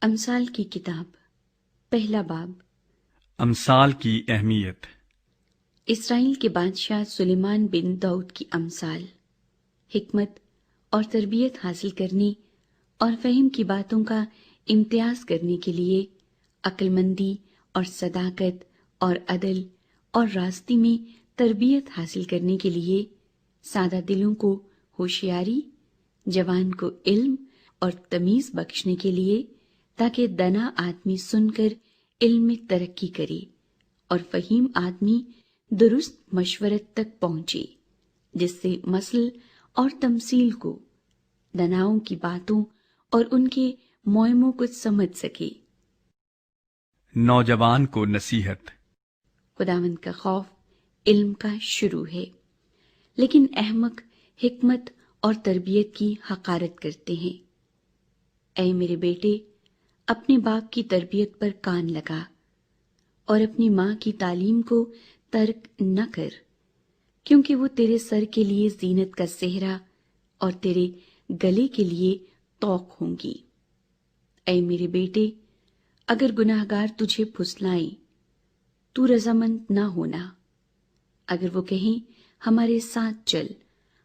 امثال کی کتاب پہلا باب۔ امثال کی اہمیت۔ اسرائیل کے بادشاہ سلیمان بن داؤد کی امثال۔ حکمت اور تربیت حاصل کرنے اور فہم کی باتوں کا امتیاز کرنے کے لیے عقل مندی اور صداقت اور عدل اور راستی میں تربیت حاصل کرنے کے لیے سادہ دلوں کو ہوشیاری، جوان کو علم اور تمیز بخشنے کے لیے، تاکہ دانا آدمی سن کر علم میں ترقی کرے اور فہیم آدمی درست مشورت تک پہنچے، جس سے مثل اور تمثیل کو، دناؤں کی باتوں اور ان کے معموں کو سمجھ سکے۔ نوجوان کو نصیحت۔ خداوند کا خوف علم کا شروع ہے، لیکن احمق حکمت اور تربیت کی حقارت کرتے ہیں۔ اے میرے بیٹے، اپنے باپ کی تربیت پر کان لگا اور اپنی ماں کی تعلیم کو ترک نہ کر، کیونکہ وہ تیرے سر کے لیے زینت کا صحرا اور تیرے گلے کے لیے طوق ہوں گی۔ اے میرے بیٹے، اگر گناہگار تجھے پھسلائیں تو رضامند نہ ہونا۔ اگر وہ کہیں ہمارے ساتھ چل،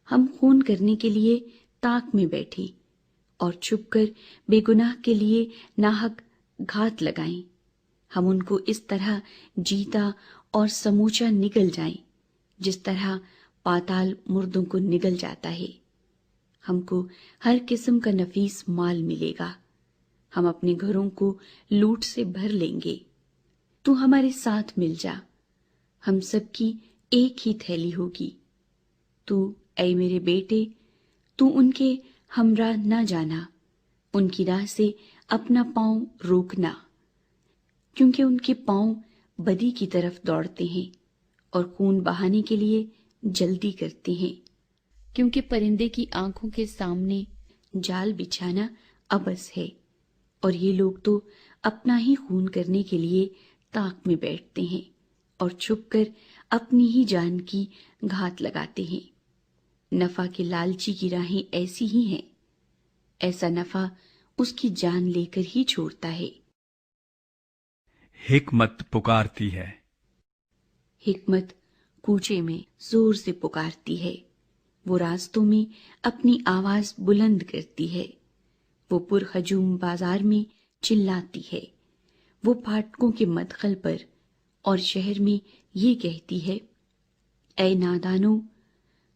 ہم خون کرنے کے لیے طاق میں بیٹھے اور چھپ کر بے گناہ کے لیے ناحق گھات لگائیں، ہم ان کو اس طرح جیتا اور سموچا نگل جائیں جس طرح پاتال مردوں کو نگل جاتا ہے۔ ہم کو ہر قسم کا نفیس مال ملے گا، ہم اپنے گھروں کو لوٹ سے بھر لیں گے۔ تو ہمارے ساتھ مل جا، ہم سب کی ایک ہی تھیلی ہوگی۔ تو اے میرے بیٹے، تو ان کے ہمراہ نہ جانا، ان کی راہ سے اپنا پاؤں روکنا، کیونکہ ان کے پاؤں بدی کی طرف دوڑتے ہیں اور خون بہانے کے لیے جلدی کرتے ہیں، کیونکہ پرندے کی آنکھوں کے سامنے جال بچھانا عبث ہے، اور یہ لوگ تو اپنا ہی خون کرنے کے لیے طاق میں بیٹھتے ہیں اور چھپ کر اپنی ہی جان کی گھات لگاتے ہیں۔ نفع کے لالچی کی راہیں ایسی ہی ہیں، ایسا نفع اس کی جان لے کر ہی چھوڑتا ہے۔ حکمت پکارتی ہے۔ حکمت کوچے میں زور سے پکارتی ہے، وہ راستوں میں اپنی آواز بلند کرتی ہے، وہ پرہجوم بازار میں چلاتی ہے، وہ پھاٹکوں کے مدخل پر اور شہر میں یہ کہتی ہے، اے نادانو،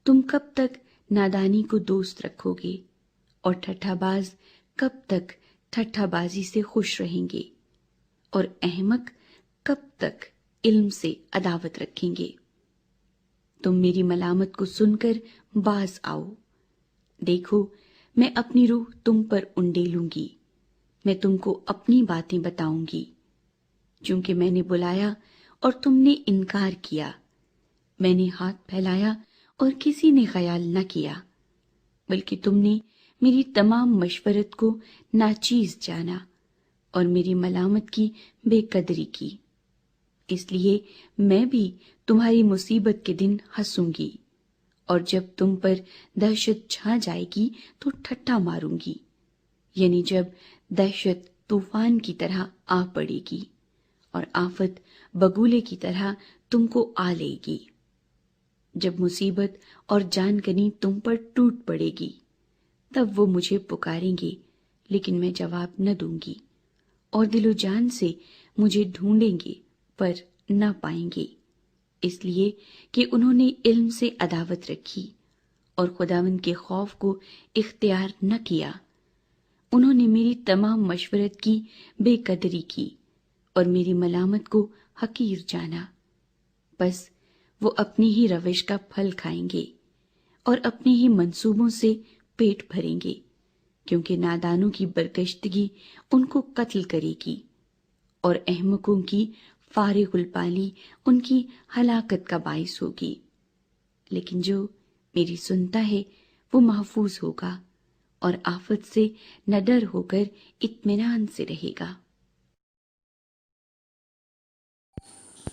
تم کب تک نادانی کو دوست رکھو گے، اور ٹھٹھا باز کب تک ٹھٹھا بازی سے خوش رہیں گے، اور احمق کب تک علم سے عداوت رکھیں گے۔ تم میری ملامت کو سن کر باز آؤ، دیکھو میں اپنی روح تم پر انڈیلوں گی، میں تم کو اپنی باتیں بتاؤں گی، چونکہ میں نے بلایا اور تم نے انکار کیا، میں نے ہاتھ پھیلایا اور کسی نے خیال نہ کیا، بلکہ تم نے میری تمام مشورت کو ناچیز جانا اور میری ملامت کی بے قدری کی۔ اس لیے میں بھی تمہاری مصیبت کے دن ہنسوں گی، اور جب تم پر دہشت چھا جائے گی تو ٹھٹھا ماروں گی، یعنی جب دہشت طوفان کی طرح آ پڑے گی اور آفت بگولے کی طرح تم کو آ لے گی۔ جب مصیبت اور جان کنی تم پر ٹوٹ پڑے گی، تب وہ مجھے پکاریں گے، لیکن میں جواب نہ دوں گی، اور دل و جان سے مجھے ڈھونڈیں گے پر نہ پائیں گے، اس لیے کہ انہوں نے علم سے عداوت رکھی اور خداوند کے خوف کو اختیار نہ کیا۔ انہوں نے میری تمام مشورت کی بے قدری کی اور میری ملامت کو حقیر جانا، بس وہ اپنی ہی روش کا پھل کھائیں گے اور اپنے ہی منصوبوں سے پیٹ بھریں گے، کیونکہ نادانوں کی برگشتگی ان کو قتل کرے گی اور احمقوں کی فارغ البالی ان کی ہلاکت کا باعث ہوگی، لیکن جو میری سنتا ہے وہ محفوظ ہوگا اور آفت سے نہ ڈر ہو کر اطمینان سے رہے گا۔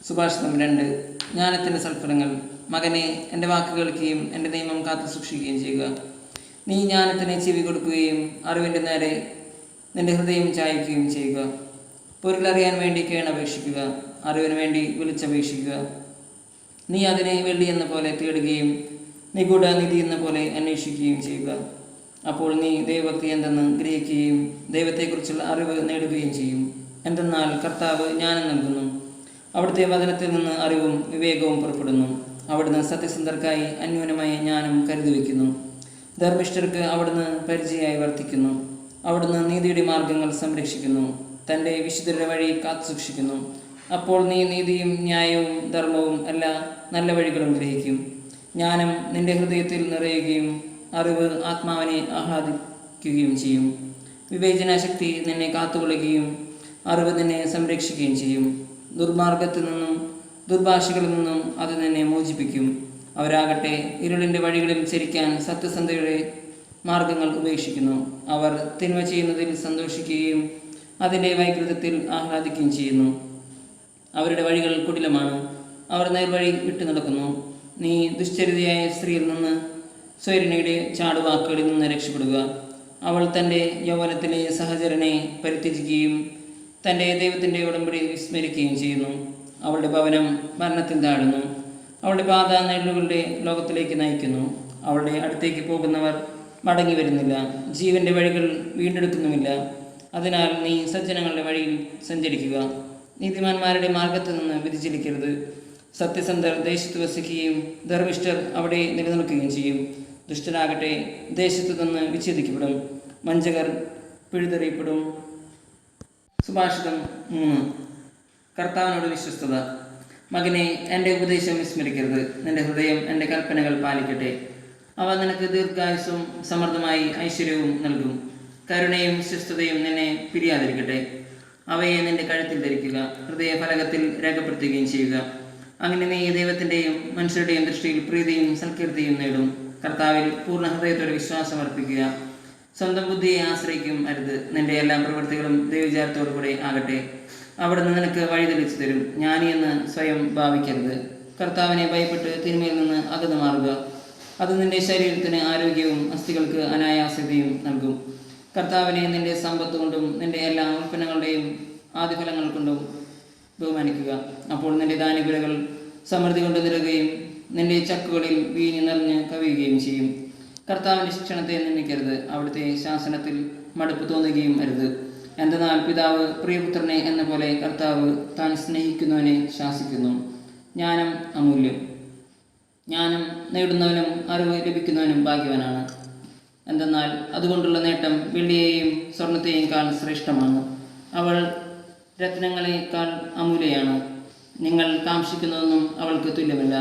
സുഭാഷിതം 2. ജ്ഞാനത്തിൻ്റെ സൽഫലങ്ങൾ. മകനെ, എൻ്റെ വാക്ക് കേൾക്കുകയും എൻ്റെ നിയമം കാത്തു സൂക്ഷിക്കുകയും ചെയ്യുക. നീ ജ്ഞാനത്തിന് ചെവി കൊടുക്കുകയും അറിവിൻ്റെ നേരെ നിന്റെ ഹൃദയം ചായ്ക്കുകയും ചെയ്യുക. പൊരുളറിയാൻ വേണ്ടി കേണപേക്ഷിക്കുക, അറിവിന് വേണ്ടി വിളിച്ചപേക്ഷിക്കുക. നീ അതിനെ വെള്ളി എന്ന പോലെ തേടുകയും നിഗൂഢ നിധി എന്ന പോലെ അന്വേഷിക്കുകയും ചെയ്യുക. അപ്പോൾ നീ ദൈവഭക്തി എന്തെന്ന് ഗ്രഹിക്കുകയും ദൈവത്തെക്കുറിച്ചുള്ള അറിവ് നേടുകയും ചെയ്യും. എന്തെന്നാൽ കർത്താവ് ജ്ഞാനം നൽകുന്നു, അവിടുത്തെ വചനത്തിൽ നിന്ന് അറിവും വിവേകവും പുറപ്പെടുന്നു. അവിടുന്ന് സത്യസന്ധർക്കായി അന്യൂനമായ ജ്ഞാനം കരുതി വയ്ക്കുന്നു. ധർമ്മിഷ്ഠർക്ക് അവിടുന്ന് പരിചയമായി വർത്തിക്കുന്നു. അവിടുന്ന് നീതിയുടെ മാർഗങ്ങൾ സംരക്ഷിക്കുന്നു, തൻ്റെ വിശുദ്ധരുടെ വഴി കാത്തു സൂക്ഷിക്കുന്നു. അപ്പോൾ നീ നീതിയും ന്യായവും ധർമ്മവും എല്ലാ നല്ല വഴികളും ഗ്രഹിക്കും. ജ്ഞാനം നിന്റെ ഹൃദയത്തിൽ നിറയുകയും അറിവ് ആത്മാവിനെ ആഹ്ലാദിക്കുകയും ചെയ്യും. വിവേചനാശക്തി നിന്നെ കാത്തുകൊള്ളുകയും അറിവ് നിന്നെ സംരക്ഷിക്കുകയും ചെയ്യും. ദുർമാർഗത്തിൽ നിന്നും ദുർഭാഷകളിൽ നിന്നും അത് നിന്നെ മോചിപ്പിക്കും. അവരാകട്ടെ ഇരുളിൻ്റെ വഴികളിൽ ചരിക്കാൻ സത്യസന്ധയുടെ മാർഗങ്ങൾ ഉപേക്ഷിക്കുന്നു. അവർ തിന്മ ചെയ്യുന്നതിൽ സന്തോഷിക്കുകയും അതിൻ്റെ വൈകൃതത്തിൽ ആഹ്ലാദിക്കുകയും ചെയ്യുന്നു. അവരുടെ വഴികൾ കുടിലമാണ്, അവർ നേർവഴി വിട്ടു നടക്കുന്നു. നീ ദുശ്ചരിതയായ സ്ത്രീയിൽ നിന്ന് സ്വൈരിണിയുടെ ചാടുവാക്കുകളിൽ നിന്ന് രക്ഷപ്പെടുക. അവൾ തൻ്റെ യൗവനത്തിലെ സഹചരനെ പരിത്യജിക്കുകയും തൻ്റെ ദൈവത്തിൻ്റെ ഉടമ്പടി വിസ്മരിക്കുകയും ചെയ്യുന്നു. അവളുടെ ഭവനം മരണത്തിൽ താഴുന്നു, അവളുടെ പാത നേടലുകളുടെ ലോകത്തിലേക്ക് നയിക്കുന്നു. അവളുടെ അടുത്തേക്ക് പോകുന്നവർ മടങ്ങി വരുന്നില്ല, ജീവൻ്റെ വഴികൾ വീണ്ടെടുക്കുന്നുമില്ല. അതിനാൽ നീ സജ്ജനങ്ങളുടെ വഴിയിൽ സഞ്ചരിക്കുക, നീതിമാന്മാരുടെ മാർഗത്തിൽ നിന്ന് വ്യതിചലിക്കരുത്. സത്യസന്ധർ ദേശത്ത് വസിക്കുകയും ധർമ്മിഷ്ഠർ അവിടെ നിലനിൽക്കുകയും ചെയ്യും. ദുഷ്ടനാകട്ടെ ദേശത്തു നിന്ന് വിച്ഛേദിക്കപ്പെടും, വഞ്ചകർ പിഴുതെറിയപ്പെടും. സുഭാഷിതം 3. കർത്താവിനോട് വിശ്വസ്തത. മകനെ, എൻ്റെ ഉപദേശം വിസ്മരിക്കരുത്. നിന്റെ ഹൃദയം എൻ്റെ കൽപ്പനകൾ പാലിക്കട്ടെ. അവ നിനക്ക് ദീർഘായുസ്സും സമൃദ്ധമായി ഐശ്വര്യവും നൽകും. കരുണയും വിശ്വസ്തതയും നിന്നെ പിരിയാതിരിക്കട്ടെ. അവയെ നിന്റെ കഴുത്തിൽ ധരിക്കുക, ഹൃദയഫലകത്തിൽ രേഖപ്പെടുത്തുകയും ചെയ്യുക. അങ്ങനെ നീ ദൈവത്തിൻ്റെയും മനുഷ്യരുടെയും ദൃഷ്ടിയിൽ പ്രീതിയും സൽകീർത്തിയും നേടും. കർത്താവിൽ പൂർണ്ണ ഹൃദയത്തോടെ വിശ്വാസം അർപ്പിക്കുക. സ്വന്തം ബുദ്ധിയെ ആശ്രയിക്കും അരുത്. നിന്റെ എല്ലാ പ്രവൃത്തികളും ദൈവവിചാരത്തോടു കൂടെ ആകട്ടെ. അവിടുന്ന് നിനക്ക് വഴി തെളിച്ചു തരും. ജ്ഞാനിയെന്ന് സ്വയം ഭാവിക്കരുത്. കർത്താവിനെ ഭയപ്പെട്ട് തിന്മയിൽ നിന്ന് അകന്നു മാറുക. അത് നിന്റെ ശരീരത്തിന് ആരോഗ്യവും അസ്ഥികൾക്ക് അനായാസ്യതയും നൽകും. കർത്താവിനെ നിന്റെ സമ്പത്ത് കൊണ്ടും നിന്റെ എല്ലാ ഉൽപ്പന്നങ്ങളുടെയും ആദിഫലങ്ങൾ കൊണ്ടും ബഹുമാനിക്കുക. അപ്പോൾ നിന്റെ ധാന്യവിളകൾ സമൃദ്ധി കൊണ്ട് നിറയുകയും നിന്റെ ചക്കുകളിൽ വീഞ്ഞ് നിറഞ്ഞ് കവിയുകയും ചെയ്യും. കർത്താവിൻ്റെ ശിക്ഷണത്തെ നിന്ദിക്കരുത്, അവിടുത്തെ ശാസനത്തിൽ മടുപ്പ് തോന്നുകയും അരുത്. എന്തെന്നാൽ പിതാവ് പ്രിയപുത്രനെ എന്ന പോലെ കർത്താവ് താൻ സ്നേഹിക്കുന്നവനെ ശാസിക്കുന്നു. ജ്ഞാനം അമൂല്യം. ജ്ഞാനം നേടുന്നവനും അറിവ് ലഭിക്കുന്നവനും ഭാഗ്യവാനാണ്. എന്തെന്നാൽ അതുകൊണ്ടുള്ള നേട്ടം വെള്ളിയെയും സ്വർണത്തെയും കാൾ ശ്രേഷ്ഠമാണ്. അവൾ രത്നങ്ങളെക്കാൾ അമൂല്യയാണ്. നിങ്ങൾ കാംക്ഷിക്കുന്നതൊന്നും അവൾക്ക് തുല്യമല്ല.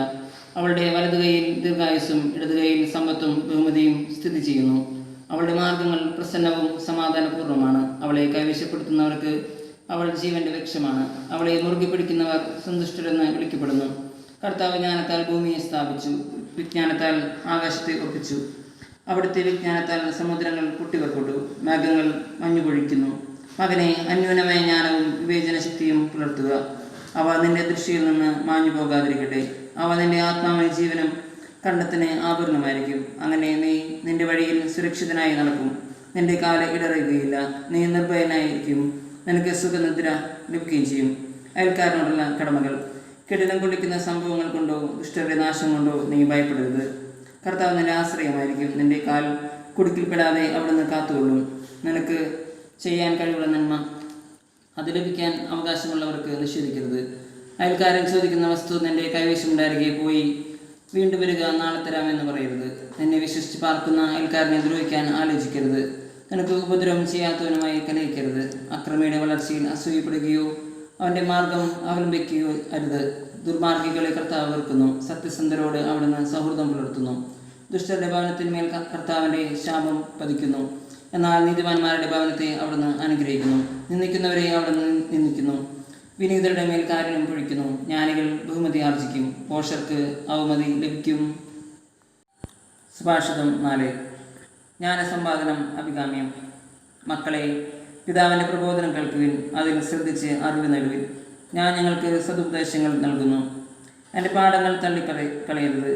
അവളുടെ വലതു കൈയിൽ ദീർഘായുസ്സും ഇടതു കൈയിൽ സമ്പത്തും ബഹുമതിയും സ്ഥിതി ചെയ്യുന്നു. അവളുടെ മാർഗങ്ങൾ പ്രസന്നവും സമാധാനപൂർവ്വമാണ്. അവളെ കൈവശപ്പെടുത്തുന്നവർക്ക് അവൾ ജീവന്റെ വൃക്ഷമാണ്. അവളെ മുറുകെ പിടിക്കുന്നവർ സന്തുഷ്ടരെന്ന് വിളിക്കപ്പെടുന്നു. കർത്താവ് ജ്ഞാനത്താൽ ഭൂമിയെ സ്ഥാപിച്ചു, വിജ്ഞാനത്താൽ ആകാശത്തെ ഒപ്പിച്ചു. അവിടുത്തെ വിജ്ഞാനത്താൽ സമുദ്രങ്ങൾ പൊട്ടിവർക്കൊണ്ടു, മേഘങ്ങൾ മഞ്ഞുപൊഴിക്കുന്നു. മകനെ, അന്യൂനമായ ജ്ഞാനവും വിവേചന ശക്തിയും പുലർത്തുക. അവ നിന്റെ ദൃഷ്ടിയിൽ നിന്ന് മാഞ്ഞു പോകാതിരിക്കട്ടെ. അവ നിന്റെ ആത്മാവിന് ജീവനും കണ്ടത്തിന് ആഭരണമായിരിക്കും. അങ്ങനെ നീ നിന്റെ വഴിയിൽ സുരക്ഷിതനായി നടക്കും, നിന്റെ കാല് ഇടറുകയില്ല. നീ നിർഭയനായിരിക്കും, നിനക്ക് സുഖനിദ്ര ലഭിക്കുകയും ചെയ്യും. അയൽക്കാരനോടുള്ള കടമകൾ. കെടിലം കൊള്ളിക്കുന്ന സംഭവങ്ങൾ കൊണ്ടോ ദുഷ്ടരുടെ നാശം കൊണ്ടോ നീ ഭയപ്പെടരുത്. കർത്താവ് നിന്റെ ആശ്രയമായിരിക്കും. നിന്റെ കാൽ കുടുക്കിൽപ്പെടാതെ അവിടുന്ന് കാത്തുകൊള്ളും. നിനക്ക് ചെയ്യാൻ കഴിവുള്ള നന്മ അത് ലഭിക്കാൻ അവകാശമുള്ളവർക്ക് നിഷേധിക്കരുത്. അയൽക്കാരൻ ചോദിക്കുന്ന വസ്തു നിന്റെ കൈവശമുണ്ടായിരിക്കെ പോയി വീണ്ടും വരിക, നാളെ തരാമെന്ന് പറയരുത്. നിന്നെ വിശ്വസിച്ച് പാർക്കുന്ന അയൽക്കാരനെ ദ്രോഹിക്കാൻ ആലോചിക്കരുത്. നിനക്ക് ഉപദ്രവം ചെയ്യാത്തവനുമായി കലഹിക്കരുത്. അക്രമിയുടെ വളർച്ചയിൽ അസൂയപ്പെടുകയോ അവൻ്റെ മാർഗം അവലംബിക്കുകയോ അരുത്. ദുർമാർഗികളെ കർത്താവ് വെറുക്കുന്നു, സത്യസന്ധരോട് അവിടുന്ന് സൗഹൃദം പുലർത്തുന്നു. ദുഷ്ടരുടെ ഭവനത്തിന്മേൽ കർത്താവിൻ്റെ ശാപം പതിക്കുന്നു, എന്നാൽ നീതിമാന്മാരുടെ ഭവനത്തെ അവിടുന്ന് അനുഗ്രഹിക്കുന്നു. നിന്ദിക്കുന്നവരെ അവിടുന്ന് നിന്ദിക്കുന്നു, വിനീതരുടെ മേൽ കാരുണ്യം പൊഴിക്കുന്നു. ജ്ഞാനികൾ ബഹുമതി ആർജിക്കും, പോഷർക്ക് അവമതി ലഭിക്കും. സുഭാഷിതം 4. ജ്ഞാനസമ്പാദനം അഭികാമ്യം. മക്കളെ, പിതാവിൻ്റെ പ്രബോധനം കേൾക്കുവിൻ, അതിൽ ശ്രദ്ധിച്ച് അറിവ് നേടുവിൻ. ഞാൻ ഞങ്ങൾക്ക് സതുപദേശങ്ങൾ നൽകുന്നു, എൻ്റെ പാഠങ്ങൾ തള്ളിക്കളയരുത്.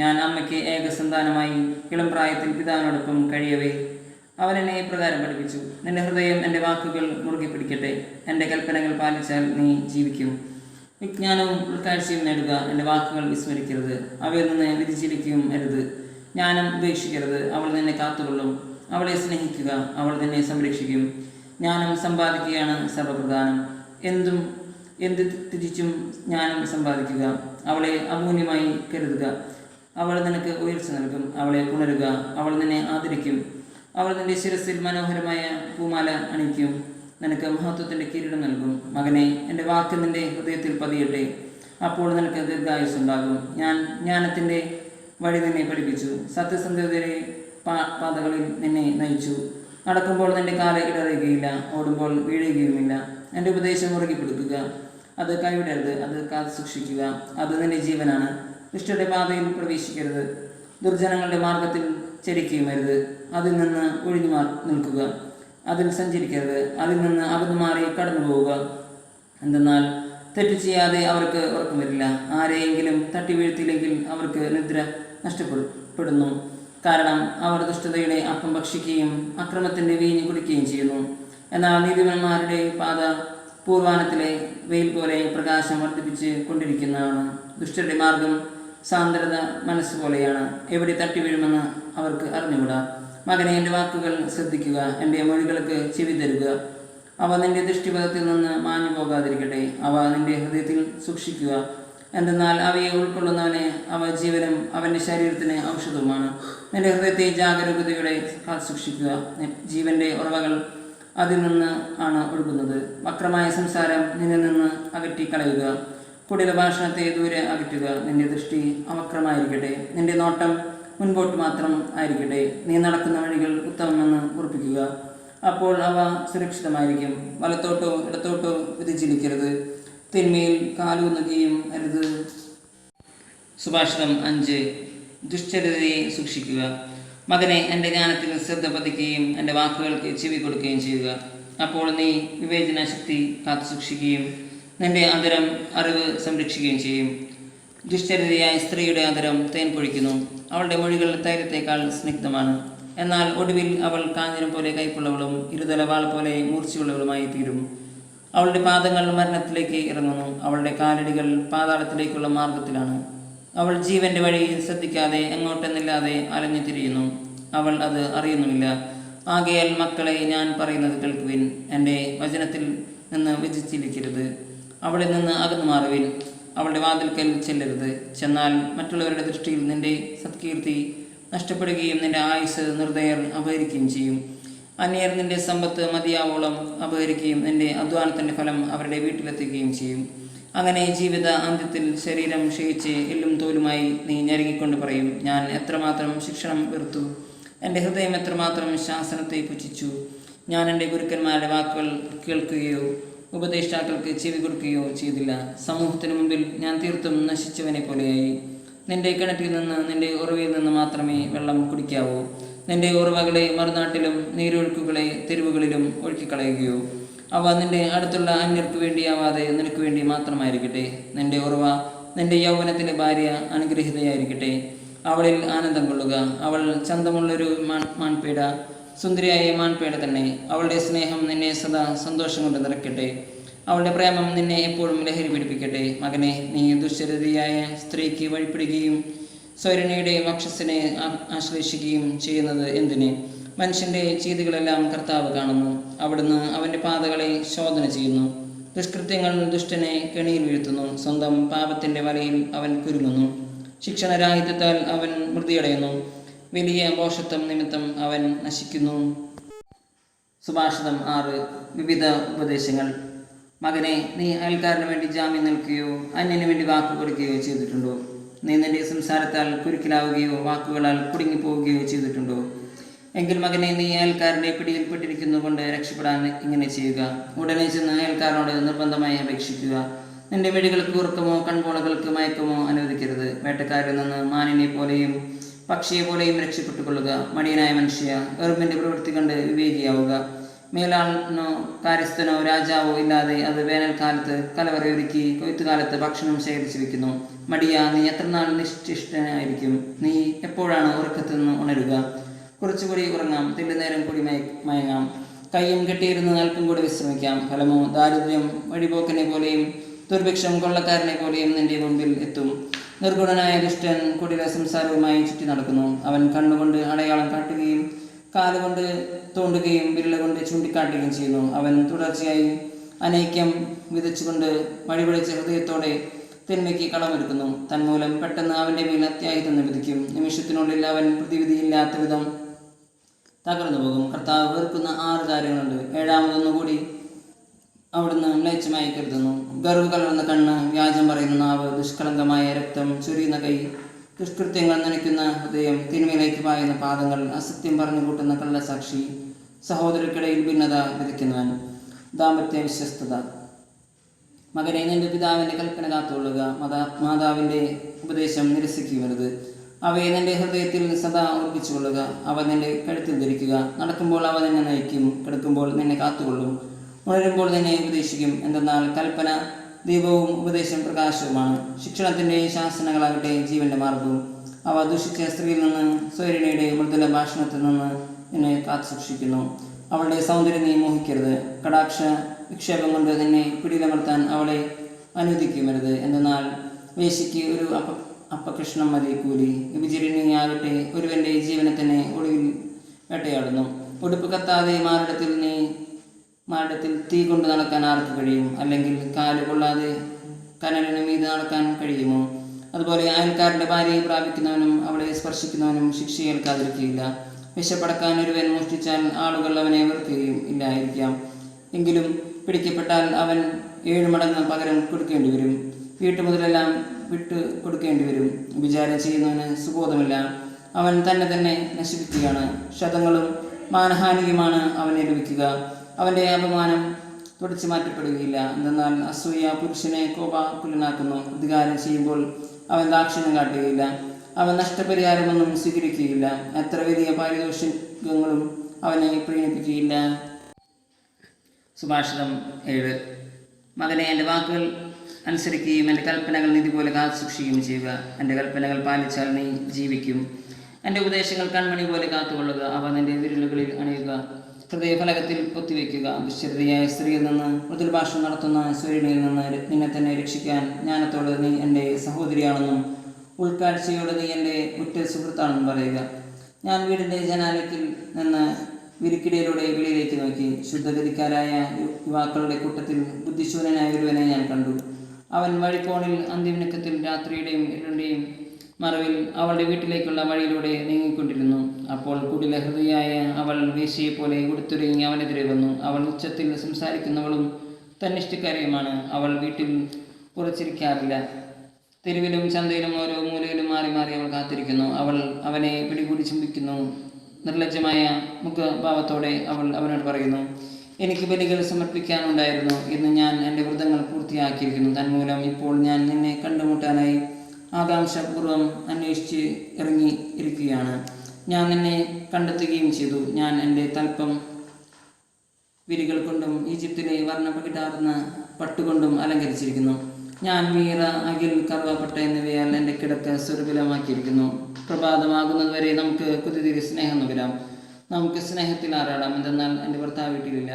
ഞാൻ അമ്മയ്ക്ക് ഏകസന്താനമായി ഇളം പ്രായത്തിൽ പിതാവിനോടൊപ്പം കഴിയവേ അവൻ എന്നെ ഇപ്രകാരം പഠിപ്പിച്ചു: നിന്റെ ഹൃദയം എൻ്റെ വാക്കുകൾ മുറുകെ പിടിക്കട്ടെ. എൻ്റെ കൽപ്പനകൾ പാലിച്ചാൽ നീ ജീവിക്കും. വിജ്ഞാനവും ഉൾക്കാഴ്ചയും നേടുക. എൻ്റെ വാക്കുകൾ വിസ്മരിക്കരുത്, അവയിൽ നിന്ന് വ്യതിചലിക്കുകയും അരുത്. ജ്ഞാനം ഉപേക്ഷിക്കരുത്, അവൾ നിന്നെ കാത്തുകൊള്ളും. അവളെ സ്നേഹിക്കുക, അവൾ നിന്നെ സംരക്ഷിക്കും. ജ്ഞാനം സമ്പാദിക്കുകയാണ് സർവ്വപ്രധാനം. എന്ത് തിരിച്ചും ജ്ഞാനം സമ്പാദിക്കുക. അവളെ അമൂല്യമായി കരുതുക, അവൾ നിനക്ക് ഉയർച്ച നൽകും. അവളെ പുണരുക, അവൾ നിന്നെ ആദരിക്കും. അവൾ നിന്റെ ശിരസിൽ മനോഹരമായ പൂമാല അണിയിക്കും, നിനക്ക് മഹത്വത്തിൻ്റെ കിരീടം നൽകും. മകനെ, എൻ്റെ വാക്ക് നിന്റെ ഹൃദയത്തിൽ പതിയട്ടെ, അപ്പോൾ നിനക്ക് ദീർഘായുസ്സുണ്ടാകും. ഞാൻ ജ്ഞാനത്തിൻ്റെ വഴി നിന്നെ പഠിപ്പിച്ചു, സത്യസന്ധതയുടെ പാതകളിൽ നിന്നെ നയിച്ചു. നടക്കുമ്പോൾ നിന്റെ കാല് ഇടറുകയില്ല, ഓടുമ്പോൾ വീഴുകയുമില്ല. എൻ്റെ ഉപദേശം മുറുകെ പിടിക്കുക, അത് കൈവിടരുത്, അത് കാത്തു സൂക്ഷിക്കുക. അത് നിന്റെ ജീവനാണ്. ദുഷ്ടരുടെ പാതയിൽ പ്രവേശിക്കരുത്, ദുർജനങ്ങളുടെ മാർഗത്തിൽ ചരിക്കുകയുമരുത്. അതിൽ നിന്ന് ഒഴിഞ്ഞു നിൽക്കുക, അതിൽ സഞ്ചരിക്കരുത്, അതിൽ നിന്ന് അകന്നു മാറി കടന്നു പോവുക. എന്തെന്നാൽ തെറ്റ് ചെയ്യാതെ അവർക്ക് ഉറക്കം വരില്ല. ആരെയെങ്കിലും തട്ടി വീഴ്ത്തിയില്ലെങ്കിൽ അവർക്ക് നിദ്ര നഷ്ടപ്പെടുന്നു. കാരണം അവർ ദുഷ്ടതയുടെ അപ്പം ഭക്ഷിക്കുകയും അക്രമത്തിൻ്റെ വീഞ്ഞ് കുടിക്കുകയും ചെയ്യുന്നു. എന്നാൽ നീതിമാന്മാരുടെ പാത പൂർവാനത്തിലെ വെയിൽ പോലെ പ്രകാശം വർദ്ധിപ്പിച്ച് കൊണ്ടിരിക്കുന്നതാണ്. ദുഷ്ടരുടെ മാർഗം സാന്ദ്രത മനസ്സുപോലെയാണ്, എവിടെ തട്ടി വീഴുമെന്ന് അവർക്ക് അറിഞ്ഞുകൂടാ. മകനെ, എൻ്റെ വാക്കുകൾ ശ്രദ്ധിക്കുക, എൻ്റെ മൊഴികൾക്ക് ചെവി തരുക. അവ നിന്റെ ദൃഷ്ടിപഥത്തിൽ നിന്ന് മാഞ്ഞു പോകാതിരിക്കട്ടെ, അവ നിന്റെ ഹൃദയത്തിൽ സൂക്ഷിക്കുക. എന്തെന്നാൽ അവയെ ഉൾക്കൊള്ളുന്നവനെ അവ ജീവനും അവൻ്റെ ശരീരത്തിന് ഔഷധവുമാണ്. നിന്റെ ഹൃദയത്തെ ജാഗരൂകതയോടെ സൂക്ഷിക്കുക, ജീവൻ്റെ ഉറവകൾ അതിൽ നിന്ന് ആണ് ഒഴുകുന്നത്. വക്രമായ സംസാരം നിന്നിൽ നിന്ന് അകറ്റിക്കളയുക, കുടില ഭാഷണത്തെ ദൂരെ അകറ്റുക. നിന്റെ ദൃഷ്ടി അവക്രമായിരിക്കട്ടെ, നിന്റെ നോട്ടം മുൻപോട്ട് മാത്രം ആയിരിക്കട്ടെ. നീ നടക്കുന്ന വഴികൾ ഉത്തമമെന്ന് ഉറപ്പിക്കുക, അപ്പോൾ അവ സുരക്ഷിതമായിരിക്കും. വലത്തോട്ടോ ഇടത്തോട്ടോ വ്യതിചലിക്കരുത്, തിന്മയിൽ കാലൂന്നുകയും അരുത്. സുഭാഷിതം 5. ദുശ്ചരിതയെ സൂക്ഷിക്കുക. മകനെ, എൻ്റെ ജ്ഞാനത്തിൽ ശ്രദ്ധ പതിക്കുകയും എൻ്റെ വാക്കുകൾക്ക് ചെവി കൊടുക്കുകയും ചെയ്യുക. അപ്പോൾ നീ വിവേചന ശക്തി കാത്തു സൂക്ഷിക്കുകയും നിന്റെ അധരം അറിവ് സംരക്ഷിക്കുകയും ചെയ്യും. ദുശ്ചരിതയായ സ്ത്രീയുടെ അധരം തേൻ പൊഴിക്കുന്നു, അവളുടെ മൊഴികൾ തൈലത്തേക്കാൾ സ്നിഗ്ധമാണ്. എന്നാൽ ഒടുവിൽ അവൾ കാഞ്ഞിരം പോലെ കൈപ്പുള്ളവളും ഇരുതലവാൾ പോലെ മൂർച്ചയുള്ളവളുമായി തീരും. അവളുടെ പാദങ്ങൾ മരണത്തിലേക്ക് ഇറങ്ങുന്നു, അവളുടെ കാലടികൾ പാതാളത്തിലേക്കുള്ള മാർഗത്തിലാണ്. അവൾ ജീവൻ്റെ വഴി ശ്രദ്ധിക്കാതെ എങ്ങോട്ടെന്നില്ലാതെ അലഞ്ഞു തിരിയുന്നു, അവൾ അത് അറിയുന്നുമില്ല. ആകയാൽ മക്കളെ, ഞാൻ പറയുന്നത് കേൾക്കുവിൻ, എൻ്റെ വചനത്തിൽ നിന്ന് വ്യതിചലിക്കരുത്. അവളിൽ നിന്ന് അകന്നു മാറുവിൻ, അവളുടെ വാതിൽക്കൽ ചെല്ലരുത്. ചെന്നാൽ മറ്റുള്ളവരുടെ ദൃഷ്ടിയിൽ നിന്റെ സത്കീർത്തി നഷ്ടപ്പെടുകയും നിന്റെ ആയുസ് നിർദ്ദയർ അപഹരിക്കുകയും ചെയ്യും. അന്യർ നിന്റെ സമ്പത്ത് മതിയാവോളം അപഹരിക്കുകയും നിന്റെ അധ്വാനത്തിൻ്റെ ഫലം അവരുടെ വീട്ടിലെത്തുകയും ചെയ്യും. അങ്ങനെ ജീവിത അന്ത്യത്തിൽ ശരീരം ക്ഷയിച്ച് എല്ലും തോലുമായി നീ ഞെരുങ്ങിക്കൊണ്ട് പറയും, ഞാൻ എത്രമാത്രം ശിക്ഷണം വെറുത്തു, എൻ്റെ ഹൃദയം എത്രമാത്രം ശാസനത്തെ പുച്ഛിച്ചു. ഞാൻ എൻ്റെ ഗുരുക്കന്മാരുടെ വാക്കുകൾ കേൾക്കുകയോ ഉപദേഷ്ടാക്കൾക്ക് ചെവി കൊടുക്കുകയോ ചെയ്തില്ല. സമൂഹത്തിന് മുമ്പിൽ ഞാൻ തീർത്തും നശിച്ചവനെ പോലെയായി. നിന്റെ കിണറ്റിൽ നിന്ന്, നിന്റെ ഉറവയിൽ നിന്ന് മാത്രമേ വെള്ളം കുടിക്കാവൂ. നിന്റെ ഉറവകളെ മറുനാട്ടിലും നീരൊഴുക്കുകളെ തെരുവുകളിലും ഒഴുക്കിക്കളയുകയോ? അവ നിന്റെ അടുത്തുള്ള അന്യർക്ക് വേണ്ടിയാവാതെ നിനക്ക് വേണ്ടി മാത്രമായിരിക്കട്ടെ. നിന്റെ ഉറവ നിന്റെ യൗവനത്തിലെ ഭാര്യ അനുഗ്രഹീതയായിരിക്കട്ടെ, അവളിൽ ആനന്ദം കൊള്ളുക. അവൾ ചന്തമുള്ളൊരു മാൻപേട, സുന്ദരിയായ മാൻപേട തന്നെ. അവളുടെ സ്നേഹം നിന്നെ സദാ സന്തോഷം കൊണ്ട് നിറയ്ക്കട്ടെ, അവളുടെ പ്രേമം നിന്നെ എപ്പോഴും ലഹരി പിടിപ്പിക്കട്ടെ. മകനെ, നീ ദുശ്ചരിതയായ സ്ത്രീക്ക് വഴിപ്പെടുകയും സ്വൈരണിയുടെ വക്ഷസ്സിനെ ആശ്ലേഷിക്കുകയും ചെയ്യുന്നത് എന്തിന്? മനുഷ്യൻ്റെ ചെയ്തികളെല്ലാം കർത്താവ് കാണുന്നു, അവിടുന്ന് അവൻ്റെ പാതകളെ ശോധന ചെയ്യുന്നു. ദുഷ്കൃത്യങ്ങൾ ദുഷ്ടനെ കെണിയിൽ വീഴ്ത്തുന്നു, സ്വന്തം പാപത്തിൻ്റെ വലയിൽ അവൻ കുരുങ്ങുന്നു. ശിക്ഷണരാഹിത്യത്താൽ അവൻ മൃതിയടയുന്നു, വലിയ മോഷത്വം നിമിത്തം അവൻ നശിക്കുന്നു. സുഭാഷിതം 6. വിവിധ ഉപദേശങ്ങൾ. മകനെ, നീ അയൽക്കാരന് വേണ്ടി ജാമ്യം നിൽക്കുകയോ അന്യന് വേണ്ടി വാക്ക് കൊടുക്കുകയോ ചെയ്തിട്ടുണ്ടോ? നീ നിന്റെ സംസാരത്താൽ കുരുക്കിലാവുകയോ വാക്കുകളാൽ കുടുങ്ങിപ്പോവുകയോ ചെയ്തിട്ടുണ്ടോ? എങ്കിൽ മകനെ, നീ അയൽക്കാരൻ്റെ പിടിയിൽപ്പെട്ടിരിക്കുന്നു കൊണ്ട് രക്ഷപ്പെടാൻ ഇങ്ങനെ ചെയ്യുക. ഉടനെ ചെന്ന് അയൽക്കാരനോട് നിർബന്ധമായി അപേക്ഷിക്കുക. നിന്റെ മിഴികൾക്ക് ഉറക്കമോ കൺപോളകൾക്ക് മയക്കമോ അനുവദിക്കരുത്. വേട്ടക്കാരിൽ നിന്ന് മാനിനെ പോലെയും പക്ഷിയെ പോലെയും രക്ഷപ്പെട്ടുകൊള്ളുക. മടിയനായ മനുഷ്യ, എറുമ്പിൻ്റെ പ്രവൃത്തി കണ്ട് വിവേകിയാവുക. മേലാളിനോ കാര്യസ്ഥനോ രാജാവോ ഇല്ലാതെ അത് വേനൽക്കാലത്ത് കലവറയൊരുക്കി കൊയ്ത്തുകാലത്ത് ഭക്ഷണം ശേഖരിച്ചു വെക്കുന്നു. മടിയ, നീ എത്ര നാൾ നിശ്ചിഷ്ടനായിരിക്കും? നീ എപ്പോഴാണ് ഉറക്കത്തിൽ നിന്ന് ഉണരുക? കുറച്ചുകൂടി ഉറങ്ങാം, നേരം കൂടി മയങ്ങാം, കയ്യും കെട്ടിയിരുന്ന് അല്പം കൂടി വിശ്രമിക്കാം. ഫലമോ ദാരിദ്ര്യം വഴിപോക്കനെ പോലെയും ദുർഭിക്ഷം കൊള്ളക്കാരനെ പോലെയും നിന്റെ മുമ്പിൽ എത്തും. നിർഗുണനായ ദുഷ്ടൻ കുടില സംസാരവുമായി ചുറ്റി നടക്കുന്നു. അവൻ കണ്ണുകൊണ്ട് അടയാളം കാട്ടുകയും കാലുകൊണ്ട് തോണ്ടുകയും വിരലുകൊണ്ട് ചൂണ്ടിക്കാട്ടുകയും ചെയ്യുന്നു. അവൻ തുടർച്ചയായി അനൈക്യം വിതച്ചുകൊണ്ട് വഴിപിടിച്ച ഹൃദയത്തോടെ തിന്മയ്ക്ക് കളമൊരുക്കുന്നു. തന്മൂലം പെട്ടെന്ന് അവൻ്റെ മേൽ അത്യാഹിതം വിധിക്കും. നിമിഷത്തിനുള്ളിൽ അവൻ പ്രതിവിധിയില്ലാത്ത വിധം തകർന്നു പോകും. കർത്താവ് വെറുക്കുന്ന 6 കാര്യങ്ങളുണ്ട്. 7ാമതൊന്നുകൂടി അവിടുന്ന് മ്ലേച്ഛമായി കരുതുന്നു. ഗർവ് കലർന്ന കണ്ണ്, വ്യാജം പറയുന്ന നാവ്, ദുഷ്കളങ്കമായ രക്തം ചൊരിയുന്ന കൈ, ദുഷ്കൃത്യങ്ങൾ നനയ്ക്കുന്ന ഹൃദയം, തിന്മയിലേക്ക് പായുന്ന പാദങ്ങൾ, അസത്യം പറഞ്ഞു കൂട്ടുന്ന കള്ളസാക്ഷി, സഹോദരർക്കിടയിൽ ഭിന്നത വിധിക്കുന്നവൻ, ദാമ്പത്യ വിശ്വസ്തത. മകനെ, നിന്റെ പിതാവിൻ്റെ കൽപ്പന കാത്തുകൊള്ളുക, മാതാവിൻ്റെ ഉപദേശം നിരസിക്കരുത്. അവയെ നിന്റെ ഹൃദയത്തിൽ സദാ ഓർപ്പിച്ചുകൊള്ളുക. അവ നിന്റെ കഴുത്തിൽ ധരിക്കുക. നടക്കുമ്പോൾ അവ നിന്നെ നയിക്കും, കിടക്കുമ്പോൾ നിന്നെ കാത്തുകൊള്ളും, ഉണരുമ്പോൾ നിന്നെ ഉപദേശിക്കും. എന്തെന്നാൽ കൽപ്പന ദീപവും ഉപദേശം പ്രകാശവുമാണ്. ശിക്ഷണത്തിൻ്റെ ശാസനകളാകട്ടെ ജീവന്റെ മാർഗവും. അവ ദുഷിച്ച സ്ത്രീയിൽ നിന്ന്, സ്വൈരിണിയുടെ മൃദുല ഭാഷണത്തിൽ നിന്ന് നിന്നെ കാത്തു സൂക്ഷിക്കുന്നു. അവളുടെ സൗന്ദര്യം നീ മോഹിക്കരുത്. കടാക്ഷ വിക്ഷേപം കൊണ്ട് നിന്നെ പിടിയിലമർത്താൻ അവളെ അനുവദിക്കുമരുത്. എന്തെന്നാൽ വേശ്യയ്ക്ക് ഒരു അപകൃഷ്ണം മതി കൂലി. വിചരിണിയാകട്ടെ ഒരുവന്റെ ജീവനെ തന്നെ ഒടുവിൽ വേട്ടയാടുന്നു. ഉടുപ്പ് കത്താതെ മാറിടത്തിൽ തീ കൊണ്ട് നടക്കാൻ ആർക്ക് കഴിയും? അല്ലെങ്കിൽ കാല് കൊള്ളാതെ കനലിന് മീത് നടക്കാൻ കഴിയുമോ? അതുപോലെ അയൽക്കാരൻ്റെ ഭാര്യയെ പ്രാപിക്കുന്നവനും അവളെ സ്പർശിക്കുന്നവനും ശിക്ഷ ഏൽക്കാതിരിക്കുകയില്ല. വിശപ്പടക്കാൻ ഒരുവൻ മോഷ്ടിച്ചാൽ ആളുകൾ അവനെ വെറുക്കുകയും ഇല്ലായിരിക്കാം. എങ്കിലും പിടിക്കപ്പെട്ടാൽ അവൻ 7 മടങ്ങ് പകരം കൊടുക്കേണ്ടി വരും. വീട്ടുമുതലെല്ലാം വിട്ടു കൊടുക്കേണ്ടി വരും. വിചാരം ചെയ്യുന്നവന് സുബോധമില്ല, അവൻ തന്നെ നശിപ്പിക്കുകയാണ്. ശതങ്ങളും മാനഹാനിയുമാണ് അവനെ ലഭിക്കുക. അവൻ്റെ അപമാനം തുടച്ചു മാറ്റപ്പെടുകയില്ല. എന്തെന്നാൽ അസൂയ പുരുഷനെ കോപാകുലനാക്കുന്നു. പ്രതികാരം ചെയ്യുമ്പോൾ അവൻ ദാക്ഷിണ്യം കാട്ടുകയില്ല. അവൻ നഷ്ടപരിഹാരമൊന്നും സ്വീകരിക്കുകയില്ല. എത്ര വലിയ പാരിതോഷികങ്ങളും അവനെ പ്രീണിപ്പിക്കുകയില്ല. സുഭാഷിതം 7. മകനെ, എൻ്റെ വാക്കുകൾ അനുസരിക്കുകയും എൻ്റെ കൽപ്പനകൾ നിധി പോലെ കാത്തു സൂക്ഷിക്കുകയും ചെയ്യുക. എൻ്റെ കൽപ്പനകൾ പാലിച്ചാൽ നീ ജീവിക്കും. എൻ്റെ ഉപദേശങ്ങൾ കൺമണി പോലെ കാത്തുകൊള്ളുക. അവ നിൻ്റെ വിരലുകളിൽ അണിയുക, ഹൃദയഫലകത്തിൽ പൊത്തിവെക്കുക. ദുശ്ചരിതയായ സ്ത്രീയിൽ നിന്ന്, മൃദുൽഭാഷണം നടത്തുന്ന സ്വൈരിണിയിൽ നിന്ന് നിന്നെ തന്നെ രക്ഷിക്കാൻ ജ്ഞാനത്തോട് നീ എൻ്റെ സഹോദരിയാണെന്നും ഉൾക്കാഴ്ചയോട് നീ എൻ്റെ ഉറ്റ സുഹൃത്താണെന്നും പറയുക. ഞാൻ വീടിൻ്റെ ജനാലയ്ക്കിൽ നിന്ന് വിരിക്കിടയിലൂടെ വെളിയിലേക്ക് നോക്കി. ശുദ്ധഗതിക്കാരായ യുവാക്കളുടെ കൂട്ടത്തിൽ ബുദ്ധിശൂന്യനായ ഒരുവനെ ഞാൻ കണ്ടു. അവൻ വഴിക്കോണിൽ അന്തിമനക്കത്തിൽ രാത്രിയുടെയും ഇരുളിൻ്റെയും മറവിൽ അവളുടെ വീട്ടിലേക്കുള്ള വഴിയിലൂടെ നീങ്ങിക്കൊണ്ടിരുന്നു. അപ്പോൾ കുടില ഹൃദയായ അവൾ വേശ്യയെപ്പോലെ ഉടുത്തുരുങ്ങി അവനെതിരെ വന്നു. അവൾ ഉച്ചത്തിൽ സംസാരിക്കുന്നവളും തന്നിഷ്ടക്കാരിയുമാണ്. അവൾ വീട്ടിൽ ഉറച്ചിരിക്കാറില്ല. തെരുവിലും ചന്തയിലും ഓരോ മൂലയിലും മാറി മാറി അവൾ കാത്തിരിക്കുന്നു. അവൾ അവനെ പിടികൂടി ചുംബിക്കുന്നു. നിർലജ്ജമായ മുഖഭാവത്തോടെ അവൾ അവനോട് പറയുന്നു, എനിക്ക് ബലികൾ സമർപ്പിക്കാനുണ്ടായിരുന്നു. ഇന്ന് ഞാൻ എൻ്റെ വ്രതങ്ങൾ പൂർത്തിയാക്കിയിരിക്കുന്നു. തന്മൂലം ഇപ്പോൾ ഞാൻ നിന്നെ കണ്ടുമുട്ടാനായി ആകാംക്ഷപൂർവ്വം അന്വേഷിച്ച് ഇറങ്ങിയിരിക്കുകയാണ്. ഞാൻ നിന്നെ കണ്ടെത്തുകയും ചെയ്തു. ഞാൻ എൻ്റെ തൽപ്പം വിരികൾ കൊണ്ടും ഈജിപ്തിലെ വർണ്ണപകിടാർന്ന പട്ടുകൊണ്ടും അലങ്കരിച്ചിരിക്കുന്നു. ഞാൻ വീറ, അകിൽ, കറുവപ്പട്ട എന്നിവയാൽ എൻ്റെ കിടക്ക സുരഭിലമാക്കിയിരിക്കുന്നു. പ്രഭാതമാകുന്നതുവരെ നമുക്ക് കുതിതിരി സ്നേഹം നുകരാം. നമുക്ക് സ്നേഹത്തിൽ ആറാടാം. എന്തെന്നാൽ എൻ്റെ ഭർത്താവ് വീട്ടിലില്ല.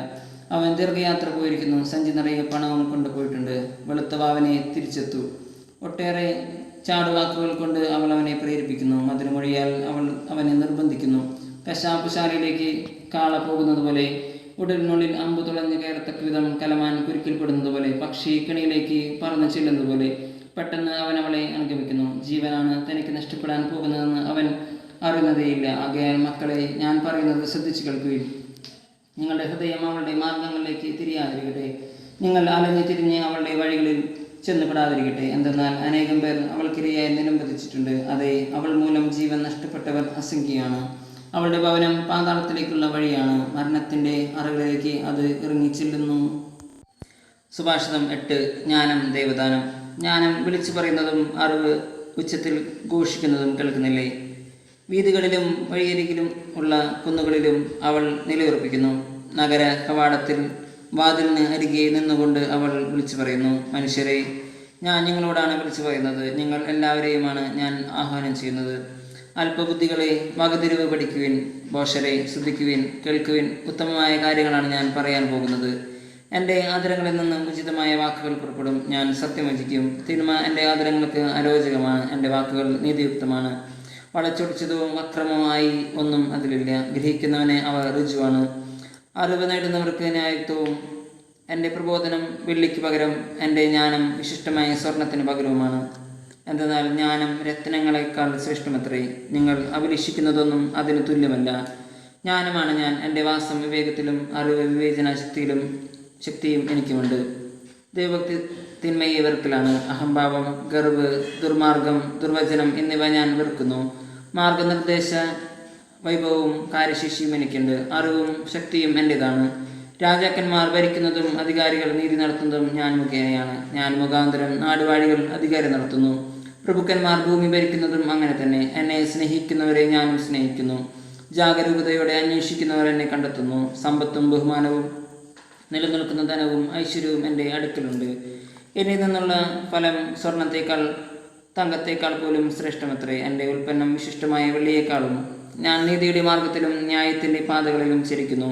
അവൻ ദീർഘയാത്ര പോയിരിക്കുന്നു. സഞ്ചി നിറയെ പണവും കൊണ്ടുപോയിട്ടുണ്ട്. വെളുത്ത വാവനെ തിരിച്ചെത്തു. ഒട്ടേറെ ചാടുവാക്കുകൾ കൊണ്ട് അവൾ അവനെ പ്രേരിപ്പിക്കുന്നു. മധുരമൊഴിയാൽ അവൾ അവനെ നിർബന്ധിക്കുന്നു. കശാപ്പുശാലയിലേക്ക് കാള പോകുന്നത് പോലെ, ഉടലിനുള്ളിൽ അമ്പ് തുളഞ്ഞു കയറത്തക്ക വിധം കലമാൻ കുരുക്കിൽപ്പെടുന്നത് പോലെ, പക്ഷി കണിയിലേക്ക് പറന്നു ചെല്ലുന്നത് പോലെ പെട്ടെന്ന് അവൻ അവളെ അനുഗമിക്കുന്നു. ജീവനാണ് തനിക്ക് നഷ്ടപ്പെടാൻ പോകുന്നതെന്ന് അവൻ അറിയുന്നതേയില്ല. ആകയാൽ മക്കളെ, ഞാൻ പറയുന്നത് ശ്രദ്ധിച്ചു കേൾക്കുകയും നിങ്ങളുടെ ഹൃദയം അവളുടെ മാർഗങ്ങളിലേക്ക് തിരിയാതിരിക്കട്ടെ. നിങ്ങൾ അലഞ്ഞു തിരിഞ്ഞ് അവളുടെ വഴികളിൽ ചെന്നുപെടാതിരിക്കട്ടെ. എന്തെന്നാൽ അനേകം പേർ അവൾക്കിരയായി നിലംപതിച്ചിട്ടുണ്ട്. അതെ, അവൾ മൂലം ജീവൻ നഷ്ടപ്പെട്ടവർ അസംഖ്യമാണ്. അവളുടെ ഭവനം പാതാളത്തിലേക്കുള്ള വഴിയാണ്. മരണത്തിൻ്റെ അറകളിലേക്ക് അത് ഇറങ്ങിച്ചെല്ലുന്നു. സുഭാഷിതം 8. ജ്ഞാനം ദേവദാനം. ജ്ഞാനം വിളിച്ചു പറയുന്നതും അറിവ് ഉച്ചത്തിൽ ഘോഷിക്കുന്നതും കേൾക്കുന്നില്ലേ? വീഥികളിലും വഴിയരികിലും ഉള്ള കുന്നുകളിലും അവൾ നിലയുറപ്പിക്കുന്നു. നഗര കവാടത്തിൽ വാതിലിന് അരികെ നിന്നുകൊണ്ട് അവൾ വിളിച്ചു പറയുന്നു, മനുഷ്യരെ, ഞാൻ നിങ്ങളോടാണ് വിളിച്ചു പറയുന്നത്. നിങ്ങൾ എല്ലാവരെയുമാണ് ഞാൻ ആഹ്വാനം ചെയ്യുന്നത്. അല്പബുദ്ധികളെ വകതിരിവ് പഠിക്കുവിൻ, ഭോഷരെ ശ്രദ്ധിക്കുവിൻ, കേൾക്കുവിൻ. ഉത്തമമായ കാര്യങ്ങളാണ് ഞാൻ പറയാൻ പോകുന്നത്. എൻ്റെ ആദരങ്ങളിൽ നിന്ന് ഉചിതമായ വാക്കുകൾ പുറപ്പെടും. ഞാൻ സത്യം വചിക്കും. തിന്മ എൻ്റെ ആദരങ്ങൾക്ക് അരോചകമാണ്, എൻ്റെ വാക്കുകൾ നീതിയുക്തമാണ്. വളച്ചൊടിച്ചതോ അക്രമമായി ഒന്നും അതിലില്ല. ഗ്രഹിക്കുന്നവനെ അവ രുജുവാണ്. അറിവ് നേടുന്നവർക്ക് ന്യായത്വവും. എൻ്റെ പ്രബോധനം വെള്ളിക്ക് പകരം, എൻ്റെ ജ്ഞാനം വിശിഷ്ടമായ സ്വർണത്തിന് പകരവുമാണ്. എന്തെന്നാൽ ജ്ഞാനം രത്നങ്ങളെക്കാൾ ശ്രേഷ്ഠമത്രേ. നിങ്ങൾ അഭിലഷിക്കുന്നതൊന്നും അതിന് തുല്യമല്ല. ജ്ഞാനമാണ് ഞാൻ. എൻ്റെ വാസം വിവേകത്തിലും അറിവ് വിവേചന ശക്തിയും എനിക്കുമുണ്ട്. ദൈവഭക്തി തിന്മയെ വെറുക്കലാണ്. അഹംഭാവം, ഗർവ്, ദുർമാർഗം, ദുർവചനം എന്നിവ ഞാൻ വെറുക്കുന്നു. മാർഗനിർദ്ദേശ വൈഭവവും കാര്യശേഷിയും എനിക്കുണ്ട്. അറിവും ശക്തിയും എൻ്റേതാണ്. രാജാക്കന്മാർ ഭരിക്കുന്നതും അധികാരികൾ നീതി നടത്തുന്നതും ഞാൻ മുഖേനയാണ്. ഞാൻ മുഖാന്തരം നാടുവാഴികൾ അധികാരം നടത്തുന്നു. പ്രഭുക്കന്മാർ ഭൂമി ഭരിക്കുന്നതും അങ്ങനെ തന്നെ. എന്നെ സ്നേഹിക്കുന്നവരെ ഞാനും സ്നേഹിക്കുന്നു. ജാഗരൂകതയോടെ അന്വേഷിക്കുന്നവർ എന്നെ കണ്ടെത്തുന്നു. സമ്പത്തും ബഹുമാനവും നിലനിൽക്കുന്ന ധനവും ഐശ്വര്യവും എൻ്റെ അടുക്കലുണ്ട്. എന്നിൽ നിന്നുള്ള ഫലം സ്വർണത്തേക്കാൾ തങ്കത്തേക്കാൾ പോലും ശ്രേഷ്ഠമത്രേ. എൻ്റെ ഉൽപ്പന്നം വിശിഷ്ടമായ വെള്ളിയേക്കാളും. ഞാൻ നീതിയുടെ മാർഗത്തിലും ന്യായത്തിൻ്റെ പാതകളിലും ചരിക്കുന്നു.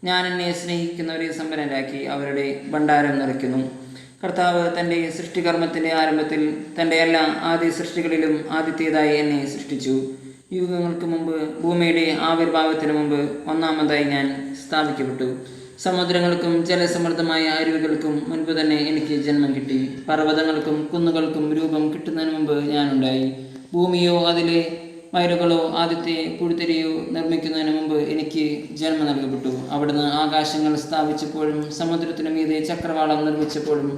ഞാൻ എന്നെ സ്നേഹിക്കുന്നവരെ സമ്പന്നരാക്കി അവരുടെ ഭണ്ഡാരം നിറയ്ക്കുന്നു. കർത്താവ് തൻ്റെ സൃഷ്ടികർമ്മത്തിൻ്റെ ആരംഭത്തിൽ തൻ്റെ എല്ലാ ആദ്യ സൃഷ്ടികളിലും ആദ്യത്തേതായി എന്നെ സൃഷ്ടിച്ചു. യുഗങ്ങൾക്ക് മുമ്പ്, ഭൂമിയുടെ ആവിർഭാവത്തിന് മുമ്പ് ഒന്നാമതായി ഞാൻ സ്ഥാപിക്കപ്പെട്ടു. സമുദ്രങ്ങൾക്കും ജലസമൃദ്ധമായ അരുവികൾക്കും മുൻപ് തന്നെ എനിക്ക് ജന്മം കിട്ടി. പർവ്വതങ്ങൾക്കും കുന്നുകൾക്കും രൂപം കിട്ടുന്നതിന് മുമ്പ് ഞാനുണ്ടായി. ഭൂമിയോ അതിലെ വയലുകളോ ആദ്യത്തെ പുഴുതിരിയോ നിർമ്മിക്കുന്നതിന് മുമ്പ് എനിക്ക് ജന്മം നൽകപ്പെട്ടു. അവിടുന്ന് ആകാശങ്ങൾ സ്ഥാപിച്ചപ്പോഴും സമുദ്രത്തിനു മീതെ ചക്രവാളം നിർമ്മിച്ചപ്പോഴും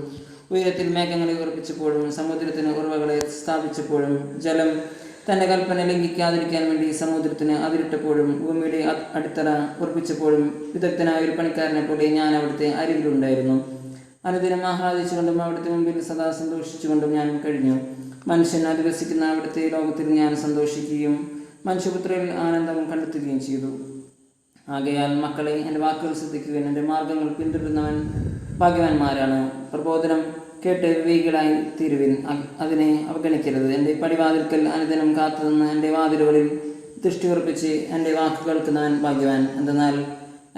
ഉയരത്തിൽ മേഘങ്ങളെ ഉറപ്പിച്ചപ്പോഴും സമുദ്രത്തിന് ഉറവകളെ സ്ഥാപിച്ചപ്പോഴും ജലം തൻ്റെ കൽപ്പന ലംഘിക്കാതിരിക്കാൻ വേണ്ടി സമുദ്രത്തിന് അതിരിട്ടപ്പോഴും ഭൂമിയുടെ അടിത്തറ ഉറപ്പിച്ചപ്പോഴും വിദഗ്ധനായ ഒരു പണിക്കാരനെ പോലെ ഞാൻ അവിടുത്തെ അരികിലുണ്ടായിരുന്നു. അനുദിനം ആഹ്ലാദിച്ചുകൊണ്ടും അവിടുത്തെ മുമ്പിൽ സദാ സന്തോഷിച്ചുകൊണ്ടും ഞാൻ കഴിഞ്ഞു. മനുഷ്യൻ അധിവസിക്കുന്ന അവിടുത്തെ ലോകത്തിൽ ഞാൻ സന്തോഷിക്കുകയും മനുഷ്യപുത്രരിൽ ആനന്ദം കണ്ടെത്തുകയും ചെയ്തു. ആകയാൽ മക്കളെ, എൻ്റെ വാക്കുകൾ ശ്രദ്ധിക്കുകയും എൻ്റെ മാർഗങ്ങൾ പിന്തുടരുന്നവൻ ഭാഗ്യവാന്മാരാണ്. പ്രബോധനം കേട്ട് വിവേകികളായി തീരുവിൻ, അതിനെ അവഗണിക്കരുത്. എൻ്റെ പടിവാതിൽക്കൽ അനുദിനം കാത്തുനിന്ന് എൻ്റെ വാതിലുകളിൽ ദൃഷ്ടി ഉറപ്പിച്ച് എൻ്റെ വാക്ക് കേൾക്കുന്നവൻ ഭാഗ്യവാൻ. എന്തെന്നാൽ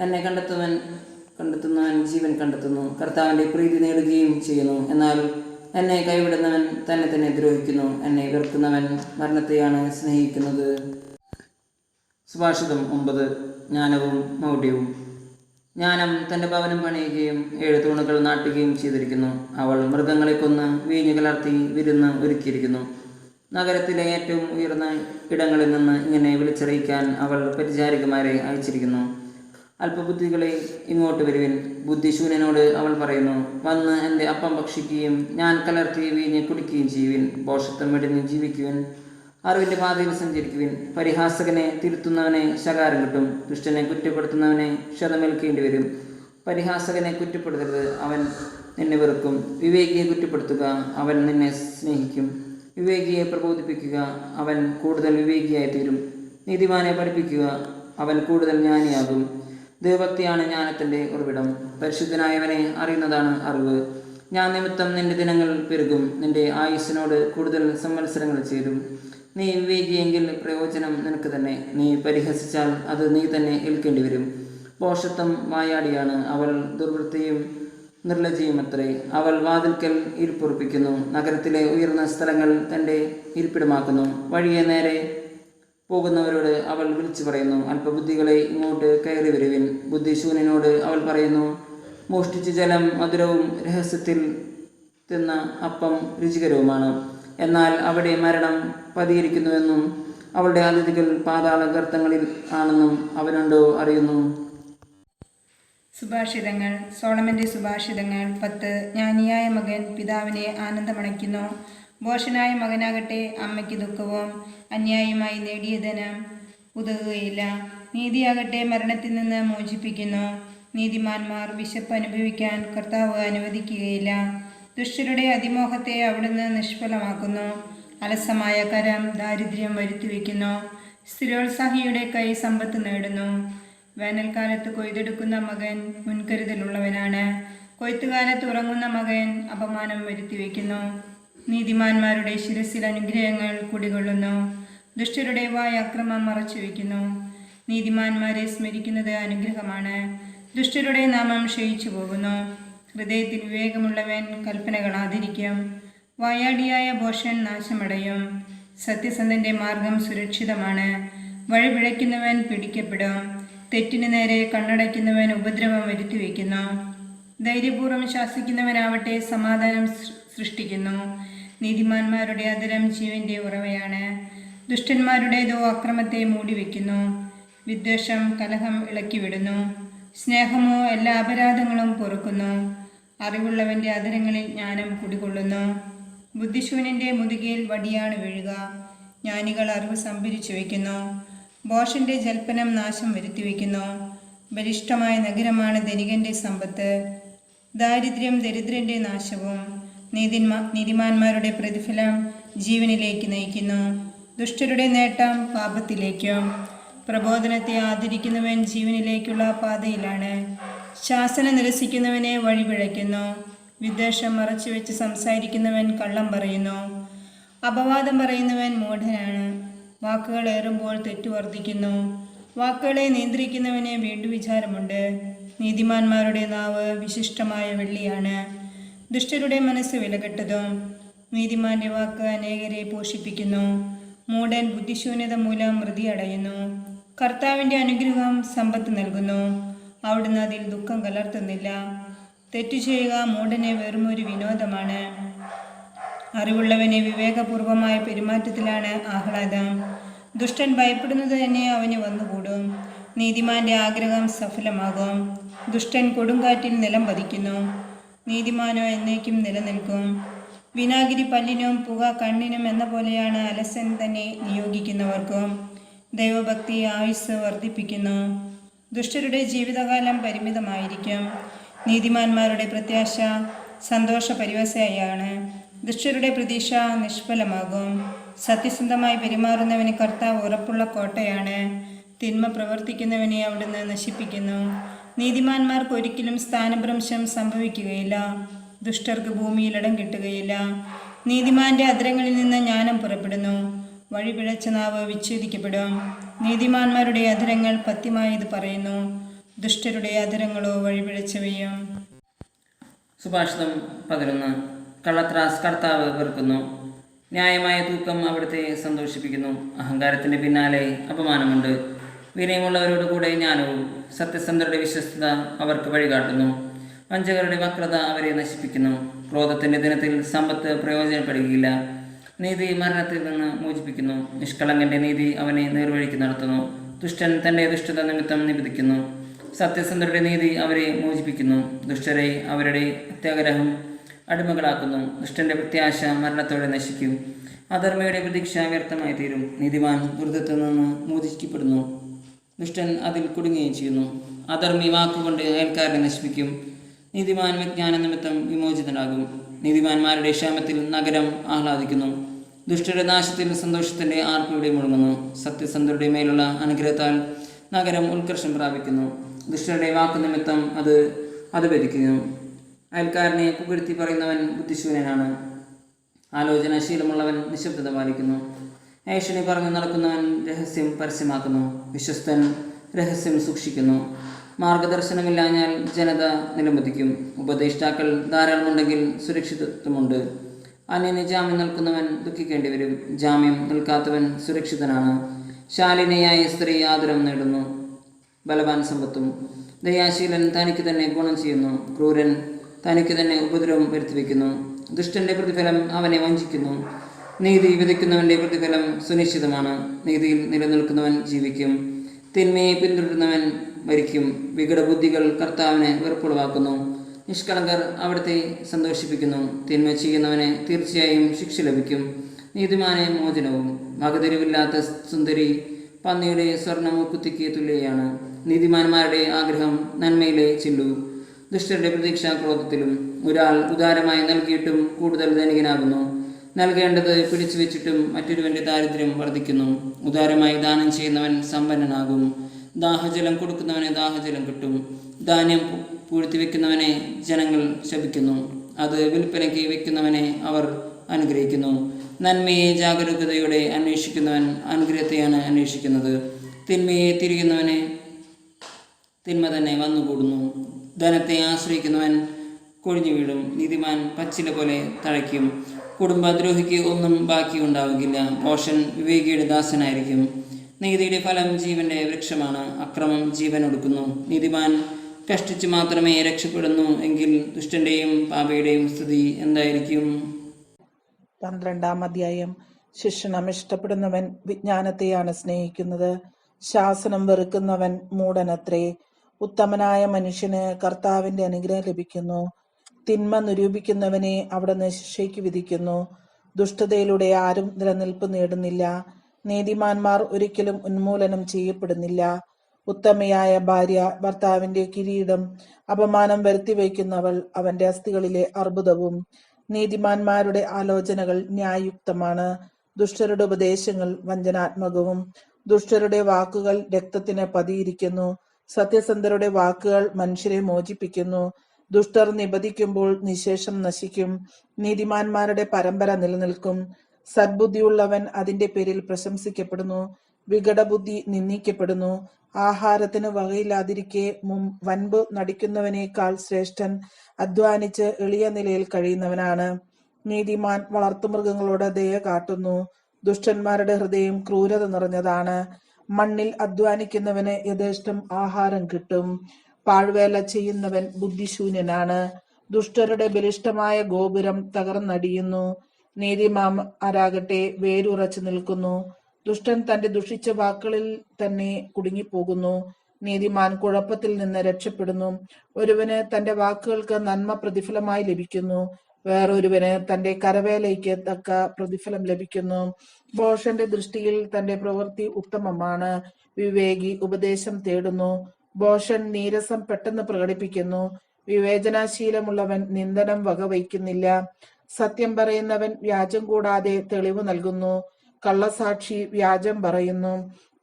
എന്നെ കണ്ടെത്തുന്നവൻ ജീവൻ കണ്ടെത്തുന്നു, കർത്താവിൻ്റെ പ്രീതി നേടുകയും ചെയ്യുന്നു. എന്നാൽ എന്നെ കൈവിടുന്നവൻ തന്നെ ദ്രോഹിക്കുന്നു. എന്നെ വെറുക്കുന്നവൻ മരണത്തെയാണ് സ്നേഹിക്കുന്നത്. സുഭാഷിതം 9. ജ്ഞാനവും മൗഢ്യവും. ജ്ഞാനം തൻ്റെ ഭവനം പണിയുകയും 7 തൂണുകൾ നാട്ടുകയും ചെയ്തിരിക്കുന്നു. അവൾ മൃഗങ്ങളെ കൊന്ന് വീഞ്ഞു കലർത്തി വിരുന്ന് ഒരുക്കിയിരിക്കുന്നു. നഗരത്തിലെ ഏറ്റവും ഉയർന്ന ഇടങ്ങളിൽ നിന്ന് ഇങ്ങനെ വിളിച്ചറിയിക്കാൻ അവൾ പരിചാരികമാരെ അയച്ചിരിക്കുന്നു. അല്പബുദ്ധികളെ, ഇങ്ങോട്ട് വരുവിൻ. ബുദ്ധിശൂന്യനോട് അവൾ പറയുന്നു, വന്ന് എൻ്റെ അപ്പം ഭക്ഷിക്കുകയും ഞാൻ കലർത്തി വീഞ്ഞ് കുടിക്കുകയും ചെയ്യുവിൻ. ഭോഷത്വം വെടിഞ്ഞ് ജീവിക്കുവിൻ, അറിവിൻ്റെ പാതയിൽ സഞ്ചരിക്കുവിൻ. പരിഹാസകനെ തിരുത്തുന്നവനെ ശകാരം കിട്ടും, ദുഷ്ടനെ കുറ്റപ്പെടുത്തുന്നവനെ ക്ഷതമേൽക്കേണ്ടി വരും. പരിഹാസകനെ കുറ്റപ്പെടുത്തരുത്, അവൻ നിന്നെ വെറുക്കും. വിവേകിയെ കുറ്റപ്പെടുത്തുക, അവൻ നിന്നെ സ്നേഹിക്കും. വിവേകിയെ പ്രബോധിപ്പിക്കുക, അവൻ കൂടുതൽ വിവേകിയായി തീരും. നീതിമാനെ പഠിപ്പിക്കുക, അവൻ കൂടുതൽ ജ്ഞാനിയാകും. ദൈവഭക്തിയാണ് ജ്ഞാനത്തിൻ്റെ ഉറവിടം. പരിശുദ്ധനായവനെ അറിയുന്നതാണ് അറിവ്. ഞാൻ നിമിത്തം നിന്റെ ദിനങ്ങൾ പെരുകും, നിന്റെ ആയുസ്സിനോട് കൂടുതൽ സംവത്സരങ്ങൾ ചേരും. നീ വിവേകിയെങ്കിൽ പ്രയോജനം നിനക്ക് തന്നെ. നീ പരിഹസിച്ചാൽ അത് നീ തന്നെ ഏൽക്കേണ്ടി വരും. ഭോഷത്വം വായാടിയാണ്, അവൾ ദുർവൃത്തിയും നിർലജ്ജയുമത്രേ. അവൾ വാതിൽക്കൽ ഇരിപ്പുറപ്പിക്കുന്നു, നഗരത്തിലെ ഉയർന്ന സ്ഥലങ്ങൾ തൻ്റെ ഇരിപ്പിടമാക്കുന്നു. വഴിയെ നേരെ പോകുന്നവരോട് അവൾ വിളിച്ചു പറയുന്നു, അല്പബുദ്ധികളെ, ഇങ്ങോട്ട് കയറി വരുവിൻ. ബുദ്ധിശൂന്യനോട് അവൾ പറയുന്നു, മോഷ്ടിച്ച ജലം മധുരവും രഹസ്യത്തിൽ തിന്ന അപ്പം രുചികരവുമാണ്. എന്നാൽ അവിടെ മരണം പതിയിരിക്കുന്നുവെന്നും അവളുടെ അതിഥികൾ പാതാള ഗർത്തങ്ങളിൽ ആണെന്നും അവനുണ്ടോ അറിയുന്നു. സുഭാഷിതങ്ങൾ. സോളമൻ്റെ സുഭാഷിതങ്ങൾ 10. ജ്ഞാനിയായ മകൻ പിതാവിനെ ആനന്ദമണയ്ക്കുന്നു, ഭോഷനായ മകനാകട്ടെ അമ്മയ്ക്ക് ദുഃഖവും. അന്യായമായി നേടിയ ധനം ഉതകുകയില്ല, നീതിയാകട്ടെ മരണത്തിൽ നിന്ന് മോചിപ്പിക്കുന്നു. നീതിമാന്മാർ വിശപ്പ് അനുഭവിക്കാൻ കർത്താവ് അനുവദിക്കുകയില്ല. ദുഷ്ടരുടെ അതിമോഹത്തെ അവിടുന്ന് നിഷ്ഫലമാക്കുന്നു. അലസമായ കരം ദാരിദ്ര്യം വരുത്തിവെക്കുന്നു. സ്ഥിരോത്സാഹിയുടെ കൈ സമ്പത്ത് നേടുന്നു. വേനൽക്കാലത്ത് കൊയ്തെടുക്കുന്ന മകൻ മുൻകരുതലുള്ളവനാണ്. കൊയ്ത്തുകാലത്ത് ഉറങ്ങുന്ന മകൻ അപമാനം വരുത്തിവെക്കുന്നു. നീതിമാന്മാരുടെ ശിരസിൽ അനുഗ്രഹങ്ങൾ കുടികൊള്ളുന്നു. ദുഷ്ടരുടെ വായ അക്രമം മറച്ചുവെക്കുന്നു. നീതിമാന്മാരെ സ്മരിക്കുന്നത് അനുഗ്രഹമാണ്. ദുഷ്ടരുടെ നാമം ക്ഷയിച്ചു പോകുന്നു. ഹൃദയത്തിൽ വിവേകമുള്ളവൻ കൽപ്പനകൾ ആദരിക്കും. വായാടിയായ ഭോഷൻ നാശമടയും. സത്യസന്ധന്റെ മാർഗം സുരക്ഷിതമാണ്. വഴിപിഴയ്ക്കുന്നവൻ പിടിക്കപ്പെടും. തെറ്റിനു നേരെ കണ്ണടയ്ക്കുന്നവൻ ഉപദ്രവം വരുത്തിവെക്കുന്നു. ധൈര്യപൂർവ്വം ശാസിക്കുന്നവനാവട്ടെ സമാധാനം സൃഷ്ടിക്കുന്നു. നീതിമാന്മാരുടെ അധരം ജീവന്റെ ഉറവയാണ്. ദുഷ്ടന്മാരുടേതോ അക്രമത്തെ മൂടിവെക്കുന്നു. വിദ്വേഷം കലഹം ഇളക്കിവിടുന്നു. സ്നേഹമോ എല്ലാ അപരാധങ്ങളും പൊറുക്കുന്നു. അറിവുള്ളവന്റെ അധരങ്ങളിൽ ജ്ഞാനം കുടികൊള്ളുന്നു. ബുദ്ധിശൂന്യന്റെ മുതുകിൽ വടിയാണ് വീഴുക. ജ്ഞാനികൾ അറിവ് സംഭരിച്ചു വയ്ക്കുന്നു. ഭോഷന്റെ ജൽപ്പനം നാശം വരുത്തിവെക്കുന്നു. ബലിഷ്ഠമായ നഗരമാണ് ധനികന്റെ സമ്പത്ത്. ദാരിദ്ര്യം ദരിദ്രന്റെ നാശവും. നീതിമാന്മാരുടെ പ്രതിഫലം ജീവനിലേക്ക് നയിക്കുന്നു. ദുഷ്ടരുടെ നേട്ടം പാപത്തിലേക്കും. പ്രബോധനത്തെ ആദരിക്കുന്നവൻ ജീവനിലേക്കുള്ള പാതയിലാണ്. ശാസന നിരസിക്കുന്നവനെ വഴിപിഴയ്ക്കുന്നു. വിദ്വേഷം മറച്ചുവെച്ച് സംസാരിക്കുന്നവൻ കള്ളം പറയുന്നു. അപവാദം പറയുന്നവൻ മൂഢനാണ്. വാക്കുകൾ ഏറുമ്പോൾ തെറ്റു വർദ്ധിക്കുന്നു. വാക്കുകളെ നിയന്ത്രിക്കുന്നവന് വീണ്ടുവിചാരമുണ്ട്. നീതിമാന്മാരുടെ നാവ് വിശിഷ്ടമായ വെള്ളിയാണ്. ദുഷ്ടരുടെ മനസ്സ് വിലകെട്ടതും. നീതിമാന്റെ വാക്ക് അനേകരെ പോഷിപ്പിക്കുന്നു. മൂഢൻ ബുദ്ധിശൂന്യത മൂലം മൃതി അടയുന്നു. കർത്താവിൻ്റെ അനുഗ്രഹം സമ്പത്ത് നൽകുന്നു. അവിടുന്ന് അതിൽ ദുഃഖം കലർത്തുന്നില്ല. തെറ്റു ചെയ്യുക മൂഢനെ വെറുമൊരു വിനോദമാണ്. അറിവുള്ളവനെ വിവേകപൂർവമായ പെരുമാറ്റത്തിലാണ് ആഹ്ലാദം. ദുഷ്ടൻ ഭയപ്പെടുന്നത് തന്നെ അവന് വന്നുകൂടും. നീതിമാന്റെ ആഗ്രഹം സഫലമാകും. ദുഷ്ടൻ കൊടുങ്കാറ്റിൽ നിലം പതിക്കുന്നു. നീതിമാനോ എന്നേക്കും നിലനിൽക്കും. വിനാഗിരി പല്ലിനും പുക കണ്ണിനും എന്ന പോലെയാണ് അലസൻ തന്നെ നിയോഗിക്കുന്നവർക്കും. ദൈവഭക്തി ആയുസ് വർദ്ധിപ്പിക്കുന്നു. ദുഷ്ടരുടെ ജീവിതകാലം പരിമിതമായിരിക്കും. നീതിമാന്മാരുടെ പ്രത്യാശ സന്തോഷ പരിവശയാണ്. ദുഷ്ടരുടെ പ്രതീക്ഷ നിഷ്ഫലമാകും. സത്യസന്ധമായി പെരുമാറുന്നവന് കർത്താവ് ഉറപ്പുള്ള കോട്ടയാണ്. തിന്മ പ്രവർത്തിക്കുന്നവനെ അവിടുന്ന് നശിപ്പിക്കുന്നു. നീതിമാന്മാർക്ക് ഒരിക്കലും സ്ഥാനഭ്രംശം സംഭവിക്കുകയില്ല. ദുഷ്ടർക്ക് ഭൂമിയിൽ ഇടം കിട്ടുകയില്ല. നീതിമാന്റെ അധരങ്ങളിൽ നിന്ന് ജ്ഞാനം പുറപ്പെടുന്നു. വഴിപിഴച്ച നാവ് വിച്ഛേദിക്കപ്പെടും. നീതിമാന്മാരുടെ അധരങ്ങൾ പത്യമായത് പറയുന്നു. ദുഷ്ടരുടെ അധരങ്ങളോ വഴിപിഴച്ചവയും. സുഭാഷിതം 11. കള്ളത്രാസ് കർത്താവ് വെറുക്കുന്നു. ന്യായമായ തൂക്കം അവിടുത്തെ സന്തോഷിപ്പിക്കുന്നു. അഹങ്കാരത്തിൻ്റെ പിന്നാലെ അപമാനമുണ്ട്. വിനയമുള്ളവരോട് കൂടെ ജ്ഞാനവും. സത്യസന്ധരുടെ വിശ്വസ്തത അവർക്ക് വഴികാട്ടുന്നു. വഞ്ചകരുടെ വക്രത അവരെ നശിപ്പിക്കുന്നു. ക്രോധത്തിൻ്റെ ദിനത്തിൽ സമ്പത്ത് പ്രയോജനപ്പെടുകയില്ല. നീതി മരണത്തിൽ നിന്ന് മോചിപ്പിക്കുന്നു. നിഷ്കളങ്കന്റെ നീതി അവനെ നേർവഴിക്ക് നടത്തുന്നു. ദുഷ്ടൻ തൻ്റെ ദുഷ്ടത നിമിത്തം നിബന്ധിക്കുന്നു. സത്യസന്ധരുടെ നീതി അവരെ മോചിപ്പിക്കുന്നു. ദുഷ്ടരെ അവരുടെ അത്യാഗ്രഹം അടിമകളാക്കുന്നു. ദുഷ്ടന്റെ പ്രത്യാശ മരണത്തോടെ നശിക്കും. അധർമ്മയുടെ പ്രതീക്ഷ വ്യർത്ഥമായി തീരും. നീതിമാൻ ദുരിതത്തിൽ നിന്ന് മോചിക്കപ്പെടുന്നു. ദുഷ്ടൻ അതിൽ കുടുങ്ങുകയും ചെയ്യുന്നു. അധർമ്മി വാക്കുകൊണ്ട് അയൽക്കാരനെ നശിപ്പിക്കും. നീതിമാൻ വിജ്ഞാന നിമിത്തം വിമോചിതനാകും. നീതിമാന്മാരുടെ ക്ഷേമത്തിൽ നഗരം ആഹ്ലാദിക്കുന്നു. ദുഷ്ടരുടെ നാശത്തിൽ സന്തോഷത്തിൻ്റെ ആർപ്പുവിടെ മുഴങ്ങുന്നു. സത്യസന്ധരുടെ മേലുള്ള അനുഗ്രഹത്താൽ നഗരം ഉത്കർഷം പ്രാപിക്കുന്നു. ദുഷ്ടരുടെ വാക്കു നിമിത്തം അത് ഭരിക്കുന്നു. അയൽക്കാരനെ പുകഴ്ത്തി പറയുന്നവൻ ബുദ്ധിശൂന്യനാണ്. ആലോചനാശീലമുള്ളവൻ നിശബ്ദത പാലിക്കുന്നു. ഏഷണി പറഞ്ഞു നടക്കുന്നവൻ രഹസ്യം പരസ്യമാക്കുന്നു. വിശ്വസ്തൻ രഹസ്യം സൂക്ഷിക്കുന്നു. മാർഗദർശനമില്ലാഞ്ഞാൽ ജനത നിലംപതിക്കും. ഉപദേഷ്ടാക്കൾ ധാരാളമുണ്ടെങ്കിൽ സുരക്ഷിതത്വമുണ്ട്. അന്യന് ജാമ്യം നിൽക്കുന്നവൻ ദുഃഖിക്കേണ്ടി വരും. ജാമ്യം നിൽക്കാത്തവൻ സുരക്ഷിതനാണ്. ശാലിനിയായ സ്ത്രീ ആദരം നേടുന്നു. ബലവാൻ സമ്പത്തും. ദയാശീലൻ തനിക്ക് തന്നെ ഗുണം ചെയ്യുന്നു. ക്രൂരൻ തനിക്ക് തന്നെ ഉപദ്രവം വരുത്തിവെക്കുന്നു. ദുഷ്ടന്റെ പ്രതിഫലം അവനെ വഞ്ചിക്കുന്നു. നീതി വിധിക്കുന്നവൻ്റെ പ്രതിഫലം സുനിശ്ചിതമാണ്. നീതിയിൽ നിലനിൽക്കുന്നവൻ ജീവിക്കും. തിന്മയെ പിന്തുടരുന്നവൻ മരിക്കും. വികടബുദ്ധികൾ കർത്താവിനെ വെറുപ്പുളവാക്കുന്നു. നിഷ്കളങ്കർ അവിടുത്തെ സന്തോഷിപ്പിക്കുന്നു. തിന്മ ചെയ്യുന്നവന് തീർച്ചയായും ശിക്ഷ ലഭിക്കും. നീതിമാനെ മോചനവും. വകതിരിവില്ലാത്ത സുന്ദരി പന്നിയുടെ സ്വർണ്ണമൂക്കുത്തിക്ക് തുല്യയാണ്. നീതിമാന്മാരുടെ ആഗ്രഹം നന്മയിലെ ചില്ലു. ദുഷ്ടരുടെ പ്രതീക്ഷ ക്രോധത്തിലും. ഒരാൾ ഉദാരമായി നൽകിയിട്ടും കൂടുതൽ ധനികനാകുന്നു. നൽകേണ്ടത് പിടിച്ചു വെച്ചിട്ടും മറ്റൊരുവൻ്റെ ദാരിദ്ര്യം വർദ്ധിക്കുന്നു. ഉദാരമായി ദാനം ചെയ്യുന്നവൻ സമ്പന്നനാകും. ദാഹജലം കൊടുക്കുന്നവന് ദാഹജലം കിട്ടും. ധാന്യം പൂഴ്ത്തിവെക്കുന്നവനെ ജനങ്ങൾ ശപിക്കുന്നു. അത് വിൽപ്പനയ്ക്ക് വെക്കുന്നവനെ അവർ അനുഗ്രഹിക്കുന്നു. നന്മയെ ജാഗരൂകതയോടെ അന്വേഷിക്കുന്നവൻ അനുഗ്രഹത്തെയാണ് അന്വേഷിക്കുന്നത്. തിന്മയെ തിരിയുന്നവനെ തിന്മ തന്നെ വന്നുകൂടുന്നു. ധനത്തെ ആശ്രയിക്കുന്നവൻ കൊഴിഞ്ഞു വീഴും. നീതിമാൻ പച്ചില പോലെ തഴയ്ക്കും. കുടുംബദ്രോഹിക്ക് ഒന്നും ബാക്കിയുണ്ടാവുകയില്ല. മോശൻ വിവേകിയുടെ ദാസനായിരിക്കും. നീതിയുടെ ഫലം ജീവന്റെ വൃക്ഷമാണ്. അക്രമം ജീവൻ ഒടുക്കുന്നു. നീതിമാൻ കഷ്ടിച്ചു മാത്രമേ രക്ഷപ്പെടുന്നു എങ്കിൽ ദുഷ്ടന്റെയും പാപിയുടെയും സ്ഥിതി എന്തായിരിക്കും? 12-ാം അധ്യായം. ശിക്ഷണം ഇഷ്ടപ്പെടുന്നവൻ വിജ്ഞാനത്തെയാണ് സ്നേഹിക്കുന്നത്, ശാസനം വെറുക്കുന്നവൻ മൂഢനത്രേ. ഉത്തമനായ മനുഷ്യന് കർത്താവിന്റെ അനുഗ്രഹം ലഭിക്കുന്നു. തിന്മ നിരൂപിക്കുന്നവനെ അവിടുന്ന് ശിക്ഷയ്ക്ക് വിധിക്കുന്നു. ദുഷ്ടതയിലൂടെ ആരും നിലനിൽപ്പ് നേടുന്നില്ല. നീതിമാന്മാർ ഒരിക്കലും ഉന്മൂലനം ചെയ്യപ്പെടുന്നില്ല. ഉത്തമയായ ഭാര്യ ഭർത്താവിന്റെ കിരീടം, അപമാനം വരുത്തിവെക്കുന്നവൾ അവന്റെ അസ്ഥികളിലെ അർബുദവും. നീതിമാന്മാരുടെ ആലോചനകൾ ന്യായയുക്തമാണ്, ദുഷ്ടരുടെ ഉപദേശങ്ങൾ വഞ്ചനാത്മകവും. ദുഷ്ടരുടെ വാക്കുകൾ രക്തത്തിന് പതിയിരിക്കുന്നു, സത്യസന്ധരുടെ വാക്കുകൾ മനുഷ്യരെ മോചിപ്പിക്കുന്നു. ദുഷ്ടർ നിബദിക്കുമ്പോൾ നിശേഷം നശിക്കും, നീതിമാന്മാരുടെ പരമ്പര നിലനിൽക്കും. സദ്ബുദ്ധിയുള്ളവൻ അതിന്റെ പേരിൽ പ്രശംസിക്കപ്പെടുന്നു, വികടബുദ്ധി നിന്ദിക്കപ്പെടുന്നു. ആഹാരത്തിന് വകയില്ലാതിരിക്കെ വൻപ് നടിക്കുന്നവനേക്കാൾ ശ്രേഷ്ഠൻ അധ്വാനിച്ച് എളിയ നിലയിൽ കഴിയുന്നവനാണ്. നീതിമാൻ വളർത്തുമൃഗങ്ങളോട് ദയ കാട്ടുന്നു, ദുഷ്ടന്മാരുടെ ഹൃദയം ക്രൂരത നിറഞ്ഞതാണ്. മണ്ണിൽ അധ്വാനിക്കുന്നവന് യഥേഷ്ടം ആഹാരം കിട്ടും, പാഴ്വേല ചെയ്യുന്നവൻ ബുദ്ധിശൂന്യനാണ്. ദുഷ്ടരുടെ ബലിഷ്ഠമായ ഗോപുരം തകർന്നടിയുന്നു, നീതിമാന്മാരാകട്ടെ വേരുറച്ചു നിൽക്കുന്നു. ദുഷ്ടൻ തന്റെ ദുഷിച്ച വാക്കുകളിൽ തന്നെ കുടുങ്ങിപ്പോകുന്നു, നീതിമാൻ കുഴപ്പത്തിൽ നിന്ന് രക്ഷപ്പെടുന്നു. ഒരുവന് തന്റെ വാക്കുകൾക്ക് നന്മ പ്രതിഫലമായി ലഭിക്കുന്നു, വേറൊരുവന് തന്റെ കരവേലയ്ക്ക് തക്ക പ്രതിഫലം ലഭിക്കുന്നു. ഭോഷന്റെ ദൃഷ്ടിയിൽ തന്റെ പ്രവൃത്തി ഉത്തമമാണ്, വിവേകി ഉപദേശം തേടുന്നു. ഭോഷൻ നീരസം പെട്ടെന്ന് പ്രകടിപ്പിക്കുന്നു, വിവേചനാശീലമുള്ളവൻ നിന്ദനം വകവയ്ക്കുന്നില്ല. സത്യം പറയുന്നവൻ വ്യാജം കൂടാതെ തെളിവ് നൽകുന്നു, കള്ളസാക്ഷി വ്യാജം പറയുന്നു.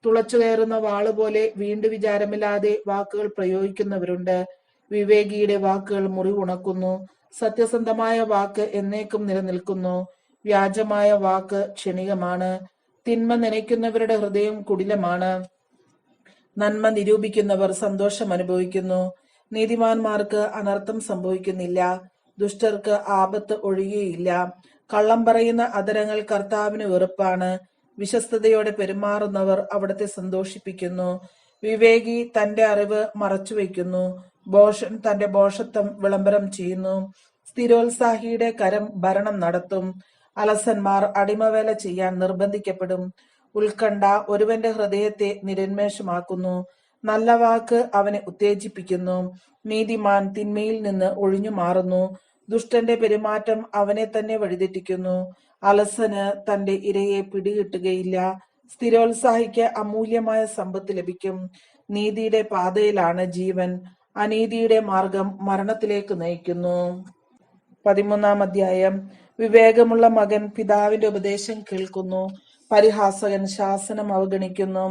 തുളച്ചു കയറുന്ന വാളുപോലെ വീണ്ടു വിചാരമില്ലാതെ വാക്കുകൾ പ്രയോഗിക്കുന്നവരുണ്ട്, വിവേകിയുടെ വാക്കുകൾ മുറിവുണക്കുന്നു. സത്യസന്ധമായ വാക്ക് എന്നേക്കും നിലനിൽക്കുന്നു, വ്യാജമായ വാക്ക് ക്ഷണികമാണ്. തിന്മ നനയ്ക്കുന്നവരുടെ ഹൃദയം കുടിലമാണ്, നന്മ നിരൂപിക്കുന്നവർ സന്തോഷം അനുഭവിക്കുന്നു. നീതിമാന്മാർക്ക് അനർത്ഥം സംഭവിക്കുന്നില്ല, ദുഷ്ടർക്ക് ആപത്ത് ഒഴിയുകയില്ല. കള്ളം പറയുന്ന അധരങ്ങൾ കർത്താവിന് വെറുപ്പാണ്, വിശ്വസ്തയോടെ പെരുമാറുന്നവർ അവിടുത്തെ സന്തോഷിപ്പിക്കുന്നു. വിവേകി തന്റെ അറിവ് മറച്ചുവെക്കുന്നു, ഭോഷൻ തന്റെ ഭോഷത്വം വിളംബരം ചെയ്യുന്നു. സ്ഥിരോത്സാഹിയുടെ കരം ഭരണം നടത്തും, അലസന്മാർ അടിമവേല ചെയ്യാൻ നിർബന്ധിക്കപ്പെടും. ഉത്കണ്ഠ ഒരുവന്റെ ഹൃദയത്തെ നിരന്മേഷമാക്കുന്നു, നല്ല വാക്ക് അവനെ ഉത്തേജിപ്പിക്കുന്നു. നീതിമാൻ തിന്മയിൽ നിന്ന് ഒഴിഞ്ഞു മാറുന്നു, ദുഷ്ടന്റെ പെരുമാറ്റം അവനെ തന്നെ വഴിതെറ്റിക്കുന്നു. അലസന് തന്റെ ഇരയെ പിടികിട്ടുകയില്ല, സ്ഥിരോത്സാഹിക്ക് അമൂല്യമായ സമ്പത്ത് ലഭിക്കും. നീതിയുടെ പാതയിലാണ് ജീവൻ, അനീതിയുടെ മാർഗം മരണത്തിലേക്ക് നയിക്കുന്നു. 13-ാം അധ്യായം. വിവേകമുള്ള മകൻ പിതാവിന്റെ ഉപദേശം കേൾക്കുന്നു, പരിഹാസകൻ ശാസനം അവഗണിക്കുന്നു.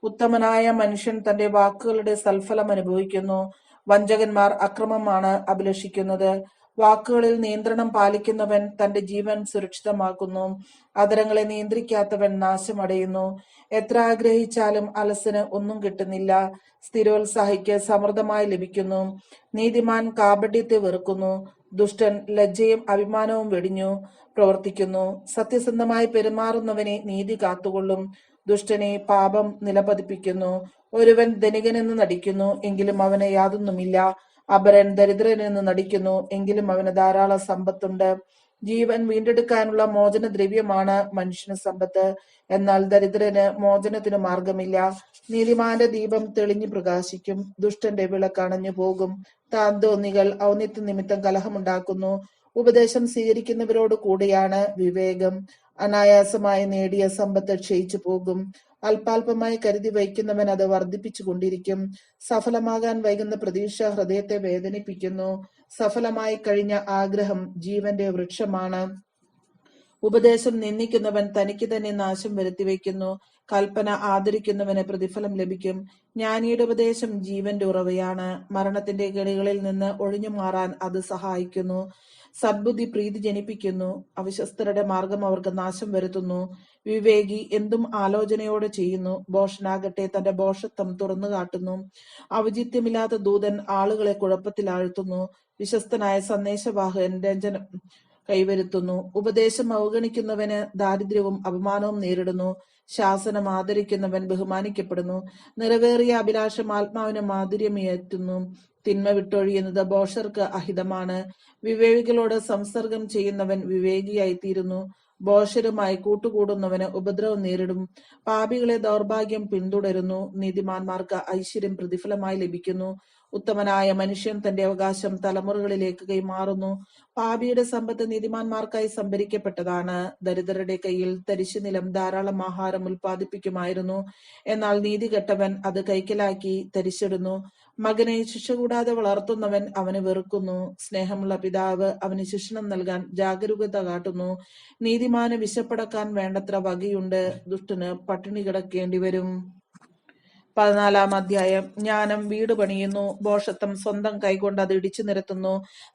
ഉത്തമനായ മനുഷ്യൻ തന്റെ വാക്കുകളുടെ സൽഫലം അനുഭവിക്കുന്നു, വഞ്ചകന്മാർ അക്രമമാണ് അഭിലഷിക്കുന്നത്. വാക്കുകളിൽ നിയന്ത്രണം പാലിക്കുന്നവൻ തന്റെ ജീവൻ സുരക്ഷിതമാക്കുന്നു, അധരങ്ങളെ നിയന്ത്രിക്കാത്തവൻ നാശമടയുന്നു. എത്ര ആഗ്രഹിച്ചാലും അലസന് ഒന്നും കിട്ടുന്നില്ല, സ്ഥിരോത്സാഹിക്ക് സമൃദ്ധമായി ലഭിക്കുന്നു. നീതിമാൻ കാപട്യത്തെ വെറുക്കുന്നു, ദുഷ്ടൻ ലജ്ജയും അഭിമാനവും വെടിഞ്ഞു പ്രവർത്തിക്കുന്നു. സത്യസന്ധമായി പെരുമാറുന്നവനെ നീതി കാത്തുകൊള്ളും, ദുഷ്ടനെ പാപം നിലപതിപ്പിക്കുന്നു. ഒരുവൻ ധനികനെന്ന് നടിക്കുന്നു, എങ്കിലും അവന് യാതൊന്നുമില്ല. അപരൻ ദരിദ്രനെന്ന് നടിക്കുന്നു, എങ്കിലും അവന് ധാരാളം സമ്പത്തുണ്ട്. ജീവൻ വീണ്ടെടുക്കാനുള്ള മോചന ദ്രവ്യമാണ് മനുഷ്യന് സമ്പത്ത്, എന്നാൽ ദരിദ്രന് മോചനത്തിന് മാർഗമില്ല. നീതിമാന്റെ ദീപം തെളിഞ്ഞു പ്രകാശിക്കും, ദുഷ്ടന്റെ വിളക്ക് അണഞ്ഞു പോകും. താന്തോന്നികൾ ഔന്നിത്യ നിമിത്തം കലഹമുണ്ടാക്കുന്നു, ഉപദേശം സ്വീകരിക്കുന്നവരോട് കൂടിയാണ് വിവേകം. അനായാസമായി നേടിയ സമ്പത്ത് ക്ഷയിച്ചു പോകും, അല്പാൽപമായി കരുതി വയ്ക്കുന്നവൻ അത് വർദ്ധിപ്പിച്ചു കൊണ്ടിരിക്കും. സഫലമാകാൻ വൈകുന്ന പ്രതീക്ഷ ഹൃദയത്തെ വേദനിപ്പിക്കുന്നു, സഫലമായി കഴിഞ്ഞ ആഗ്രഹം ജീവന്റെ വൃക്ഷമാണ്. ഉപദേശം നിന്ദിക്കുന്നവൻ തനിക്ക് തന്നെ നാശം വരുത്തിവെക്കുന്നു, കൽപ്പന ആദരിക്കുന്നവന് പ്രതിഫലം ലഭിക്കും. ജ്ഞാനിയുടെ ഉപദേശം ജീവന്റെ ഉറവയാണ്. മരണത്തിന്റെ കെണികളിൽ നിന്ന് ഒഴിഞ്ഞു മാറാൻ അത് സഹായിക്കുന്നു. സദ്ബുദ്ധി പ്രീതി ജനിപ്പിക്കുന്നു. അവിശ്വസ്തരുടെ മാർഗം അവർക്ക് നാശം വരുത്തുന്നു. വിവേകി എന്തും ആലോചനയോടെ ചെയ്യുന്നു. ഭോഷനാകട്ടെ തന്റെ ഭോഷത്വം തുറന്നു കാട്ടുന്നു. ഔചിത്യമില്ലാത്ത ദൂതൻ ആളുകളെ കുഴപ്പത്തിലാഴ്ത്തുന്നു. വിശ്വസ്തനായ സന്ദേശവാഹകൻ രഞ്ജനം കൈവരുത്തുന്നു. ഉപദേശം അവഗണിക്കുന്നവന് ദാരിദ്ര്യവും അപമാനവും നേരിടുന്നു. ശാസനം ആദരിക്കുന്നവൻ ബഹുമാനിക്കപ്പെടുന്നു. നിറവേറിയ അഭിലാഷം ആത്മാവിന് മാധുര്യമേറ്റുന്നു. തിന്മ വിട്ടൊഴിയുന്നത് ഭോഷർക്ക് അഹിതമാണ്. വിവേകികളോട് സംസർഗം ചെയ്യുന്നവൻ വിവേകിയായിത്തീരുന്നു. ഭോഷരുമായി കൂട്ടുകൂടുന്നവന് ഉപദ്രവം നേരിടും. പാപികളെ ദൗർഭാഗ്യം പിന്തുടരുന്നു. നീതിമാന്മാർക്ക് ഐശ്വര്യം പ്രതിഫലമായി ലഭിക്കുന്നു. ഉത്തമനായ മനുഷ്യൻ തന്റെ അവകാശം തലമുറകളിലേക്ക് കൈമാറുന്നു. പാപിയുടെ സമ്പത്ത് നീതിമാന്മാർക്കായി സംഭരിക്കപ്പെട്ടതാണ്. ദരിദ്രരുടെ കയ്യിൽ തരിശുനിലം ധാരാളം ആഹാരം ഉൽപ്പാദിപ്പിക്കുമായിരുന്നു. എന്നാൽ നീതികെട്ടവൻ അത് കൈക്കലാക്കി തരിച്ചിടുന്നു. മകനെ ശിക്ഷ കൂടാതെ വളർത്തുന്നവൻ അവന് വെറുക്കുന്നു. സ്നേഹമുള്ള പിതാവ് അവന് ശിക്ഷണം നൽകാൻ ജാഗരൂകത കാട്ടുന്നു. നീതിമാന് വിശപ്പടക്കാൻ വേണ്ടത്ര വകയുണ്ട്. ദുഷ്ടന് പട്ടിണി കിടക്കേണ്ടി വരും. 14-ാം അധ്യായം. ജ്ഞാനം വീട് പണിയുന്നു. ഭോഷത്വം സ്വന്തം കൈകൊണ്ട് അത് ഇടിച്ചു നിരത്തുന്നു.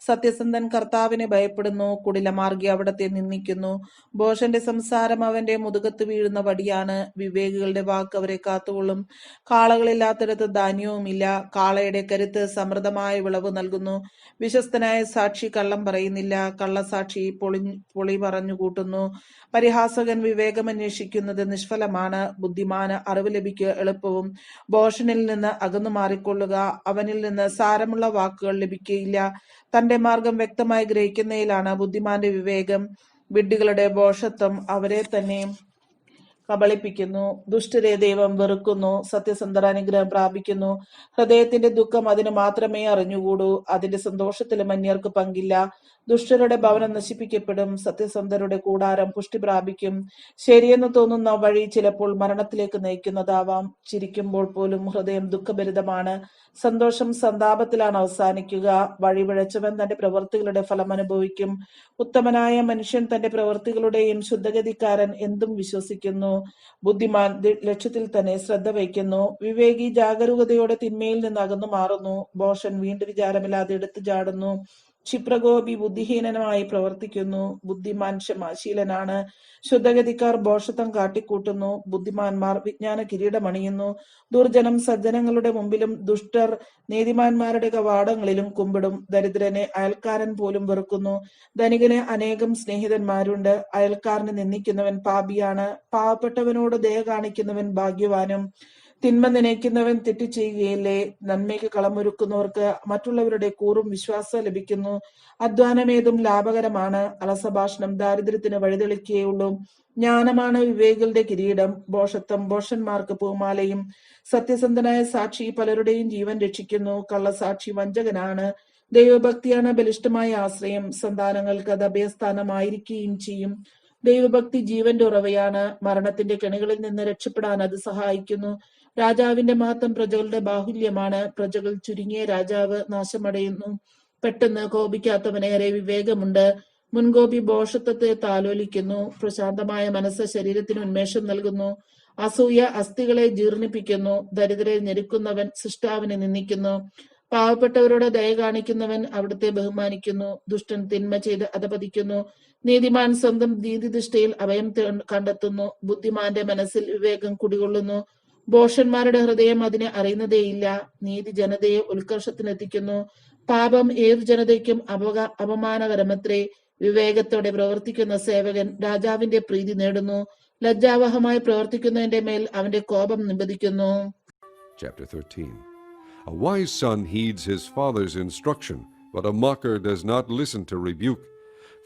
സത്യസന്ധൻ കർത്താവിനെ ഭയപ്പെടുന്നു. കുടിലമാർഗി അവിടത്തെ നിന്ദിക്കുന്നു. ഭോഷന്റെ സംസാരം അവന്റെ മുതുകത്ത് വീഴുന്ന വടിയാണ്. വിവേകികളുടെ വാക്ക് അവരെ കാത്തുകൊള്ളും. കാളകളില്ലാത്തിടത്ത് ധാന്യവുമില്ല. കാളയുടെ കരുത്ത് സമൃദ്ധമായ വിളവ് നൽകുന്നു. വിശ്വസ്തനായ സാക്ഷി കള്ളം പറയുന്നില്ല. കള്ളസാക്ഷി പൊളി പറഞ്ഞു കൂട്ടുന്നു. പരിഹാസകൻ വിവേകം അന്വേഷിക്കുന്നത് നിഷ്ഫലമാണ്. ബുദ്ധിമാന് അറിവ് ലഭിക്കുക എളുപ്പവും. ഭോഷനിൽ നിന്ന് അകന്നു മാറിക്കൊള്ളുക. അവനിൽ നിന്ന് സാരമുള്ള വാക്കുകൾ ലഭിക്കുകയില്ല. തന്റെ മാർഗം വ്യക്തമായി ഗ്രഹിക്കുന്നതിലാണ് ബുദ്ധിമാന്റെ വിവേകം. വിഡ്ഢികളുടെ ഭോഷത്വം അവരെ തന്നെ കബളിപ്പിക്കുന്നു. ദുഷ്ടരെ ദൈവം വെറുക്കുന്നു. സത്യസന്ധർ അനുഗ്രഹം പ്രാപിക്കുന്നു. ഹൃദയത്തിന്റെ ദുഃഖം അതിന് മാത്രമേ അറിഞ്ഞുകൂടൂ. അതിന്റെ സന്തോഷത്തിലും അന്യർക്ക് പങ്കില്ല. ദുഷ്ടരുടെ ഭവനം നശിപ്പിക്കപ്പെടും. സത്യസന്ധരുടെ കൂടാരം പുഷ്ടി പ്രാപിക്കും. ശരിയെന്ന് തോന്നുന്ന വഴി ചിലപ്പോൾ മരണത്തിലേക്ക് നയിക്കുന്നതാവാം. ചിരിക്കുമ്പോൾ പോലും ഹൃദയം ദുഃഖഭരിതമാണ്. സന്തോഷം സന്താപത്തിലാണ് അവസാനിക്കുക. വഴിപിഴച്ചവൻ തന്റെ പ്രവൃത്തികളുടെ ഫലം അനുഭവിക്കും. ഉത്തമനായ മനുഷ്യൻ തന്റെ പ്രവൃത്തികളുടെയും ശുദ്ധഗതിക്കാരൻ എന്തും വിശ്വസിക്കുന്നു. ബുദ്ധിമാൻ ലക്ഷ്യത്തിൽ തന്നെ ശ്രദ്ധ വയ്ക്കുന്നു. വിവേകി ജാഗരൂകതയോടെ തിന്മയിൽ നിന്ന് അകന്നു മാറുന്നു. ഭോഷൻ വീണ്ടും വിചാരമില്ലാതെ എടുത്തു ചാടുന്നു. ക്ഷിപ്രകോപി ബുദ്ധിഹീനമായി പ്രവർത്തിക്കുന്നു. ബുദ്ധിമാൻ ക്ഷമാശീലനാണ്. ശുദ്ധഗതിക്കാർ ഭോഷത്വം കാട്ടിക്കൂട്ടുന്നു. ബുദ്ധിമാന്മാർ വിജ്ഞാന കിരീടമണിയുന്നു. ദുർജനം സജ്ജനങ്ങളുടെ മുമ്പിലും ദുഷ്ടർ നീതിമാന്മാരുടെ കവാടങ്ങളിലും കുമ്പിടും. ദരിദ്രനെ അയൽക്കാരൻ പോലും വെറുക്കുന്നു. ധനികന് അനേകം സ്നേഹിതന്മാരുണ്ട്. അയൽക്കാരനെ നിന്ദിക്കുന്നവൻ പാപിയാണ്. പാവപ്പെട്ടവനോട് ദയ കാണിക്കുന്നവൻ ഭാഗ്യവാനും. തിന്മ നനയ്ക്കുന്നവൻ തെറ്റ് ചെയ്യുകയില്ലേ? നന്മയ്ക്ക് കളമൊരുക്കുന്നവർക്ക് മറ്റുള്ളവരുടെ കൂറും വിശ്വാസം ലഭിക്കുന്നു. അധ്വാനമേതും ലാഭകരമാണ്. അലസഭാഷണം ദാരിദ്ര്യത്തിന് വഴിതെളിക്കുകയുള്ളൂ. ജ്ഞാനമാണ് വിവേകികളുടെ കിരീടം. ഭോഷത്വം ഭോഷന്മാർക്ക് പൂമാലയും. സത്യസന്ധനായ സാക്ഷി പലരുടെയും ജീവൻ രക്ഷിക്കുന്നു. കള്ളസാക്ഷി വഞ്ചകനാണ്. ദൈവഭക്തിയാണ് ബലിഷ്ഠമായ ആശ്രയം. സന്താനങ്ങൾക്ക് അത് അഭയസ്ഥാനമായിരിക്കുകയും ചെയ്യും. ദൈവഭക്തി ജീവന്റെ ഉറവയാണ്. മരണത്തിന്റെ കെണികളിൽ നിന്ന് രക്ഷപ്പെടാൻ അത് സഹായിക്കുന്നു. രാജാവിന്റെ മഹത്വം പ്രജകളുടെ ബാഹുല്യമാണ്. പ്രജകൾ ചുരുങ്ങിയ രാജാവ് നാശമടയുന്നു. പെട്ടെന്ന് കോപിക്കാത്തവനേറെ വിവേകമുണ്ട്. മുൻകോപി ഭോഷത്വത്തെ താലോലിക്കുന്നു. പ്രശാന്തമായ മനസ്സ് ശരീരത്തിന് ഉന്മേഷം നൽകുന്നു. അസൂയ അസ്ഥികളെ ജീർണിപ്പിക്കുന്നു. ദരിദ്രരെ ഞെരുക്കുന്നവൻ സൃഷ്ടാവിനെ നിന്ദിക്കുന്നു. പാവപ്പെട്ടവരോട് ദയ കാണിക്കുന്നവൻ അവിടുത്തെ ബഹുമാനിക്കുന്നു. ദുഷ്ടൻ തിന്മ ചെയ്ത് അധപതിക്കുന്നു. നീതിമാൻ സ്വന്തം നീതിദൃഷ്ടിയിൽ അഭയം കണ്ടെത്തുന്നു. ബുദ്ധിമാന്റെ മനസ്സിൽ വിവേകം കുടികൊള്ളുന്നു. ഭോഷന്മാരുടെ ഹൃദയം അതിനെ അറിയുന്നതേയില്ല. നീതി ജനതയെ ഉത്കർഷത്തിനെത്തിക്കുന്നു. പാപം ഏതു ജനതയ്ക്കും അപമാനകരമത്രേ. വിവേകത്തോടെ പ്രവർത്തിക്കുന്ന സേവകൻ രാജാവിന്റെ പ്രീതി നേടുന്നു. ലജ്ജാവഹമായി പ്രവർത്തിക്കുന്നതിന്റെ മേൽ അവന്റെ കോപം നിബദിക്കുന്നു. Chapter 13. A wise son heeds his father's instruction, but a mocker does not listen to rebuke.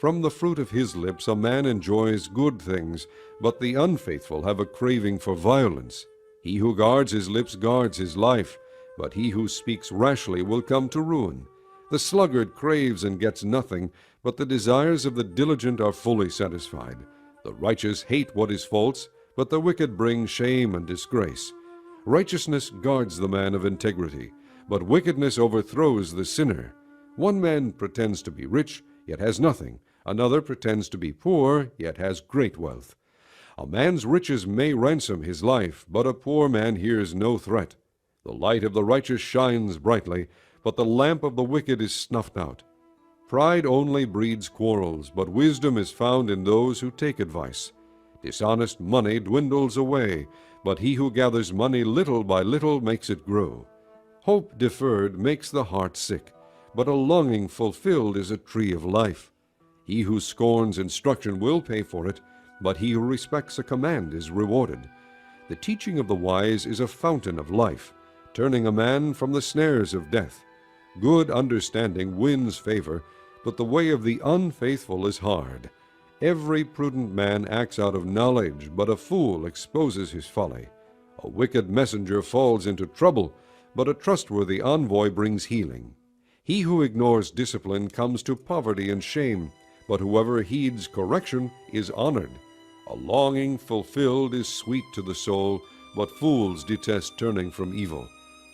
From the fruit of his lips a man enjoys good things, but the unfaithful have a craving for violence. He who guards his lips guards his life, but he who speaks rashly will come to ruin. The sluggard craves and gets nothing, but the desires of the diligent are fully satisfied. The righteous hate what is false, but the wicked bring shame and disgrace. Righteousness guards the man of integrity, but wickedness overthrows the sinner. One man pretends to be rich, yet has nothing. Another pretends to be poor, yet has great wealth. A man's riches may ransom his life, but a poor man hears no threat. The light of the righteous shines brightly, but the lamp of the wicked is snuffed out. Pride only breeds quarrels, but wisdom is found in those who take advice. Dishonest money dwindles away, but he who gathers money little by little makes it grow. Hope deferred makes the heart sick, but a longing fulfilled is a tree of life. He who scorns instruction will pay for it, but he who respects a command is rewarded. The teaching of the wise is a fountain of life, turning a man from the snares of death. Good understanding wins favor, but the way of the unfaithful is hard. Every prudent man acts out of knowledge, but a fool exposes his folly. A wicked messenger falls into trouble, but a trustworthy envoy brings healing. He who ignores discipline comes to poverty and shame, but whoever heeds correction is honored. A longing fulfilled is sweet to the soul, but fools detest turning from evil.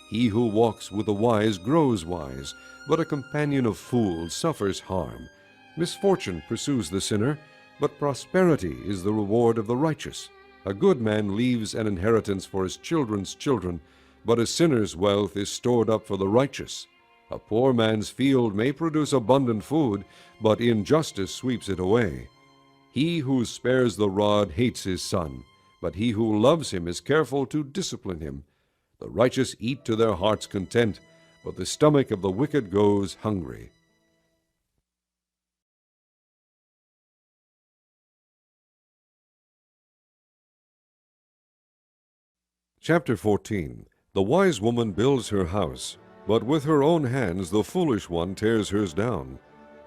He who walks with the wise grows wise, but a companion of fools suffers harm. Misfortune pursues the sinner, but prosperity is the reward of the righteous. A good man leaves an inheritance for his children's children, but a sinner's wealth is stored up for the righteous. A poor man's field may produce abundant food, but injustice sweeps it away. He who spares the rod hates his son, but he who loves him is careful to discipline him. The righteous eat to their heart's content, but the stomach of the wicked goes hungry. Chapter 14. The wise woman builds her house, but with her own hands the foolish one tears hers down.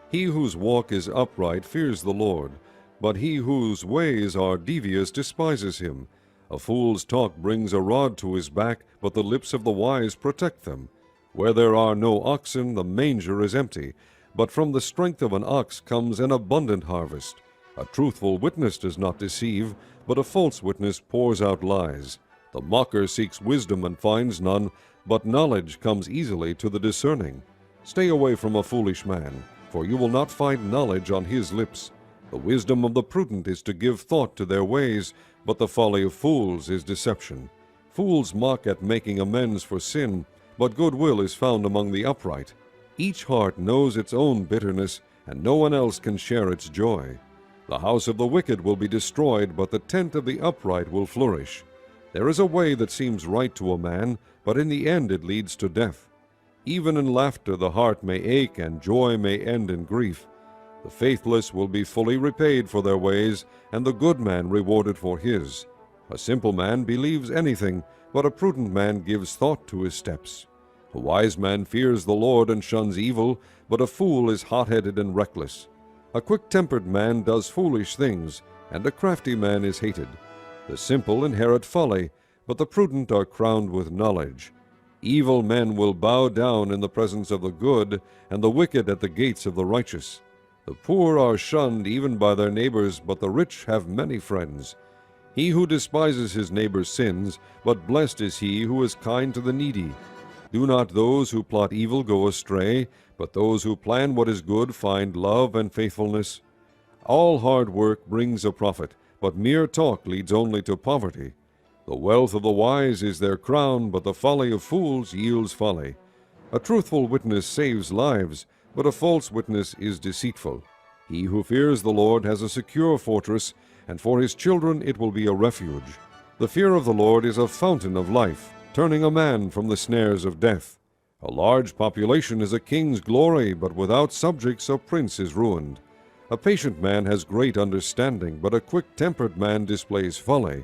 He whose walk is upright fears the Lord, but he whose ways are devious despises him. A fool's talk brings a rod to his back, but the lips of the wise protect them. Where there are no oxen, the manger is empty, but from the strength of an ox comes an abundant harvest. A truthful witness does not deceive, but a false witness pours out lies. The mocker seeks wisdom and finds none, but knowledge comes easily to the discerning. Stay away from a foolish man, for you will not find knowledge on his lips. The wisdom of the prudent is to give thought to their ways, but the folly of fools is deception. Fools mock at making amends for sin, but goodwill is found among the upright. Each heart knows its own bitterness, and no one else can share its joy. The house of the wicked will be destroyed, but the tent of the upright will flourish. There is a way that seems right to a man, but in the end it leads to death. Even in laughter the heart may ache, and joy may end in grief. The faithless will be fully repaid for their ways, and the good man rewarded for his. A simple man believes anything, but a prudent man gives thought to his steps. A wise man fears the Lord and shuns evil, but a fool is hot-headed and reckless. A quick-tempered man does foolish things, and a crafty man is hated. The simple inherit folly, but the prudent are crowned with knowledge. Evil men will bow down in the presence of the good, and the wicked at the gates of the righteous. The poor are shunned even by their neighbors, but the rich have many friends. He who despises his neighbor's sins, but blessed is he who is kind to the needy. Do not those who plot evil go astray, but those who plan what is good find love and faithfulness. All hard work brings a profit, but mere talk leads only to poverty. The wealth of the wise is their crown, but the folly of fools yields folly. A truthful witness saves lives, but a false witness is deceitful. He who fears the Lord has a secure fortress, and for his children it will be a refuge. The fear of the Lord is a fountain of life, turning a man from the snares of death. A large population is a king's glory, but without subjects a prince is ruined. A patient man has great understanding, but a quick-tempered man displays folly.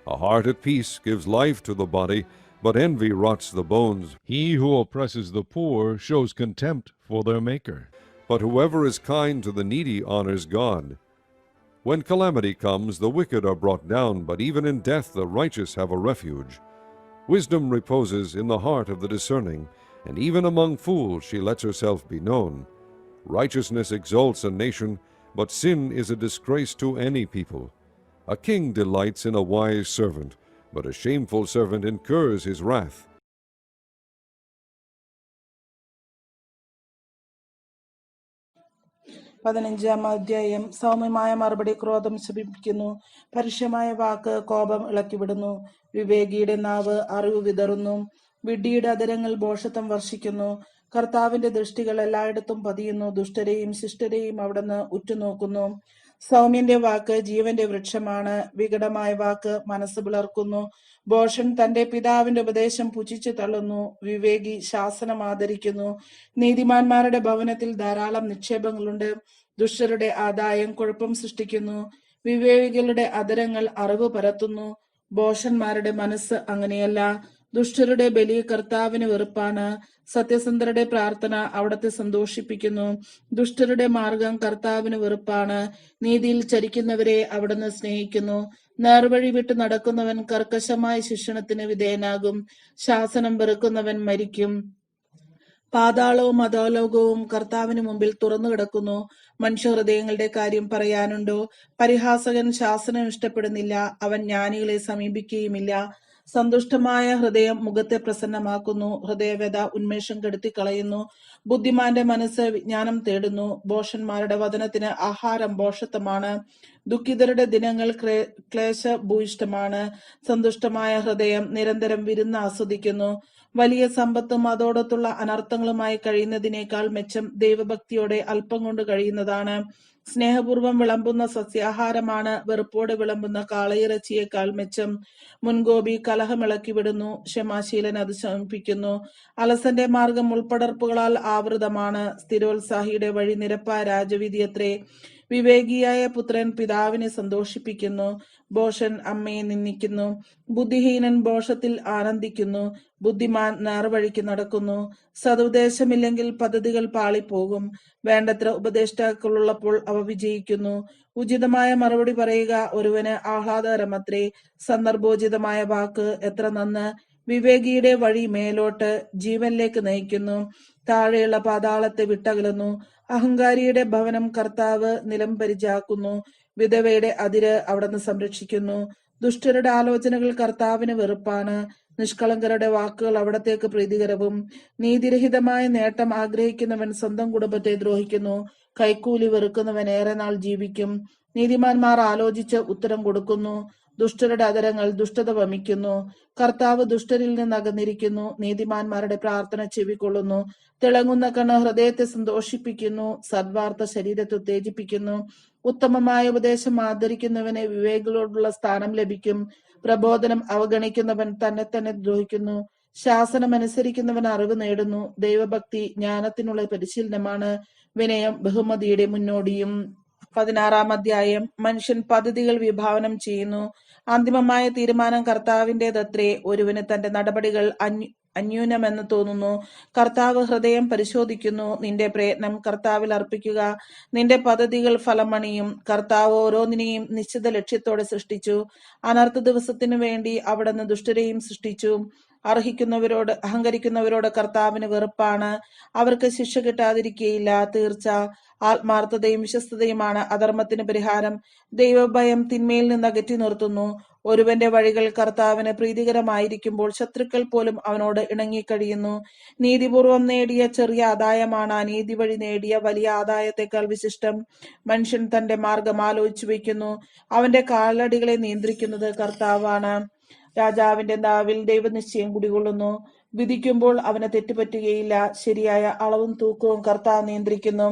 A heart at peace gives life to the body, but envy rots the bones. He who oppresses the poor shows contempt for their Maker, but whoever is kind to the needy honors God. When calamity comes, the wicked are brought down, but even in death the righteous have a refuge. Wisdom reposes in the heart of the discerning, and even among fools she lets herself be known. Righteousness exalts a nation, but sin is a disgrace to any people. A king delights in a wise servant, but a shameful servant incurs his wrath. 15-ാം അധ്യായം. സൗമ്യമായ മറുപടി ക്രോധം ശമിപ്പിക്കുന്നു, പരുഷമായ വാക്ക് കോപം ഇളക്കിവിടുന്നു. വിവേകിയുടെ നാവ് അറിവ് വിതറുന്നു, വിഡ്ഢിയുടെ അധരങ്ങൾ ഭോഷത്വം വർഷിക്കുന്നു. കർത്താവിന്റെ ദൃഷ്ടികൾ എല്ലായിടത്തും പതിയുന്നു, ദുഷ്ടരെയും ശിഷ്ടരെയും അവിടുന്ന് ഉറ്റുനോക്കുന്നു. സൗമ്യന്റെ വാക്ക് ജീവന്റെ വൃക്ഷമാണ്, വികടമായ വാക്ക് മനസ്സ് പിളർക്കുന്നു. ഭോഷൻ തന്റെ പിതാവിന്റെ ഉപദേശം പുച്ഛിച്ചു തള്ളുന്നു, വിവേകി ശാസനം ആദരിക്കുന്നു. നീതിമാന്മാരുടെ ഭവനത്തിൽ ധാരാളം നിക്ഷേപങ്ങളുണ്ട്, ദുഷ്ടരുടെ ആദായം കുഴപ്പം സൃഷ്ടിക്കുന്നു. വിവേകികളുടെ അധരങ്ങൾ അറിവ് പരത്തുന്നു, ഭോഷന്മാരുടെ മനസ്സ് അങ്ങനെയല്ല. ദുഷ്ടരുടെ ബലി കർത്താവിന് വെറുപ്പാണ്, സത്യസന്ധരുടെ പ്രാർത്ഥന അവിടത്തെ സന്തോഷിപ്പിക്കുന്നു. ദുഷ്ടരുടെ മാർഗം കർത്താവിന് വെറുപ്പാണ്, നീതിയിൽ ചരിക്കുന്നവരെ അവിടുന്ന് സ്നേഹിക്കുന്നു. നേർവഴി വിട്ട് നടക്കുന്നവൻ കർക്കശമായ ശിക്ഷണത്തിന് വിധേയനാകും, ശാസനം വെറുക്കുന്നവൻ മരിക്കും. പാതാളവും അധോലോകവും കർത്താവിന് മുമ്പിൽ തുറന്നു കിടക്കുന്നു. മനുഷ്യഹൃദയങ്ങളുടെ കാര്യം പറയാനുണ്ടോ? പരിഹാസകൻ ശാസനം ഇഷ്ടപ്പെടുന്നില്ല, അവൻ ജ്ഞാനികളെ സമീപിക്കുകയുമില്ല. സന്തുഷ്ടമായ ഹൃദയം മുഖത്തെ പ്രസന്നമാക്കുന്നു, ഹൃദയവ്യത ഉന്മേഷം കെടുത്തിക്കളയുന്നു. ബുദ്ധിമാന്റെ മനസ്സ് വിജ്ഞാനം തേടുന്നു, ഭോഷന്മാരുടെ വദനത്തിന് ആഹാരം ഭോഷത്വമാണ്. ദുഃഖിതരുടെ ദിനങ്ങൾ ക്ലേശഭൂയിഷ്ടമാണ്, സന്തുഷ്ടമായ ഹൃദയം നിരന്തരം വിരുന്ന് ആസ്വദിക്കുന്നു. വലിയ സമ്പത്തും അതോടൊത്തുള്ള അനർത്ഥങ്ങളുമായി കഴിയുന്നതിനേക്കാൾ മെച്ചം ദൈവഭക്തിയോടെ അല്പം കൊണ്ട് കഴിയുന്നതാണ്. സ്നേഹപൂർവ്വം വിളമ്പുന്ന സസ്യാഹാരമാണ് വെറുപ്പോടെ വിളമ്പുന്ന കാളയിറച്ചിയേക്കാൾ മെച്ചം. മുൻകോപി കലഹമിളക്കി വിടുന്നു, ക്ഷമാശീലൻ അത് ശമിപ്പിക്കുന്നു. അലസന്റെ മാർഗം ഉൾപ്പടർപ്പുകളാൽ ആവൃതമാണ്, സ്ഥിരോത്സാഹിയുടെ വഴി നിരപ്പായ രാജവിധിയത്രേ. വിവേകിയായ പുത്രൻ പിതാവിനെ സന്തോഷിപ്പിക്കുന്നു, ഭോഷൻ അമ്മയെ നിന്ദിക്കുന്നു. ബുദ്ധിഹീനൻ ഭോഷത്തിൽ ആനന്ദിക്കുന്നു, ബുദ്ധിമാൻ നേർവഴിക്ക് നടക്കുന്നു. സതുപദേശമില്ലെങ്കിൽ പദ്ധതികൾ പാളിപ്പോകും, വേണ്ടത്ര ഉപദേഷ്ടാക്കളുള്ളപ്പോൾ അവ വിജയിക്കുന്നു. ഉചിതമായ മറുപടി പറയുക ഒരുവന് ആഹ്ലാദകരമത്രേ, സന്ദർഭോചിതമായ വാക്ക് എത്ര നന്ന്. വിവേകിയുടെ വഴി മേലോട്ട് ജീവനിലേക്ക് നയിക്കുന്നു, താഴെയുള്ള പാതാളത്തെ വിട്ടകലുന്നു. അഹങ്കാരിയുടെ ഭവനം കർത്താവ് നിലം പരിചാക്കുന്നു, വിധവയുടെ അതിര് അവിടുന്ന് സംരക്ഷിക്കുന്നു. ദുഷ്ടരുടെ ആലോചനകൾ കർത്താവിന് വെറുപ്പാണ്, നിഷ്കളങ്കരുടെ വാക്കുകൾ അവിടത്തേക്ക് പ്രീതികരവും. നീതിരഹിതമായ നേട്ടം ആഗ്രഹിക്കുന്നവൻ സ്വന്തം കുടുംബത്തെ ദ്രോഹിക്കുന്നു, കൈക്കൂലി വെറുക്കുന്നവൻ ഏറെ നാൾ ജീവിക്കും. നീതിമാന്മാർ ആലോചിച്ച് ഉത്തരം കൊടുക്കുന്നു, ദുഷ്ടരുടെ അധരങ്ങൾ ദുഷ്ടത വമിക്കുന്നു. കർത്താവ് ദുഷ്ടരിൽ നിന്ന് അകന്നിരിക്കുന്നു, നീതിമാന്മാരുടെ പ്രാർത്ഥന ചെവിക്കൊള്ളുന്നു. തിളങ്ങുന്ന കണ്ണ് ഹൃദയത്തെ സന്തോഷിപ്പിക്കുന്നു, സദ്വാർത്ത ശരീരത്തെ ഉത്തേജിപ്പിക്കുന്നു. ഉത്തമമായ ഉപദേശം ആദരിക്കുന്നവന് വിവേകികളോടുള്ള സ്ഥാനം ലഭിക്കും. പ്രബോധനം അവഗണിക്കുന്നവൻ തന്നെ തന്നെ ദ്രോഹിക്കുന്നു. ശാസനം അനുസരിക്കുന്നവൻ അറിവ് നേടുന്നു. ദൈവഭക്തി ജ്ഞാനത്തിനുള്ള പരിശീലനമാണ്, വിനയം ബഹുമതിയുടെ മുന്നോടിയും. 16-ാം അധ്യായം. മനുഷ്യൻ പദ്ധതികൾ വിഭാവനം ചെയ്യുന്നു, അന്തിമമായ തീരുമാനം കർത്താവിൻ്റെതത്രേ. ഒരുവന് തന്റെ നടപടികൾ അന്യൂനമെന്ന് തോന്നുന്നു, കർത്താവ് ഹൃദയം പരിശോധിക്കുന്നു. നിന്റെ പ്രയത്നം കർത്താവിൽ അർപ്പിക്കുക, നിന്റെ പദ്ധതികൾ ഫലമണിയും. കർത്താവ് ഓരോന്നിനെയും നിശ്ചിത ലക്ഷ്യത്തോടെ സൃഷ്ടിച്ചു, അനർത്ഥ ദിവസത്തിനു വേണ്ടി അവിടുന്ന് ദുഷ്ടരെയും സൃഷ്ടിച്ചു. അഹങ്കരിക്കുന്നവരോട് കർത്താവിന് വെറുപ്പാണ്, അവർക്ക് ശിക്ഷ കിട്ടാതിരിക്കുകയില്ല. തീർച്ച ആത്മാർത്ഥതയും വിശ്വസ്തതയുമാണ് അധർമ്മത്തിന് പരിഹാരം. ദൈവഭയം തിന്മയിൽ നിന്ന് അകറ്റി നിർത്തുന്നു. ഒരുവന്റെ വഴികൾ കർത്താവിന് പ്രീതികരമായിരിക്കുമ്പോൾ ശത്രുക്കൾ പോലും അവനോട് ഇണങ്ങിക്കഴിയുന്നു. നീതിപൂർവം നേടിയ ചെറിയ ആദായമാണ് അനീതി വഴി നേടിയ വലിയ ആദായത്തെക്കാൾ വിശിഷ്ടം. മനുഷ്യൻ തന്റെ മാർഗം ആലോചിച്ചു വയ്ക്കുന്നു, അവന്റെ കാലടികളെ നിയന്ത്രിക്കുന്നത് കർത്താവാണ്. രാജാവിന്റെ നാവിൽ ദൈവനിശ്ചയം കുടികൊള്ളുന്നു, വിധിക്കുമ്പോൾ അവന് തെറ്റുപറ്റുകയില്ല. ശരിയായ അളവും തൂക്കവും കർത്താവ് നിയന്ത്രിക്കുന്നു,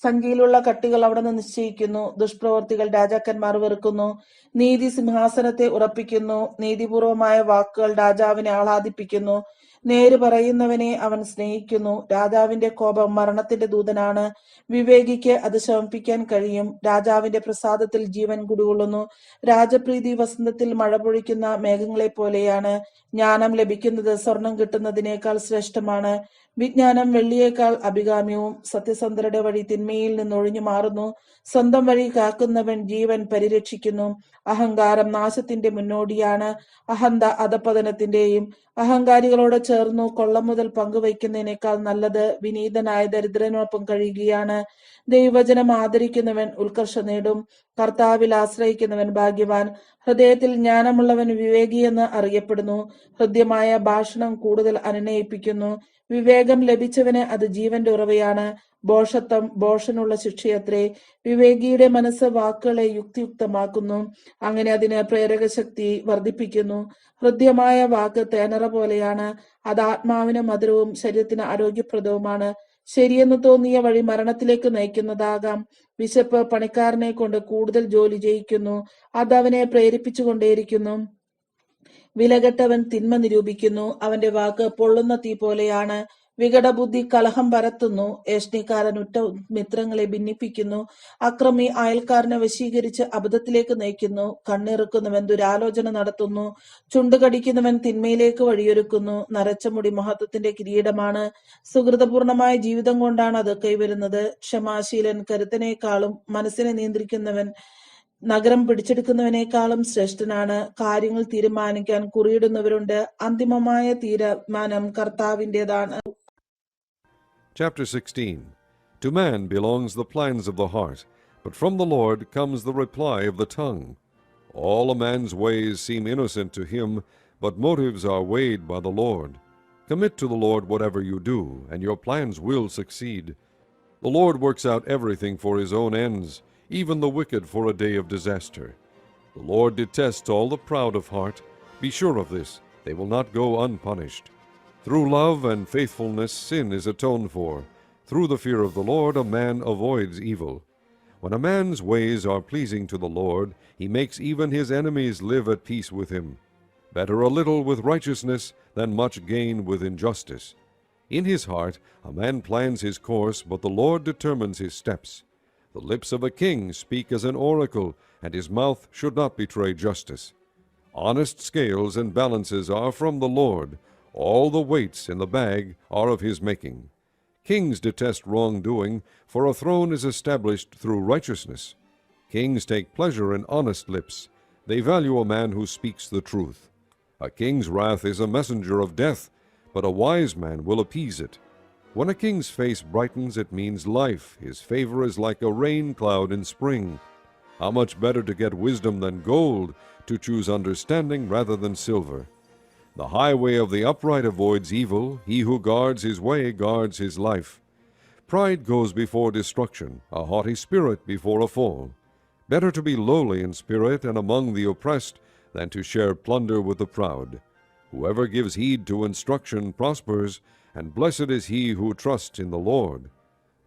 സംഖ്യയിലുള്ള കട്ടികൾ അവിടുന്ന് നിശ്ചയിക്കുന്നു. ദുഷ്പ്രവർത്തികൾ രാജാക്കന്മാർ വെറുക്കുന്നു, നീതി സിംഹാസനത്തെ ഉറപ്പിക്കുന്നു. നീതിപൂർവമായ വാക്കുകൾ രാജാവിനെ ആഹ്ലാദിപ്പിക്കുന്നു, നേര് പറയുന്നവനെ അവൻ സ്നേഹിക്കുന്നു. രാജാവിന്റെ കോപം മരണത്തിന്റെ ദൂതനാണ്, വിവേകിക്ക് അത് ശമിപ്പിക്കാൻ കഴിയും. രാജാവിന്റെ പ്രസാദത്തിൽ ജീവൻ കുടികൊള്ളുന്നു, രാജപ്രീതി വസന്തത്തിൽ മഴ പൊഴിക്കുന്ന മേഘങ്ങളെ പോലെയാണ്. ജ്ഞാനം ലഭിക്കുന്നത് സ്വർണം കിട്ടുന്നതിനേക്കാൾ ശ്രേഷ്ഠമാണ്, വിജ്ഞാനം വെള്ളിയേക്കാൾ അഭികാമ്യവും. സത്യസന്ധരുടെ വഴി തിന്മയിൽ നിന്ന് ഒഴിഞ്ഞു മാറുന്നു, സ്വന്തം വഴി കാക്കുന്നവൻ ജീവൻ പരിരക്ഷിക്കുന്നു. അഹങ്കാരം നാശത്തിന്റെ മുന്നോടിയാണ്, അഹന്ത അധപതനത്തിന്റെയും. അഹങ്കാരികളോട് ചേർന്നു കൊള്ള മുതൽ പങ്കുവയ്ക്കുന്നതിനേക്കാൾ നല്ലത് വിനീതനായ ദരിദ്രനൊപ്പം കഴിയുകയാണ്. ദൈവവചനം ആദരിക്കുന്നവൻ ഉത്കർഷ നേടും, കർത്താവിൽ ആശ്രയിക്കുന്നവൻ ഭാഗ്യവാൻ. ഹൃദയത്തിൽ ജ്ഞാനമുള്ളവൻ വിവേകിയെന്ന് അറിയപ്പെടുന്നു, ഹൃദ്യമായ ഭാഷണം കൂടുതൽ അനുനയിപ്പിക്കുന്നു. വിവേകം ലഭിച്ചവന് അത് ജീവന്റെ ഉറവയാണ്, ഭോഷത്വം ഭോഷനുള്ള ശിക്ഷയത്രേ. വിവേകിയുടെ മനസ്സ് വാക്കുകളെ യുക്തിയുക്തമാക്കുന്നു, അങ്ങനെ അതിന് പ്രേരക ശക്തി വർദ്ധിപ്പിക്കുന്നു. ഹൃദ്യമായ വാക്ക് തേനറ പോലെയാണ്, അത് ആത്മാവിന് മധുരവും ശരീരത്തിന് ആരോഗ്യപ്രദവുമാണ്. ശരിയെന്ന് തോന്നിയ വഴി മരണത്തിലേക്ക് നയിക്കുന്നതാകാം. വിശപ്പ് പണിക്കാരനെ കൊണ്ട് കൂടുതൽ ജോലി ചെയ്യിക്കുന്നു, അത് അവനെ പ്രേരിപ്പിച്ചുകൊണ്ടേയിരിക്കുന്നു. വിലകെട്ടവൻ തിന്മ നിരൂപിക്കുന്നു, അവന്റെ വാക്ക് പൊള്ളുന്ന തീ പോലെയാണ്. വികടബുദ്ധി കലഹം പരത്തുന്നു, ഏഷ്ണിക്കാരൻ ഉറ്റ മിത്രങ്ങളെ ഭിന്നിപ്പിക്കുന്നു. അക്രമി അയൽക്കാരനെ വശീകരിച്ച് അബദ്ധത്തിലേക്ക് നയിക്കുന്നു. കണ്ണിറുക്കുന്നവൻ ദുരാലോചന നടത്തുന്നു, ചുണ്ടുകടിക്കുന്നവൻ തിന്മയിലേക്ക് വഴിയൊരുക്കുന്നു. നരച്ച മുടി മഹത്വത്തിന്റെ കിരീടമാണ്, സുഹൃതപൂർണമായ ജീവിതം കൊണ്ടാണ് അത് കൈവരുന്നത്. ക്ഷമാശീലൻ കരുത്തനേക്കാളും മനസ്സിനെ നിയന്ത്രിക്കുന്നവൻ നഗരം പിടിച്ചെടുക്കുന്നവനേക്കാളും ശ്രേഷ്ഠനാണ്. കാര്യങ്ങൾ തീരുമാനിക്കാൻ കുറിയിടുന്നവരുണ്ട്, അന്തിമമായ തീരുമാനം കർത്താവിൻ്റെതാണ്. Chapter 16. To man belongs the plans of the heart, but from the Lord comes the reply of the tongue. All a man's ways seem innocent to him, but motives are weighed by the Lord. Commit to the Lord whatever you do, and your plans will succeed. The Lord works out everything for his own ends, even the wicked for a day of disaster. The Lord detests all the proud of heart. Be sure of this, they will not go unpunished. Through love and faithfulness sin is atoned for. Through the fear of the Lord a man avoids evil. When a man's ways are pleasing to the Lord, he makes even his enemies live at peace with him. Better a little with righteousness than much gain with injustice. In his heart a man plans his course, but the Lord determines his steps. The lips of a king speak as an oracle, and his mouth should not betray justice. Honest scales and balances are from the Lord. All the weights in the bag are of his making. Kings detest wrongdoing, for a throne is established through righteousness. Kings take pleasure in honest lips. They value a man who speaks the truth. A king's wrath is a messenger of death, but a wise man will appease it. When a king's face brightens, it means life. His favor is like a rain cloud in spring. How much better to get wisdom than gold, to choose understanding rather than silver. The highway of the upright avoids evil. He who guards his way guards his life. Pride goes before destruction, a haughty spirit before a fall. Better to be lowly in spirit and among the oppressed than to share plunder with the proud. Whoever gives heed to instruction prospers, and blessed is he who trusts in the Lord.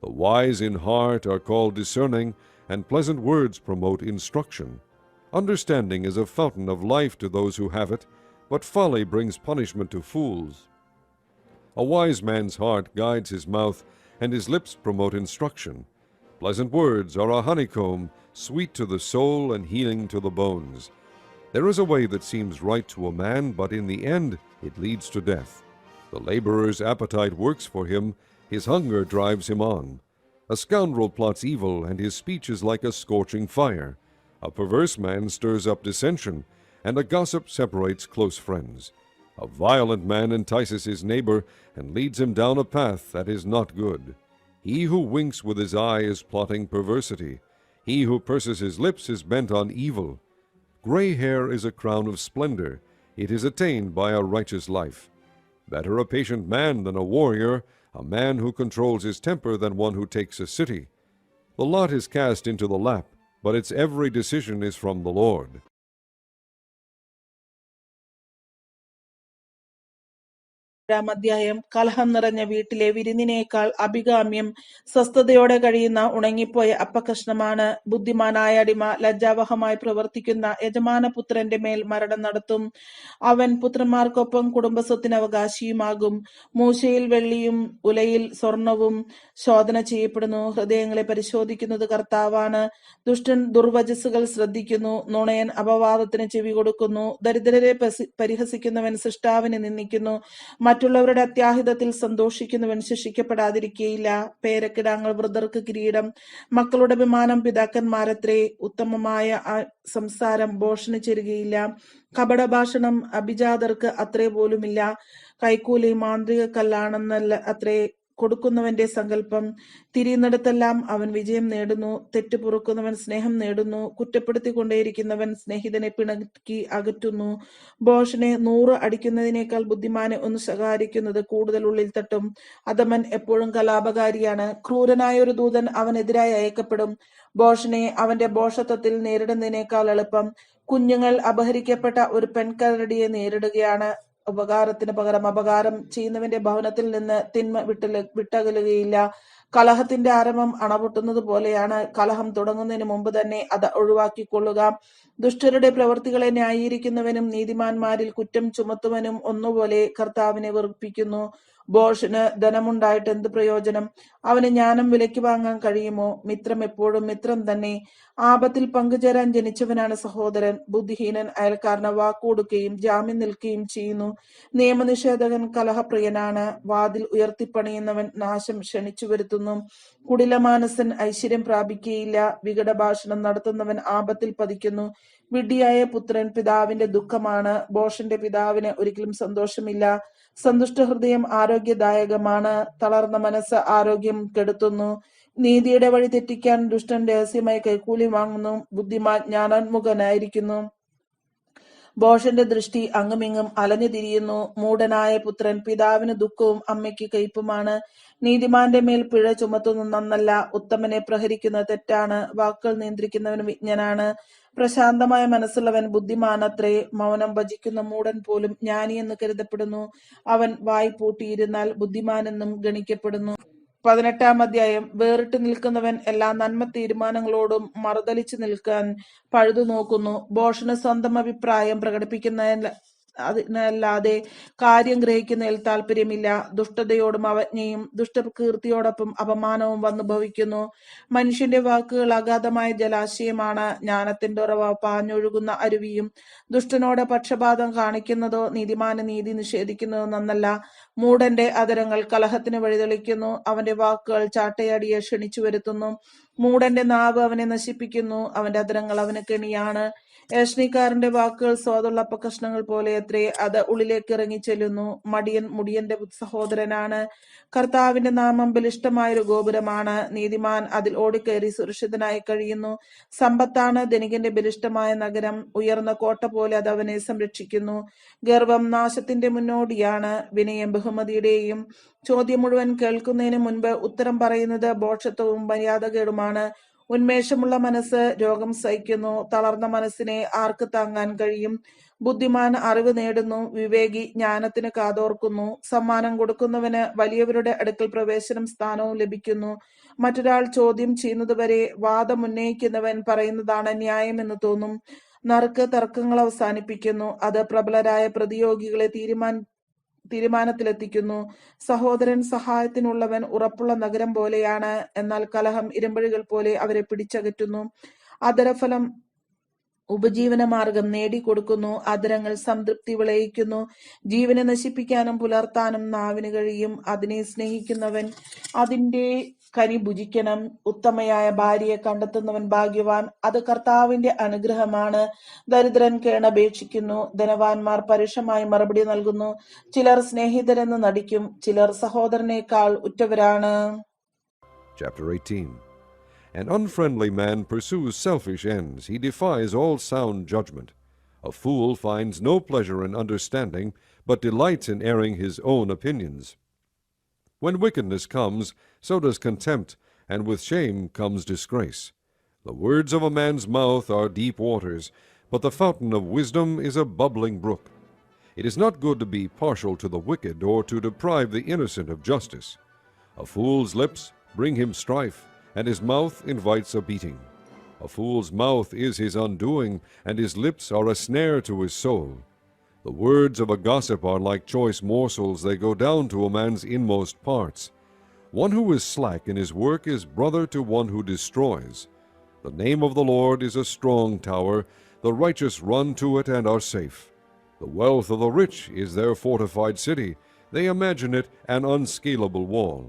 The wise in heart are called discerning, and pleasant words promote instruction. Understanding is a fountain of life to those who have it, but folly brings punishment to fools. A wise man's heart guides his mouth, and his lips promote instruction. Pleasant words are a honeycomb, sweet to the soul and healing to the bones. There is a way that seems right to a man, but in the end it leads to death. The laborer's appetite works for him, his hunger drives him on. A scoundrel plots evil, and his speech is like a scorching fire. A perverse man stirs up dissension, and a gossip separates close friends. A violent man entices his neighbor and leads him down a path that is not good. He who winks with his eye is plotting perversity. He who purses his lips is bent on evil. Gray hair is a crown of splendor. It is attained by a righteous life. Better a patient man than a warrior, a man who controls his temper than one who takes a city. The lot is cast into the lap, but its every decision is from the Lord. അധ്യായം. കലഹം നിറഞ്ഞ വീട്ടിലെ വിരുന്നിനേക്കാൾ അഭികാമ്യം സ്വസ്ഥതയോടെ കഴിയുന്ന ഉണങ്ങിപ്പോയ അപ്പക്കഷ്ണമാണ്. ബുദ്ധിമാനായ അടിമ ലജ്ജാവഹമായി പ്രവർത്തിക്കുന്ന യജമാനപുത്രന്റെ മേൽ മരണം നടത്തും. അവൻ പുത്രന്മാർക്കൊപ്പം കുടുംബസ്വത്തിന് അവകാശിയുമാകും. മൂശയിൽ വെള്ളിയും ഉലയിൽ സ്വർണവും ശോധന ചെയ്യപ്പെടുന്നു. ഹൃദയങ്ങളെ പരിശോധിക്കുന്നത് കർത്താവാണ്. ദുഷ്ടൻ ദുർവചസ്സുകൾ ശ്രദ്ധിക്കുന്നു, നുണയൻ അപവാദത്തിന് ചെവി കൊടുക്കുന്നു. ദരിദ്രരെ പരിഹസിക്കുന്നവൻ സൃഷ്ടാവിനെ നിന്ദിക്കുന്നു. മറ്റുള്ളവരുടെ അത്യാഹിതത്തിൽ സന്തോഷിക്കുന്നവൻ ശിക്ഷിക്കപ്പെടാതിരിക്കുകയില്ല. പേരക്കിടാങ്ങൾ വൃദ്ധർക്ക് കിരീടം, മക്കളുടെ അഭിമാനം പിതാക്കന്മാരത്രേ. ഉത്തമമായ സംസാരം ഭോഷന് ചേരുകയില്ല. കപടഭാഷണം അഭിജാതർക്ക് അത്രേ പോലുമില്ല. കൈക്കൂലി മാന്ത്രിക കല്ലാണെന്നല്ല അത്രേ. കൊടുക്കുന്നവന്റെ സങ്കല്പം. തിരിയുന്നിടത്തെല്ലാം അവൻ വിജയം നേടുന്നു. തെറ്റ് പൊറുക്കുന്നവൻ സ്നേഹം നേടുന്നു. കുറ്റപ്പെടുത്തിക്കൊണ്ടേയിരിക്കുന്നവൻ സ്നേഹിതനെ പിണക്കി അകറ്റുന്നു. ഭോഷനെ 100 അടിക്കുന്നതിനേക്കാൾ ബുദ്ധിമാനെ ഒന്ന് ശകാരിക്കുന്നത് കൂടുതൽ ഉള്ളിൽ തട്ടും. അധമൻ എപ്പോഴും കലാപകാരിയാണ്. ക്രൂരനായ ഒരു ദൂതൻ അവനെതിരായി അയക്കപ്പെടും. ഭോഷനെ അവന്റെ ഭോഷത്വത്തിൽ നേരിടുന്നതിനേക്കാൾ എളുപ്പം കുഞ്ഞുങ്ങൾ അപഹരിക്കപ്പെട്ട ഒരു പെൺകരടിയെ നേരിടുകയാണ്. ഉപകാരത്തിന് പകരം അപകാരം ചെയ്യുന്നവന്റെ ഭവനത്തിൽ നിന്ന് തിന്മ വിട്ടകലുകയില്ല. കലഹത്തിന്റെ ആരംഭം അണപൊട്ടുന്നത് പോലെയാണ്. കലഹം തുടങ്ങുന്നതിന് മുമ്പ് തന്നെ അത് ഒഴിവാക്കിക്കൊള്ളുക. ദുഷ്ടരുടെ പ്രവൃത്തികളെ ന്യായീകരിക്കുന്നവനും നീതിമാന്മാരിൽ കുറ്റം ചുമത്തുവനും ഒന്നുപോലെ കർത്താവിനെ വെറുപ്പിക്കുന്നു. ഭോഷന് ധനമുണ്ടായിട്ട് എന്ത് പ്രയോജനം? അവന് ജ്ഞാനം വിലയ്ക്ക് വാങ്ങാൻ കഴിയുമോ? മിത്രം എപ്പോഴും മിത്രം തന്നെ. ആപത്തിൽ പങ്കുചേരാൻ ജനിച്ചവനാണ് സഹോദരൻ. ബുദ്ധിഹീനൻ അയൽക്കാരന് വാക്കുകൊടുക്കുകയും ജാമ്യം നിൽക്കുകയും ചെയ്യുന്നു. നിയമനിഷേധകൻ കലഹപ്രിയനാണ്. വാതിൽ ഉയർത്തിപ്പണിയുന്നവൻ നാശം ക്ഷണിച്ചു വരുത്തുന്നു. കുടിലമാനസൻ ഐശ്വര്യം പ്രാപിക്കുകയില്ല. വികടഭാഷണം നടത്തുന്നവൻ ആപത്തിൽ പതിക്കുന്നു. വിഡ്ഢിയായ പുത്രൻ പിതാവിന്റെ ദുഃഖമാണ്. ഭോഷന്റെ പിതാവിന് ഒരിക്കലും സന്തോഷമില്ല. സന്തുഷ്ട ഹൃദയം ആരോഗ്യദായകമാണ്. തളർന്ന മനസ്സ് ആരോഗ്യം കെടുത്തുന്നു. നീതിയുടെ വഴി തെറ്റിക്കാൻ ദുഷ്ടൻ രഹസ്യമായി കൈക്കൂലി വാങ്ങുന്നു. ബുദ്ധിമാൻ ജ്ഞാനാത്മുകനായിരിക്കുന്നു. ഭോഷന്റെ ദൃഷ്ടി അങ്ങുമിങ്ങും അലഞ്ഞു തിരിയുന്നു. മൂഢനായ പുത്രൻ പിതാവിന് ദുഃഖവും അമ്മയ്ക്ക് കയ്പുമാണ്. നീതിമാന്റെ മേൽ പിഴ ചുമത്തുന്നത് നന്നല്ല. ഉത്തമനെ പ്രഹരിക്കുന്നത് തെറ്റാണ്. വാക്കുകൾ നിയന്ത്രിക്കുന്നവൻ വിജ്ഞനാണ്. പ്രശാന്തമായ മനസ്സുള്ളവൻ ബുദ്ധിമാനത്രേ. മൗനം ഭജിക്കുന്ന മൂഢൻ പോലും ജ്ഞാനിയെന്ന് കരുതപ്പെടുന്നു. അവൻ വായ് പൂട്ടിയിരുന്നാൽ ബുദ്ധിമാനെന്നും ഗണിക്കപ്പെടുന്നു. 18-ാം അധ്യായം. വേറിട്ട് നിൽക്കുന്നവൻ എല്ലാ നന്മ തീരുമാനങ്ങളോടും മറുതലിച്ചു നിൽക്കാൻ പഴുതു നോക്കുന്നു. ഭോഷന് സ്വന്തം അഭിപ്രായം പ്രകടിപ്പിക്കുന്നതല്ലാതെ കാര്യം ഗ്രഹിക്കുന്നതിൽ താല്പര്യമില്ല. ദുഷ്ടതയോടും അവജ്ഞയും ദുഷ്ടകീർത്തിയോടൊപ്പം അപമാനവും വന്നു ഭവിക്കുന്നു. മനുഷ്യന്റെ വാക്കുകൾ അഗാധമായ ജലാശയമാണ്. ജ്ഞാനത്തിന്റെ ഉറവ പാഞ്ഞൊഴുകുന്ന അരുവിയും. ദുഷ്ടനോട് പക്ഷപാതം കാണിക്കുന്നതോ നീതിമാന് നീതി നിഷേധിക്കുന്നതോ നന്നല്ല. മൂഢന്റെ അധരങ്ങൾ കലഹത്തിന് വഴിതെളിക്കുന്നു. അവന്റെ വാക്കുകൾ ചാട്ടയടിയെ ക്ഷണിച്ചു വരുത്തുന്നു. മൂഢന്റെ നാവ് അവനെ നശിപ്പിക്കുന്നു. അവന്റെ അധരങ്ങൾ അവന് കെണിയാണ്. ഏഷണിക്കാരന്റെ വാക്കുകൾ സ്വാദുള്ള അപ്പക്കഷ്ണങ്ങൾ പോലെ അത്രേ. അത് ഉള്ളിലേക്ക് ഇറങ്ങി ചെല്ലുന്നു. മടിയൻ മുടിയന്റെ സഹോദരനാണ്. കർത്താവിന്റെ നാമം ബലിഷ്ഠമായൊരു ഗോപുരമാണ്. നീതിമാൻ അതിൽ ഓടിക്കയറി സുരക്ഷിതനായി കഴിയുന്നു. സമ്പത്താണ് ധനികന്റെ ബലിഷ്ഠമായ നഗരം. ഉയർന്ന കോട്ട പോലെ അത് അവനെ സംരക്ഷിക്കുന്നു. ഗർവം നാശത്തിന്റെ മുന്നോടിയാണ്. വിനയം ബഹുമതിയുടെയും. ചോദ്യം മുഴുവൻ കേൾക്കുന്നതിന് മുൻപ് ഉത്തരം പറയുന്നത് ഭോഷത്വവും മര്യാദകേടുമാണ്. ഉന്മേഷമുള്ള മനസ്സ് രോഗം സഹിക്കുന്നു. തളർന്ന മനസ്സിനെ ആർക്ക് താങ്ങാൻ കഴിയും? ബുദ്ധിമാൻ അറിവ് നേടുന്നു. വിവേകി ജ്ഞാനത്തിന് കാതോർക്കുന്നു. സമ്മാനം കൊടുക്കുന്നവന് വലിയവരുടെ അടുക്കൽ പ്രവേശനം സ്ഥാനവും ലഭിക്കുന്നു. മറ്റൊരാൾ ചോദ്യം ചെയ്യുന്നതുവരെ വാദമുന്നയിക്കുന്നവൻ പറയുന്നതാണ് ന്യായമെന്ന് തോന്നും. നറുക്ക് തർക്കങ്ങൾ അവസാനിപ്പിക്കുന്നു. അത് പ്രബലരായ പ്രതിയോഗികളെ തീരുമാനത്തിലെത്തിക്കുന്നു. സഹോദരൻ സഹായത്തിനുള്ളവൻ ഉറപ്പുള്ള നഗരം പോലെയാണ്. എന്നാൽ കലഹം ഇരുമ്പഴികൾ പോലെ അവരെ പിടിച്ചകറ്റുന്നു. അധരഫലം ഉപജീവന മാർഗം നേടിക്കൊടുക്കുന്നു. അധരങ്ങൾ സംതൃപ്തി വിളയിക്കുന്നു. ജീവനെ നശിപ്പിക്കാനും പുലർത്താനും നാവിന് കഴിയും. അതിനെ സ്നേഹിക്കുന്നവൻ അതിന്റെ കനി ഭുജിക്കണം. ഉത്തമയായ ഭാര്യയെ കണ്ടെത്തുന്നവൻ ഭാഗ്യവാൻ. അത് കർത്താവിന്റെ അനുഗ്രഹമാണ്. ദരിദ്രൻ കേണപേക്ഷിക്കുന്നു. ധനവാന്മാർ പരുഷമായി മറുപടി നൽകുന്നു. ചിലർ സ്നേഹിതരെന്ന് നടിക്കും. ചിലർ സഹോദരനേക്കാൾ ഉറ്റവരാണ്. Chapter 18. An unfriendly man pursues selfish ends. He defies all sound judgment. A fool finds no pleasure in understanding, but delights in airing his own opinions. When wickedness comes, so does contempt, and with shame comes disgrace. The words of a man's mouth are deep waters, but the fountain of wisdom is a bubbling brook. It is not good to be partial to the wicked, or to deprive the innocent of justice. A fool's lips bring him strife, and his mouth invites a beating. A fool's mouth is his undoing, and his lips are a snare to his soul. The words of a gossip are like choice morsels, they go down to a man's inmost parts. One who is slack in his work is brother to one who destroys. The name of the Lord is a strong tower, the righteous run to it and are safe. The wealth of the rich is their fortified city, they imagine it an unscalable wall.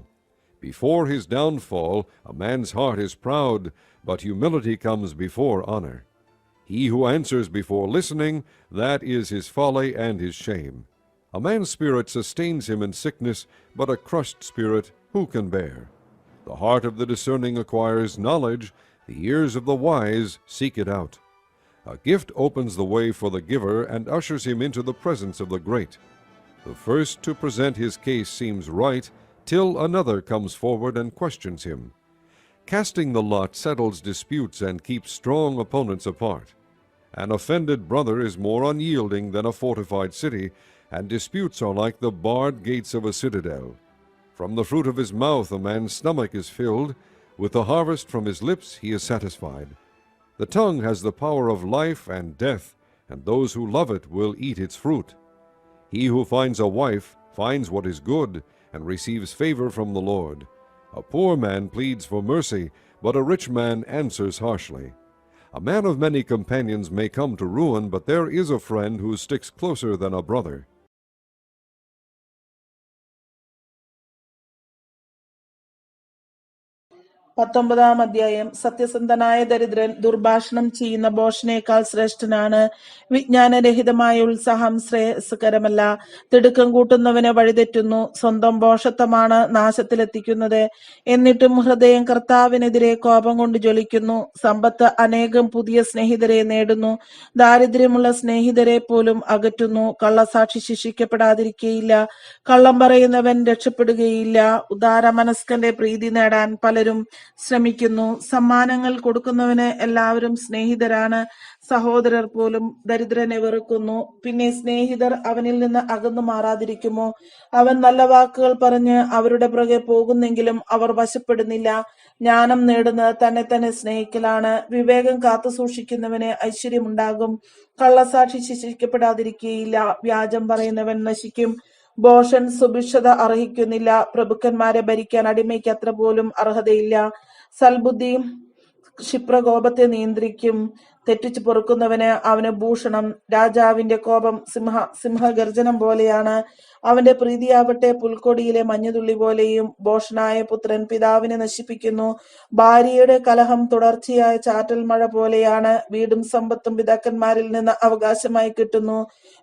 Before his downfall, a man's heart is proud, but humility comes before honor. He who answers before listening, that is his folly and his shame. A man's spirit sustains him in sickness, but a crushed spirit who can bear? The heart of the discerning acquires knowledge, the ears of the wise seek it out. A gift opens the way for the giver and ushers him into the presence of the great. The first to present his case seems right, till another comes forward and questions him. Casting the lot settles disputes and keeps strong opponents apart. An offended brother is more unyielding than a fortified city, and disputes are like the barred gates of a citadel. From the fruit of his mouth a man's stomach is filled, with the harvest from his lips he is satisfied. The tongue has the power of life and death, and those who love it will eat its fruit. He who finds a wife finds what is good, and receives favor from the Lord. A poor man pleads for mercy, but a rich man answers harshly. A man of many companions may come to ruin, but there is a friend who sticks closer than a brother. പത്തൊമ്പതാം അധ്യായം. സത്യസന്ധനായ ദരിദ്രൻ ദുർഭാഷണം ചെയ്യുന്ന ഭോഷനേക്കാൾ ശ്രേഷ്ഠനാണ്. വിജ്ഞാനരഹിതമായ ഉത്സാഹം ശ്രേയസ്കരമല്ല. തിടുക്കം കൂട്ടുന്നവനെ വഴിതെറ്റുന്നു. സ്വന്തം ഭോഷത്വമാണ് നാശത്തിലെത്തിക്കുന്നത്. എന്നിട്ടും ഹൃദയം കർത്താവിനെതിരെ കോപം കൊണ്ട് ജ്വലിക്കുന്നു. സമ്പത്ത് അനേകം പുതിയ സ്നേഹിതരെ നേടുന്നു, ദാരിദ്ര്യമുള്ള സ്നേഹിതരെ പോലും അകറ്റുന്നു. കള്ളസാക്ഷി ശിക്ഷിക്കപ്പെടാതിരിക്കുകയില്ല, കള്ളം പറയുന്നവൻ രക്ഷപ്പെടുകയില്ല. ഉദാരമനസ്കന്റെ പ്രീതി നേടാൻ പലരും ശ്രമിക്കുന്നു. സമ്മാനങ്ങൾ കൊടുക്കുന്നവന് എല്ലാവരും സ്നേഹിതരാണ്. സഹോദരർ പോലും ദരിദ്രനെ വെറുക്കുന്നു. പിന്നെ സ്നേഹിതർ അവനിൽ നിന്ന് അകന്നു മാറാതിരിക്കുമോ? അവൻ നല്ല വാക്കുകൾ പറഞ്ഞ് അവരുടെ പുറകെ പോകുന്നെങ്കിലും അവർ വശപ്പെടുന്നില്ല. ജ്ഞാനം നേടുന്നത് തന്നെ തന്നെ സ്നേഹിക്കലാണ്. വിവേകം കാത്തു സൂക്ഷിക്കുന്നവന് ഐശ്വര്യമുണ്ടാകും. കള്ളസാക്ഷി ശിക്ഷിക്കപ്പെടാതിരിക്കുകയില്ല. വ്യാജം പറയുന്നവൻ നശിക്കും. ഭോഷൻ സുഭിക്ഷത അർഹിക്കുന്നില്ല. പ്രഭുക്കന്മാരെ ഭരിക്കാൻ അടിമയ്ക്ക് അത്ര പോലും അർഹതയില്ല. സൽബുദ്ധി ക്ഷിപ്രകോപത്തെ നിയന്ത്രിക്കും. തെറ്റിച്ചു പൊറുക്കുന്നവന് അവന് ഭൂഷണം. രാജാവിന്റെ കോപം സിംഹഗർജനം പോലെയാണ്. അവന്റെ പ്രീതിയാവട്ടെ പുൽക്കൊടിയിലെ മഞ്ഞുതുള്ളി പോലെയും. ഭോഷനായ പുത്രൻ പിതാവിനെ നശിപ്പിക്കുന്നു. ഭാര്യയുടെ കലഹം തുടർച്ചയായ ചാറ്റൽ മഴ പോലെയാണ്. വീടും സമ്പത്തും പിതാക്കന്മാരിൽ നിന്ന് അവകാശമായി കിട്ടുന്നു.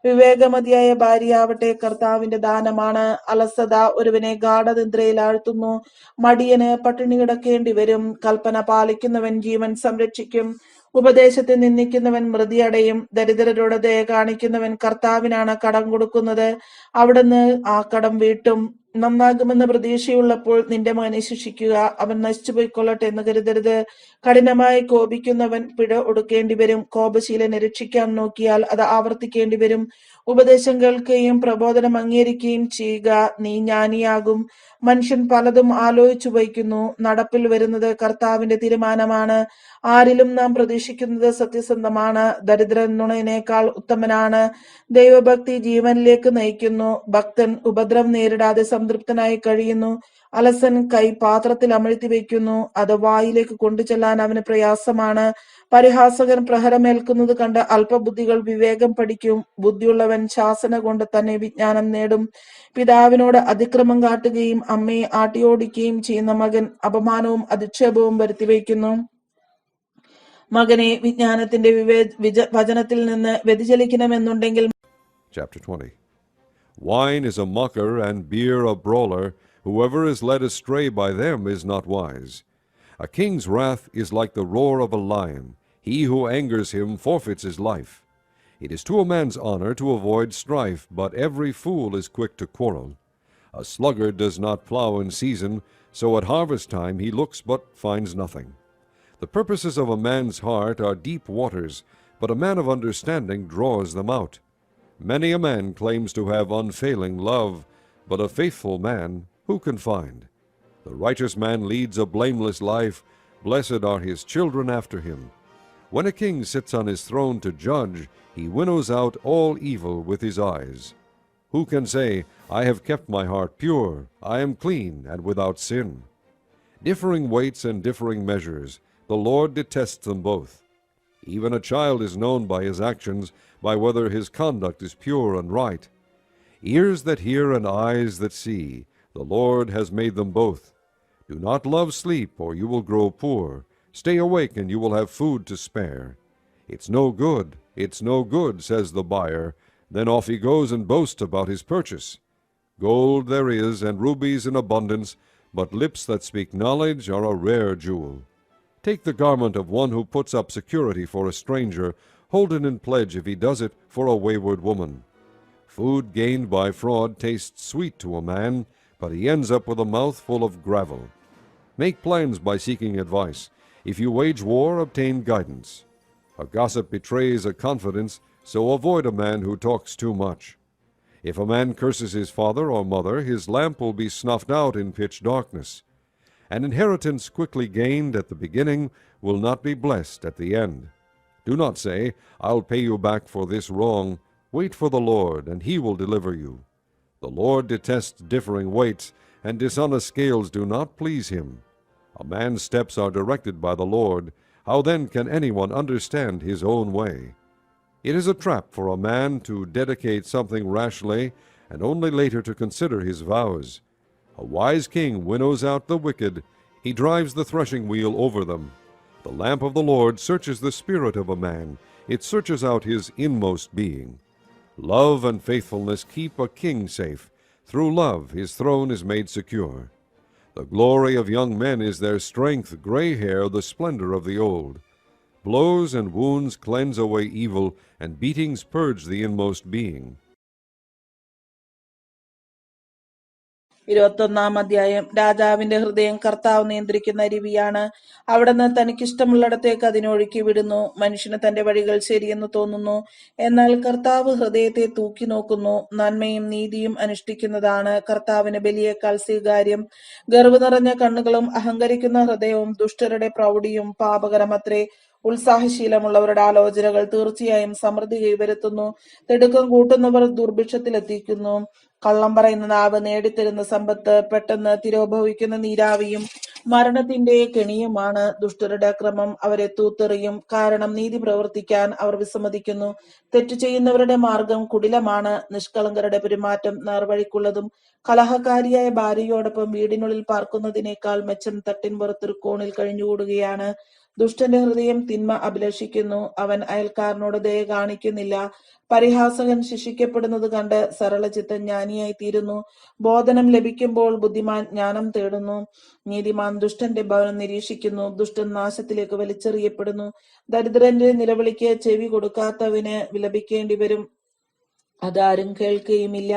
വിവേകമതിയായ ഭാര്യയാവട്ടെ കർത്താവിന്റെ ദാനമാണ്. അലസത ഒരുവനെ ഗാഠനിദ്രയിൽ ആഴ്ത്തുന്നു. മടിയന് പട്ടിണി കിടക്കേണ്ടി വരും. കൽപ്പന പാലിക്കുന്നവൻ ജീവൻ സംരക്ഷിക്കും. ഉപദേശത്തെ നിന്ദിക്കുന്നവൻ മൃതിയടയും. ദരിദ്രരോട് ദയ കാണിക്കുന്നവൻ കർത്താവിനാണ് കടം കൊടുക്കുന്നത്. അവിടുന്ന് ആ കടം വീട്ടും. നന്നാകുമെന്ന് പ്രതീക്ഷയുള്ളപ്പോൾ നിന്റെ മകനെ ശിക്ഷിക്കുക. അവൻ നശിച്ചുപോയിക്കൊള്ളട്ടെ എന്ന് കരുതരുത്. കഠിനമായി കോപിക്കുന്നവൻ പിഴ ഒടുക്കേണ്ടി വരും. കോപശീലനെ രക്ഷിക്കാൻ നോക്കിയാൽ അത് ആവർത്തിക്കേണ്ടി വരും. ഉപദേശം കേൾക്കുകയും പ്രബോധനം അംഗീകരിക്കുകയും ചെയ്യുക, നീ ജ്ഞാനിയാകും. മനുഷ്യൻ പലതും ആലോചിച്ചു വയ്ക്കുന്നു. നടപ്പിൽ വരുന്നത് കർത്താവിന്റെ തീരുമാനമാണ്. ആരിലും നാം പ്രതീക്ഷിക്കുന്നത് സത്യസന്ധമാണ്. ദരിദ്രൻ നുണയനേക്കാൾ ഉത്തമനാണ്. ദൈവഭക്തി ജീവനിലേക്ക് നയിക്കുന്നു. ഭക്തൻ ഉപദ്രവം നേരിടാതെ സംതൃപ്തനായി കഴിയുന്നു. അലസൻ കൈ പാത്രത്തിൽ അമഴ്ത്തി വയ്ക്കുന്നു. അത് വായിലേക്ക് കൊണ്ടുചെല്ലാൻ അവന് പ്രയാസമാണ്. പരിഹാസകൻ പ്രഹരമേൽക്കുന്നത് കണ്ട് അല്പബുദ്ധികൾ വിവേകം പഠിക്കും. ബുദ്ധിയുള്ളവൻ ശാസന കൊണ്ട് തന്നെ വിജ്ഞാനം നേടും. പിതാവിനോട് അതിക്രമം കാട്ടുകയും അമ്മയെ ആട്ടിയോടിക്കുകയും ചെയ്യുന്ന മകൻ അപമാനവും അധിക്ഷേപവും വരുത്തിവയ്ക്കുന്നു. മകനെ വിജ്ഞാനത്തിന്റെ വചനത്തിൽ നിന്ന് വ്യതിചലിക്കണമെന്നുണ്ടെങ്കിൽ. Chapter 20. Wine is a mocker and beer a brawler. Whoever is led astray by them is not wise. A king's wrath is like the roar of a lion. He who angers him forfeits his life. It is to a man's honor to avoid strife, but every fool is quick to quarrel. A sluggard does not plow in season, so at harvest time he looks but finds nothing. The purposes of a man's heart are deep waters, but a man of understanding draws them out. Many a man claims to have unfailing love, but a faithful man who can find? The righteous man leads a blameless life. Blessed are his children after him. When a king sits on his throne to judge, he winnows out all evil with his eyes. Who can say, I have kept my heart pure, I am clean and without sin? Differing weights and differing measures, the Lord detests them both. Even a child is known by his actions, by whether his conduct is pure and right. Ears that hear and eyes that see, the Lord has made them both. Do not love sleep, or you will grow poor. Stay awake, and you will have food to spare. It's no good, says the buyer. Then off he goes and boasts about his purchase. Gold there is, and rubies in abundance, but lips that speak knowledge are a rare jewel. Take the garment of one who puts up security for a stranger, hold it in pledge if he does it for a wayward woman. Food gained by fraud tastes sweet to a man, but he ends up with a mouth full of gravel. Make plans by seeking advice. If you wage war, obtain guidance. A gossip betrays a confidence, so avoid a man who talks too much. If a man curses his father or mother, his lamp will be snuffed out in pitch darkness. An inheritance quickly gained at the beginning will not be blessed at the end. Do not say, "I'll pay you back for this wrong." Wait for the Lord, and he will deliver you. The Lord detests differing weights, and dishonest scales do not please him. A man's steps are directed by the Lord. How then can anyone understand his own way? It is a trap for a man to dedicate something rashly, and only later to consider his vows. A wise king winnows out the wicked. He drives the threshing wheel over them. The lamp of the Lord searches the spirit of a man. It searches out his inmost being. Love and faithfulness keep a king safe. Through love his throne is made secure. The glory of young men is their strength, gray hair the splendor of the old. Blows and wounds cleanse away evil, and beatings purge the inmost being. 21-ാം അധ്യായം. രാജാവിന്റെ ഹൃദയം കർത്താവ് നിയന്ത്രിക്കുന്ന അരുവിയാണ്. അവിടുന്ന് തനിക്കിഷ്ടമുള്ളിടത്തേക്ക് അതിനൊഴുക്കി വിടുന്നു. മനുഷ്യന് തന്റെ വഴികൾ ശരിയെന്ന് തോന്നുന്നു, എന്നാൽ കർത്താവ് ഹൃദയത്തെ തൂക്കി നോക്കുന്നു. നന്മയും നീതിയും അനുഷ്ഠിക്കുന്നതാണ് കർത്താവിന് ബലിയേക്കാൾ സ്വീകാര്യം. ഗർവ് നിറഞ്ഞ കണ്ണുകളും അഹങ്കരിക്കുന്ന ഹൃദയവും ദുഷ്ടരുടെ പ്രൗഢിയും പാപകരമത്രേ. ഉത്സാഹശീലമുള്ളവരുടെ ആലോചനകൾ തീർച്ചയായും സമൃദ്ധി കൈവരുത്തുന്നു. തിടുക്കം കൂട്ടുന്നവർ ദുർഭിക്ഷത്തിലെത്തിക്കുന്നു. കള്ളം പറയുന്ന നാവ് നേടിത്തരുന്ന സമ്പത്ത് പെട്ടെന്ന് തിരോഭവിക്കുന്ന നീരാവിയും മരണത്തിന്റെ കെണിയുമാണ്. ദുഷ്ടരുടെ അക്രമം അവരെ തൂത്തെറിയും, കാരണം നീതി പ്രവർത്തിക്കാൻ അവർ വിസമ്മതിക്കുന്നു. തെറ്റു ചെയ്യുന്നവരുടെ മാർഗം കുടിലമാണ്, നിഷ്കളങ്കരുടെ പെരുമാറ്റം നേർവഴിക്കുള്ളതും. കലഹക്കാരിയായ ഭാര്യയോടൊപ്പം വീടിനുള്ളിൽ പാർക്കുന്നതിനേക്കാൾ മെച്ചം തട്ടിൻ പുറത്തൊരു കോണിൽ കഴിഞ്ഞുകൂടുകയാണ്. ദുഷ്ടന്റെ ഹൃദയം തിന്മ അഭിലഷിക്കുന്നു, അവൻ അയൽക്കാരനോട് ദയ കാണിക്കുന്നില്ല. പരിഹാസകൻ ശിക്ഷിക്കപ്പെടുന്നത് കണ്ട് സരളചിത്തൻ ജ്ഞാനിയായി തീരുന്നു. ബോധനം ലഭിക്കുമ്പോൾ ബുദ്ധിമാൻ ജ്ഞാനം തേടുന്നു. നീതിമാൻ ദുഷ്ടന്റെ ഭവനം നിരീക്ഷിക്കുന്നു, ദുഷ്ടൻ നാശത്തിലേക്ക് വലിച്ചെറിയപ്പെടുന്നു. ദരിദ്രന്റെ നിലവിളിക്ക് ചെവി കൊടുക്കാത്തവന് വിലപിക്കേണ്ടി വരും, അതാരും കേൾക്കുകയുമില്ല.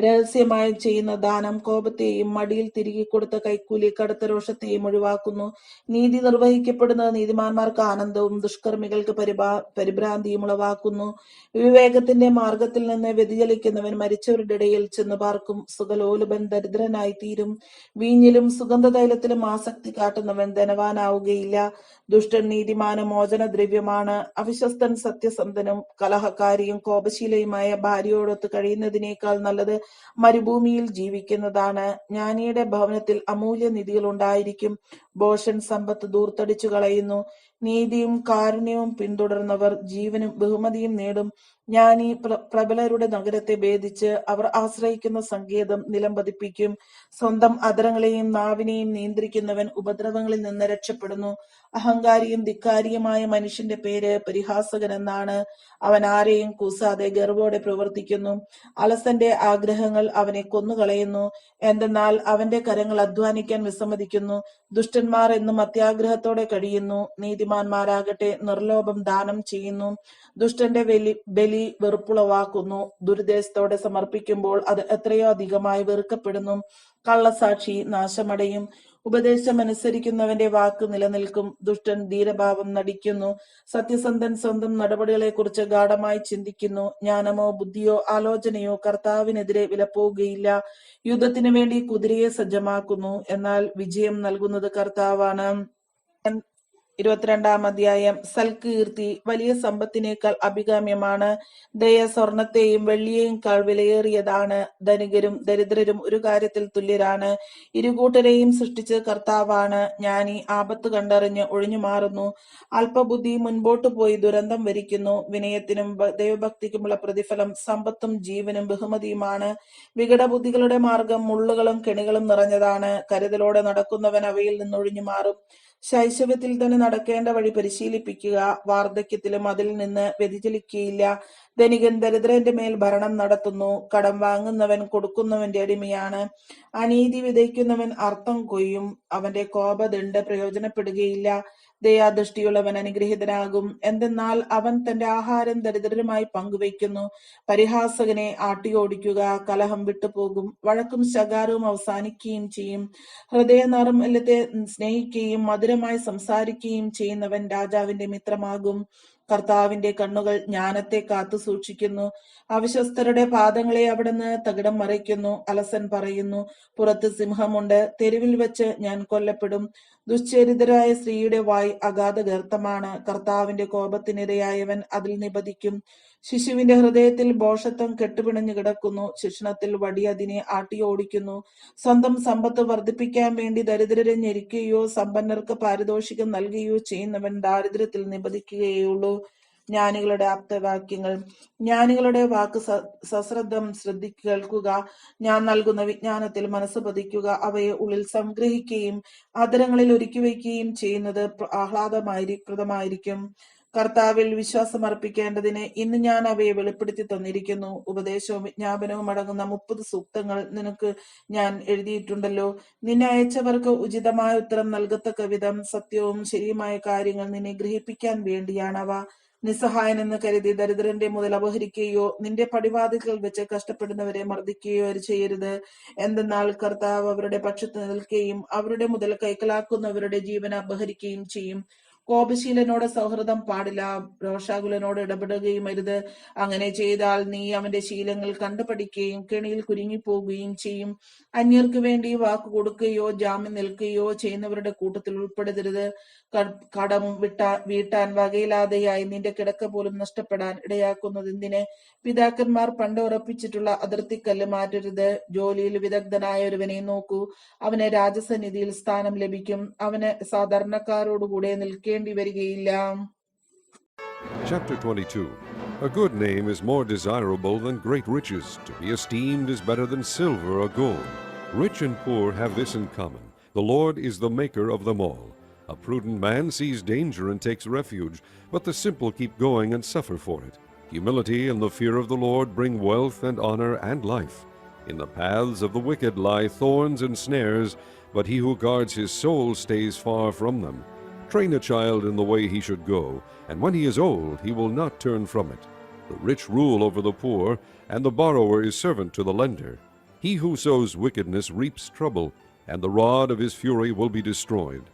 രഹസ്യമായി ചെയ്യുന്ന ദാനം കോപത്തെയും മടിയിൽ തിരികെ കൊടുത്ത കൈക്കൂലി കടുത്ത രോഷത്തെയും ഒഴിവാക്കുന്നു. നീതി നിർവഹിക്കപ്പെടുന്നത് നീതിമാന്മാർക്ക് ആനന്ദവും ദുഷ്കർമ്മികൾക്ക് പരിഭ്രാന്തിയും ഉളവാക്കുന്നു. വിവേകത്തിന്റെ മാർഗത്തിൽ നിന്ന് വ്യതിചലിക്കുന്നവൻ മരിച്ചവരുടെ ഇടയിൽ ചെന്ന് പാർക്കും. സുഖലോലുപൻ ദരിദ്രനായി തീരും. വീഞ്ഞിലും സുഗന്ധതൈലത്തിലും ആസക്തി കാട്ടുന്നവൻ ധനവാനാവുകയില്ല. ദുഷ്ടൻ നീതിമാന് മോചനദ്രവ്യമാണ്, അവിശ്വസ്തൻ സത്യസന്ധനും. കലഹക്കാരിയും കോപശീലയുമായ ഭാര്യയോടൊത്ത് കഴിയുന്നതിനേക്കാൾ നല്ലത് മരുഭൂമിയിൽ ജീവിക്കുന്നതാണ്. ജ്ഞാനിയുടെ ഭവനത്തിൽ അമൂല്യ നിധികൾ ഉണ്ടായിരിക്കും, ഭോഷൻ സമ്പത്ത് ദൂർത്തടിച്ചു കളയുന്നു. നീതിയും കാരുണ്യവും പിന്തുടർന്നവർ ജീവനും ബഹുമതിയും നേടും. ജ്ഞാനി പ്രബലരുടെ നഗരത്തെ ഭേദിച്ച് അവർ ആശ്രയിക്കുന്ന സങ്കേതം നിലം പതിപ്പിക്കും. സ്വന്തം അധരങ്ങളെയും നാവിനെയും നിയന്ത്രിക്കുന്നവൻ ഉപദ്രവങ്ങളിൽ നിന്ന് രക്ഷപ്പെടുന്നു. അഹങ്കാരിയും ധിക്കാരിയുമായ മനുഷ്യന്റെ പേര് പരിഹാസകൻ എന്നാണ്. അവൻ ആരെയും കൂസാതെ ഗർവോടെ പ്രവർത്തിക്കുന്നു. അലസന്റെ ആഗ്രഹങ്ങൾ അവനെ കൊന്നുകളയുന്നു, എന്തെന്നാൽ അവന്റെ കരങ്ങൾ അധ്വാനിക്കാൻ വിസമ്മതിക്കുന്നു. ദുഷ്ടന്മാർ എന്നും അത്യാഗ്രഹത്തോടെ കഴിയുന്നു, നീതിമാന്മാരാകട്ടെ നിർലോഭം ദാനം ചെയ്യുന്നു. ദുഷ്ടന്റെ ബലി വെറുപ്പുളവാക്കുന്നു, ദുരുദ്ദേശത്തോടെ സമർപ്പിക്കുമ്പോൾ അത് എത്രയോ അധികമായി വെറുക്കപ്പെടുന്നു. കള്ളസാക്ഷി നാശമടയും, ഉപദേശമനുസരിക്കുന്നവന്റെ വാക്ക് നിലനിൽക്കും. ദുഷ്ടൻ ധീരഭാവം നടിക്കുന്നു, സത്യസന്ധൻ സ്വന്തം നടപടികളെ കുറിച്ച് ഗാഢമായി ചിന്തിക്കുന്നു. ജ്ഞാനമോ ബുദ്ധിയോ ആലോചനയോ കർത്താവിനെതിരെ വിലപ്പോവുകയില്ല. യുദ്ധത്തിനു വേണ്ടി കുതിരയെ സജ്ജമാക്കുന്നു, എന്നാൽ വിജയം നൽകുന്നത് കർത്താവാണ്. 22-ാം അധ്യായം. സൽകീർത്തി വലിയ സമ്പത്തിനേക്കാൾ അഭികാമ്യമാണ്, ദയ സ്വർണത്തെയും വെള്ളിയെയും കാൾ വിലയേറിയതാണ്. ധനികരും ദരിദ്രരും ഒരു കാര്യത്തിൽ തുല്യരാണ്, ഇരുകൂട്ടരെയും സൃഷ്ടിച്ച് കർത്താവാണ്. ജ്ഞാനി ആപത്ത് കണ്ടറിഞ്ഞ് ഒഴിഞ്ഞു മാറുന്നു, അല്പബുദ്ധി മുൻപോട്ടു പോയി ദുരന്തം വരിക്കുന്നു. വിനയത്തിനും ദൈവഭക്തിക്കുമുള്ള പ്രതിഫലം സമ്പത്തും ജീവനും ബഹുമതിയുമാണ്. വികടബുദ്ധികളുടെ മാർഗം മുള്ളുകളും കെണികളും നിറഞ്ഞതാണ്, കരുതലോടെ നടക്കുന്നവൻ അവയിൽ നിന്നൊഴിഞ്ഞു മാറും. ശൈശവത്തിൽ തന്നെ നടക്കേണ്ട വഴി പരിശീലിപ്പിക്കുക. വാർദ്ധക്യത്തിലും അതിൽ നിന്ന് വ്യതിചലിക്കുകയില്ല. ധനികൻ ദരിദ്രന്റെ മേൽ ഭരണം നടത്തുന്നു. കടം വാങ്ങുന്നവൻ കൊടുക്കുന്നവന്റെ അടിമയാണ്. അനീതി വിതയ്ക്കുന്നവൻ അർത്ഥം കൊയ്യും. അവന്റെ കോപദണ്ഡ് പ്രയോജനപ്പെടുകയില്ല. ദയാദൃഷ്ടിയുള്ളവൻ അനുഗ്രഹീതനാകും. എന്തെന്നാൽ അവൻ തന്റെ ആഹാരം ദരിദ്രരുമായി പങ്കുവയ്ക്കുന്നു. പരിഹാസകനെ ആട്ടിയോടിക്കുക. കലഹം വിട്ടുപോകും. വഴക്കും ശകാരവും അവസാനിക്കുകയും ചെയ്യും. ഹൃദയ നൈർമല്യത്തെ സ്നേഹിക്കുകയും മധുരമായി സംസാരിക്കുകയും ചെയ്യുന്നവൻ രാജാവിന്റെ മിത്രമാകും. കർത്താവിന്റെ കണ്ണുകൾ ജ്ഞാനത്തെ കാത്തു സൂക്ഷിക്കുന്നു. അവിശ്വസ്തരുടെ പാദങ്ങളെ അവിടുന്ന് തകിടം മറിയ്ക്കുന്നു. അലസൻ പറയുന്നു, പുറത്ത് സിംഹമുണ്ട്, തെരുവിൽ വെച്ച് ഞാൻ കൊല്ലപ്പെടും. ദുശ്ചരിതരായ സ്ത്രീയുടെ വായ് അഗാധ ഗർത്തമാണ്. കർത്താവിന്റെ കോപത്തിനിരയായവൻ അതിൽ നിപതിക്കും. ശിശുവിന്റെ ഹൃദയത്തിൽ ഭോഷത്വം കെട്ടുപിണഞ്ഞു കിടക്കുന്നു. ശിക്ഷണത്തിൽ വടി അതിനെ ആട്ടിയോടിക്കുന്നു. സ്വന്തം സമ്പത്ത് വർദ്ധിപ്പിക്കാൻ വേണ്ടി ദരിദ്രരെ ഞെരിക്കുകയോ സമ്പന്നർക്ക് പാരിതോഷികം നൽകുകയോ ചെയ്യുന്നവൻ ദാരിദ്ര്യത്തിൽ നിപതിക്കുകയുള്ളൂ. ജ്ഞാനികളുടെ ആപ്തവാക്യങ്ങൾ. ജ്ഞാനികളുടെ വാക്ക് സശ്രദ്ധം കേൾക്കുക. ഞാൻ നൽകുന്ന വിജ്ഞാനത്തിൽ മനസ്സ് പതിക്കുക. അവയെ ഉള്ളിൽ സംഗ്രഹിക്കുകയും അധരങ്ങളിൽ ഒരുക്കി വയ്ക്കുകയും ചെയ്യുന്നത് ആഹ്ലാദപ്രദമായിരിക്കും. കർത്താവിൽ വിശ്വാസം അർപ്പിക്കേണ്ടതിന് ഇന്ന് ഞാൻ അവയെ വെളിപ്പെടുത്തി തന്നിരിക്കുന്നു. ഉപദേശവും വിജ്ഞാപനവും അടങ്ങുന്ന 30 സൂക്തങ്ങൾ നിനക്ക് ഞാൻ എഴുതിയിട്ടുണ്ടല്ലോ. നിന്നെ അയച്ചവർക്ക് ഉചിതമായ ഉത്തരം നൽകത്തക്ക വിധം സത്യവും ശരിയുമായ കാര്യങ്ങൾ നിന്നെ ഗ്രഹിപ്പിക്കാൻ വേണ്ടിയാണവ. നിസ്സഹായനെന്ന് കരുതി ദരിദ്രന്റെ മുതൽ അപഹരിക്കുകയോ നിന്റെ പടിവാതിൽക്കൽ വെച്ച് കഷ്ടപ്പെടുന്നവരെ മർദ്ദിക്കുകയോ ചെയ്യരുത്. എന്തെന്നാൽ കർത്താവ് അവരുടെ പക്ഷത്ത് നിൽക്കുകയും അവരുടെ മുതൽ കൈക്കലാക്കുന്നവരുടെ ജീവൻ അപഹരിക്കുകയും ചെയ്യും. കോപശീലനോട് സൗഹൃദം പാടില്ല. രോഷാകുലനോട് ഇടപെടുകയും അരുത്. അങ്ങനെ ചെയ്താൽ നീ അവന്റെ ശീലങ്ങൾ കണ്ടുപഠിക്കുകയും കെണിയിൽ കുരുങ്ങിപ്പോകുകയും ചെയ്യും. അന്യർക്ക് വേണ്ടി വാക്ക് കൊടുക്കുകയോ ജാമ്യം നിൽക്കുകയോ ചെയ്യുന്നവരുടെ കൂട്ടത്തിൽ ഉൾപ്പെടരുത്. കടം വീട്ടാൻ വകയില്ലാതെയായി നിന്റെ കിടക്ക പോലും നഷ്ടപ്പെടാൻ ഇടയാക്കുന്നത് എന്തിന്? പിതാക്കന്മാർ പണ്ട് ഉറപ്പിച്ചിട്ടുള്ള അതിർത്തിക്കല്ല് മാറ്റരുത്. ജോലിയിൽ വിദഗ്ധനായ ഒരുവനെ നോക്കൂ. അവന് രാജസന്നിധിയിൽ സ്ഥാനം ലഭിക്കും. അവന് സാധാരണക്കാരോടുകൂടെ നിൽക്കേണ്ടി വരികയില്ല. Chapter 22. A good name is more desirable than great riches. To be esteemed is better than silver or gold. Rich and poor have this in common: the Lord is the maker of them all. A prudent man sees danger and takes refuge, but the simple keep going and suffer for it. Humility and the fear of the Lord bring wealth and honor and life. In the paths of the wicked lie thorns and snares, but he who guards his soul stays far from them. Train a child in the way he should go, and when he is old, he will not turn from it. The rich rule over the poor, and the borrower is servant to the lender. He who sows wickedness reaps trouble, and the rod of his fury will be destroyed.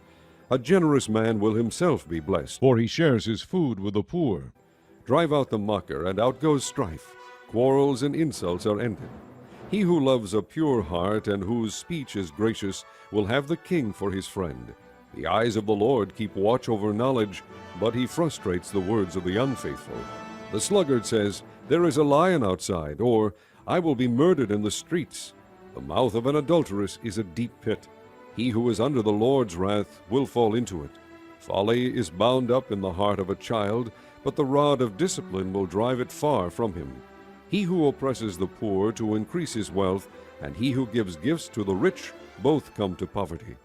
A generous man will himself be blessed, for he shares his food with the poor. Drive out the mocker, and out goes strife. Quarrels and insults are ended. He who loves a pure heart and whose speech is gracious will have the king for his friend. The eyes of the Lord keep watch over knowledge, but he frustrates the words of the unfaithful. The sluggard says, "There is a lion outside," or, "I will be murdered in the streets." The mouth of an adulteress is a deep pit. He who is under the Lord's wrath will fall into it. Folly is bound up in the heart of a child, but the rod of discipline will drive it far from him. He who oppresses the poor to increase his wealth, and he who gives gifts to the rich, both come to poverty.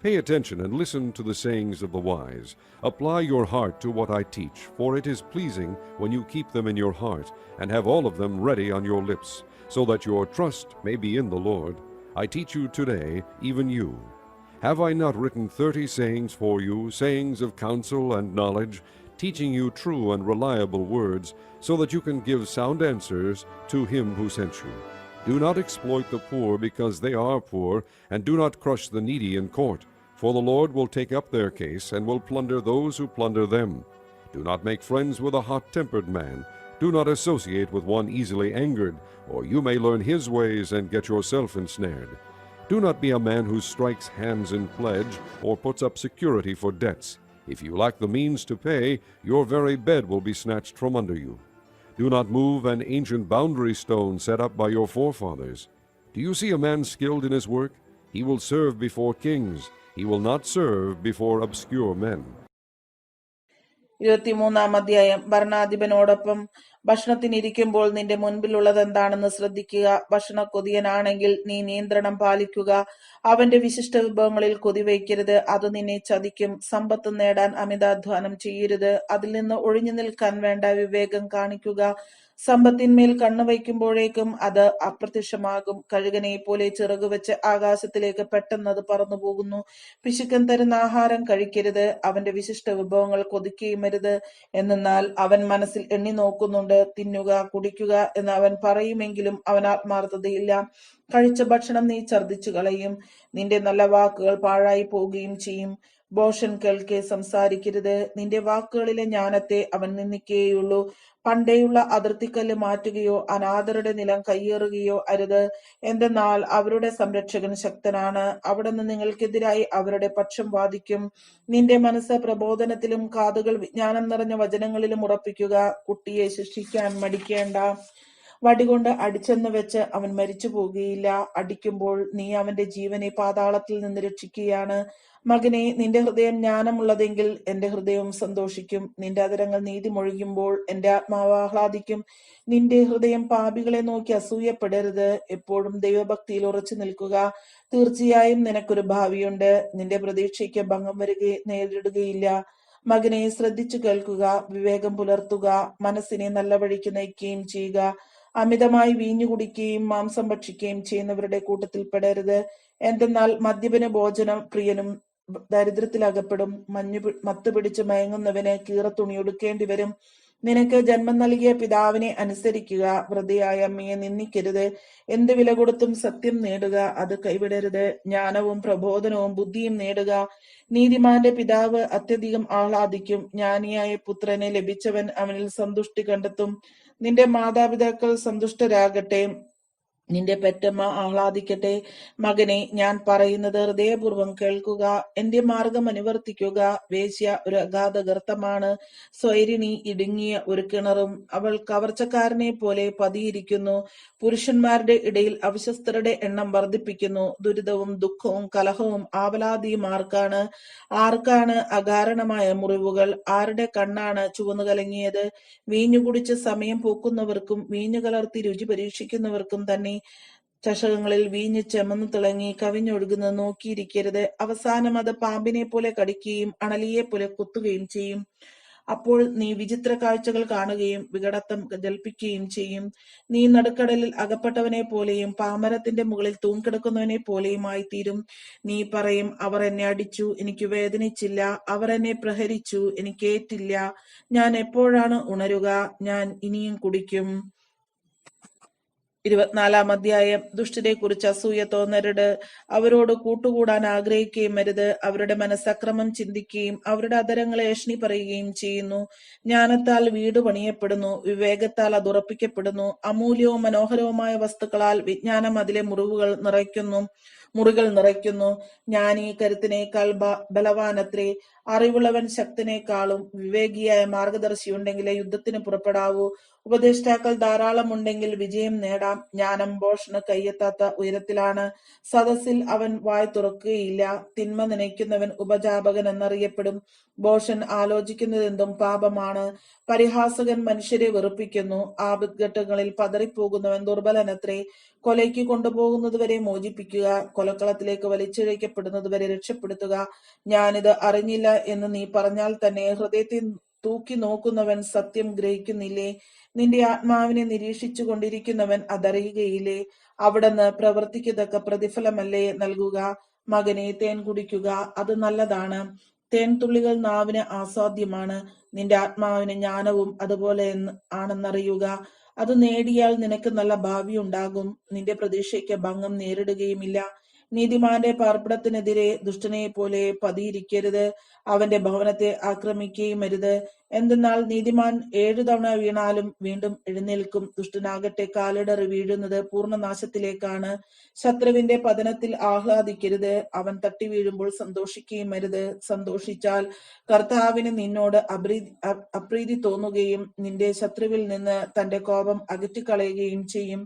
Pay attention and listen to the sayings of the wise. Apply your heart to what I teach, for it is pleasing when you keep them in your heart, and have all of them ready on your lips, so that your trust may be in the Lord. I teach you today, even you. Have I not written 30 sayings for you, sayings of counsel and knowledge, teaching you true and reliable words, so that you can give sound answers to him who sent you? Do not exploit the poor because they are poor, and do not crush the needy in court, for the Lord will take up their case and will plunder those who plunder them. Do not make friends with a hot-tempered man. Do not associate with one easily angered, or you may learn his ways and get yourself ensnared. Do not be a man who strikes hands in pledge or puts up security for debts. If you lack the means to pay, your very bed will be snatched from under you. Do not move an ancient boundary stone set up by your forefathers. Do you see a man skilled in his work? He will serve before kings. He will not serve before obscure men. 23-ാം അധ്യായം. ഭരണാധിപനോടൊപ്പം ഭക്ഷണത്തിനിരിക്കുമ്പോൾ നിന്റെ മുൻപിലുള്ളത് എന്താണെന്ന് ശ്രദ്ധിക്കുക. ഭക്ഷണ കൊതിയനാണെങ്കിൽ നീ നിയന്ത്രണം പാലിക്കുക. അവന്റെ വിശിഷ്ട വിഭവങ്ങളിൽ കൊതിവയ്ക്കരുത്, അത് നിന്നെ ചതിക്കും. സമ്പത്ത് നേടാൻ അമിതാധ്വാനം ചെയ്യരുത്, അതിൽ നിന്ന് ഒഴിഞ്ഞു നിൽക്കാൻ വേണ്ട വിവേകം കാണിക്കുക. സമ്പത്തിന്മേൽ കണ്ണു വയ്ക്കുമ്പോഴേക്കും അത് അപ്രത്യക്ഷമാകും. കഴുകനെ പോലെ ചിറകുവെച്ച് ആകാശത്തിലേക്ക് പെട്ടെന്ന് അത് പറന്നുപോകുന്നു. പിശുക്കൻ തരുന്ന ആഹാരം കഴിക്കരുത്, അവന്റെ വിശിഷ്ട വിഭവങ്ങൾ കൊതിക്കുകയും അരുത്. എന്നാൽ അവൻ മനസ്സിൽ എണ്ണി നോക്കുന്നുണ്ട്. തിന്നുക കുടിക്കുക എന്ന് അവൻ പറയുമെങ്കിലും അവൻ ആത്മാർത്ഥതയില്ല. കഴിച്ച ഭക്ഷണം നീ ഛർദ്ദിച്ചു കളയും, നിന്റെ നല്ല വാക്കുകൾ പാഴായി പോവുകയും ചെയ്യും. ഭോഷൻ കേൾക്കെ സംസാരിക്കരുത്, നിന്റെ വാക്കുകളിലെ ജ്ഞാനത്തെ അവൻ നിന്ദിക്കുകയുള്ളൂ. പണ്ടേയുള്ള അതിർത്തിക്കല്ല് മാറ്റുകയോ അനാഥരുടെ നിലം കയ്യേറുകയോ അരുത്. എന്തെന്നാൽ അവരുടെ സംരക്ഷകൻ ശക്തനാണ്, അവിടുന്ന് നിങ്ങൾക്കെതിരായി അവരുടെ പക്ഷം വാദിക്കും. നിന്റെ മനസ്സ് പ്രബോധനത്തിലും കാതുകൾ വിജ്ഞാനം നിറഞ്ഞ വചനങ്ങളിലും ഉറപ്പിക്കുക. കുട്ടിയെ ശിക്ഷിക്കാൻ മടിക്കേണ്ട, വടികൊണ്ട് അടിച്ചെന്ന് വെച്ച് അവൻ മരിച്ചു പോകുകയില്ല. അടിക്കുമ്പോൾ നീ അവന്റെ ജീവനെ പാതാളത്തിൽ നിന്ന് രക്ഷിക്കുകയാണ്. മകനെ, നിന്റെ ഹൃദയം ജ്ഞാനമുള്ളതെങ്കിൽ എന്റെ ഹൃദയവും സന്തോഷിക്കും. നിന്റെ അധരങ്ങൾ നീതി മൊഴിയുമ്പോൾ എന്റെ ആത്മാവ് ആഹ്ലാദിക്കും. നിന്റെ ഹൃദയം പാപികളെ നോക്കി അസൂയപ്പെടരുത്, എപ്പോഴും ദൈവഭക്തിയിൽ ഉറച്ചു നിൽക്കുക. തീർച്ചയായും നിനക്കൊരു ഭാവിയുണ്ട്, നിന്റെ പ്രതീക്ഷയ്ക്ക് ഭംഗം നേരിടുകയില്ല. മകനെ, ശ്രദ്ധിച്ചു കേൾക്കുക, വിവേകം പുലർത്തുക, മനസ്സിനെ നല്ല വഴിക്ക് നയിക്കുകയും ചെയ്യുക. അമിതമായി വീഞ്ഞു കുടിക്കുകയും മാംസം ഭക്ഷിക്കുകയും ചെയ്യുന്നവരുടെ കൂട്ടത്തിൽ പെടരുത്. എന്തെന്നാൽ മദ്യപന് ഭോജനം പ്രിയനും ദരിദ്രത്തിലകപ്പെടും. മത്ത് പിടിച്ച് മയങ്ങുന്നവന് കീറത്തുണി ഒടുക്കേണ്ടി വരും. നിനക്ക് ജന്മം നൽകിയ പിതാവിനെ അനുസരിക്കുക, വൃദ്ധയായ അമ്മയെ നിന്ദിക്കരുത്. എന്ത് വില കൊടുത്തും സത്യം നേടുക, അത് കൈവിടരുത്. ജ്ഞാനവും പ്രബോധനവും ബുദ്ധിയും നേടുക. നീതിമാന്റെ പിതാവ് അത്യധികം ആഹ്ലാദിക്കും, ജ്ഞാനിയായ പുത്രനെ ലഭിച്ചവൻ അവനിൽ സന്തുഷ്ടി കണ്ടെത്തും. നിന്റെ മാതാപിതാക്കൾ സന്തുഷ്ടരാകട്ടെ, നിന്റെ പെറ്റമ്മ ആഹ്ലാദിക്കട്ടെ. മകനെ, ഞാൻ പറയുന്നത് ഹൃദയപൂർവ്വം കേൾക്കുക, എന്റെ മാർഗം അനുവർത്തിക്കുക. വേശ്യ ഒരു അഗാധ ഗർത്തമാണ്, സ്വൈരിണി ഇടുങ്ങിയ ഒരു കിണറും. അവൾ കവർച്ചക്കാരനെ പോലെ പതിയിരിക്കുന്നു. പുരുഷന്മാരുടെ ഇടയിൽ അവിശ്വസ്തരുടെ എണ്ണം വർദ്ധിപ്പിക്കുന്നു. ദുരിതവും ദുഃഖവും കലഹവും ആവലാതിയും ആർക്കാണ് അകാരണമായ മുറിവുകൾ? ആരുടെ കണ്ണാണ് ചുവന്നു കലങ്ങിയത്? വീഞ്ഞു കുടിച്ച് സമയം പോക്കുന്നവർക്കും വീഞ്ഞു കലർത്തി രുചി പരീക്ഷിക്കുന്നവർക്കും തന്നെ. ചഷകങ്ങളിൽ വീഞ്ഞ് ചെമന്നു തിളങ്ങി കവിഞ്ഞൊഴുകുന്നത് നോക്കിയിരിക്കരുത്, അവസാനം അത് പാമ്പിനെ പോലെ കടിക്കുകയും അണലിയെ പോലെ കുത്തുകയും ചെയ്യും. അപ്പോൾ നീ വിചിത്ര കാഴ്ചകൾ കാണുകയും വികടത്വം ജൽപ്പിക്കുകയും ചെയ്യും. നീ നടുക്കടലിൽ അകപ്പെട്ടവനെ പോലെയും പാമരത്തിന്റെ മുകളിൽ തൂങ്ങിക്കിടക്കുന്നവനെ പോലെയുമായി തീരും. നീ പറയും, അവർ എന്നെ അടിച്ചു, എനിക്ക് വേദനിച്ചില്ല, അവർ എന്നെ പ്രഹരിച്ചു, എനിക്കേറ്റില്ല. ഞാൻ എപ്പോഴാണ് ഉണരുക? ഞാൻ ഇനിയും കുടിക്കും. 24-ാം അധ്യായം. ദുഷ്ടരെ കുറിച്ച് അസൂയ തോന്നരുത്, അവരോട് കൂട്ടുകൂടാൻ ആഗ്രഹിക്കുകയും അരുത്. അവരുടെ മനസ്സക്രമം ചിന്തിക്കുകയും അവരുടെ അധരങ്ങളെ ഏഷണി പറയുകയും ചെയ്യുന്നു. ജ്ഞാനത്താൽ വീട് പണിയപ്പെടുന്നു, വിവേകത്താൽ അത് ഉറപ്പിക്കപ്പെടുന്നു. അമൂല്യവും മനോഹരവുമായ വസ്തുക്കളാൽ വിജ്ഞാനം അതിലെ മുറികൾ നിറയ്ക്കുന്നു. ജ്ഞാനി കരുത്തിനേക്കാൾ ബലവാനത്രേ, അറിവുള്ളവൻ ശക്തനേക്കാളും. വിവേകിയായ മാർഗദർശിയുണ്ടെങ്കിലേ യുദ്ധത്തിന് പുറപ്പെടാവൂ. ഉപദേഷ്ടാക്കൾ ധാരാളം ഉണ്ടെങ്കിൽ വിജയം നേടാം. ജ്ഞാനം ഭോഷന് കയ്യെത്താത്ത ഉയരത്തിലാണ്, സദസ്സിൽ അവൻ വായ് തുറക്കുകയില്ല. തിന്മ നനയ്ക്കുന്നവൻ ഉപജാപകൻ എന്നറിയപ്പെടും. ഭോഷൻ ആലോചിക്കുന്നതെന്തും പാപമാണ്. പരിഹാസകൻ മനുഷ്യരെ വെറുപ്പിക്കുന്നു. ആപത്ഘട്ടങ്ങളിൽ പതറിപ്പോകുന്നവൻ ദുർബലനത്രേ. കൊലയ്ക്ക് കൊണ്ടുപോകുന്നതുവരെ മോചിപ്പിക്കുക, കൊലക്കളത്തിലേക്ക് വലിച്ചിഴക്കപ്പെടുന്നതുവരെ രക്ഷപ്പെടുത്തുക. ഞാനിത് അറിഞ്ഞില്ല എന്ന് നീ പറഞ്ഞാൽ തന്നെ ഹൃദയത്തെ തൂക്കി നോക്കുന്നവൻ സത്യം ഗ്രഹിക്കുന്നില്ലേ? നിന്റെ ആത്മാവിനെ നിരീക്ഷിച്ചു കൊണ്ടിരിക്കുന്നവൻ അതറിയുകയില്ലേ? അവിടുന്ന് പ്രവർത്തിക്കത്തക്ക പ്രതിഫലമല്ലേ നൽകുക? മകനെ, തേൻ കുടിക്കുക, അത് നല്ലതാണ്. തേൻ തുള്ളികൾ നാവിന് ആസ്വാദ്യമാണ്. നിന്റെ ആത്മാവിന് ജ്ഞാനവും അതുപോലെ ആണെന്നറിയുക. അത് നേടിയാൽ നിനക്ക് നല്ല ഭാവി ഉണ്ടാകും. നിന്റെ പ്രതീക്ഷയ്ക്ക് ഭംഗം നേരിടുകയുമില്ല. നീതിമാന്റെ പാർപ്പിടത്തിനെതിരെ ദുഷ്ടനെ പോലെ പതിയിരിക്കരുത്, അവന്റെ ഭവനത്തെ ആക്രമിക്കുകയും അരുത്. എന്തെന്നാൽ നീതിമാൻ 7 തവണ വീണാലും വീണ്ടും എഴുന്നേൽക്കും, ദുഷ്ടനാകട്ടെ കാലിടറി വീഴുന്നത് പൂർണ്ണനാശത്തിലേക്കാണ്. ശത്രുവിന്റെ പതനത്തിൽ ആഹ്ലാദിക്കരുത്, അവൻ തട്ടി വീഴുമ്പോൾ സന്തോഷിക്കുകയും അരുത്. സന്തോഷിച്ചാൽ കർത്താവിന് നിന്നോട് അപ്രീതി തോന്നുകയും നിന്റെ ശത്രുവിൽ നിന്ന് തന്റെ കോപം അകറ്റിക്കളയുകയും ചെയ്യും.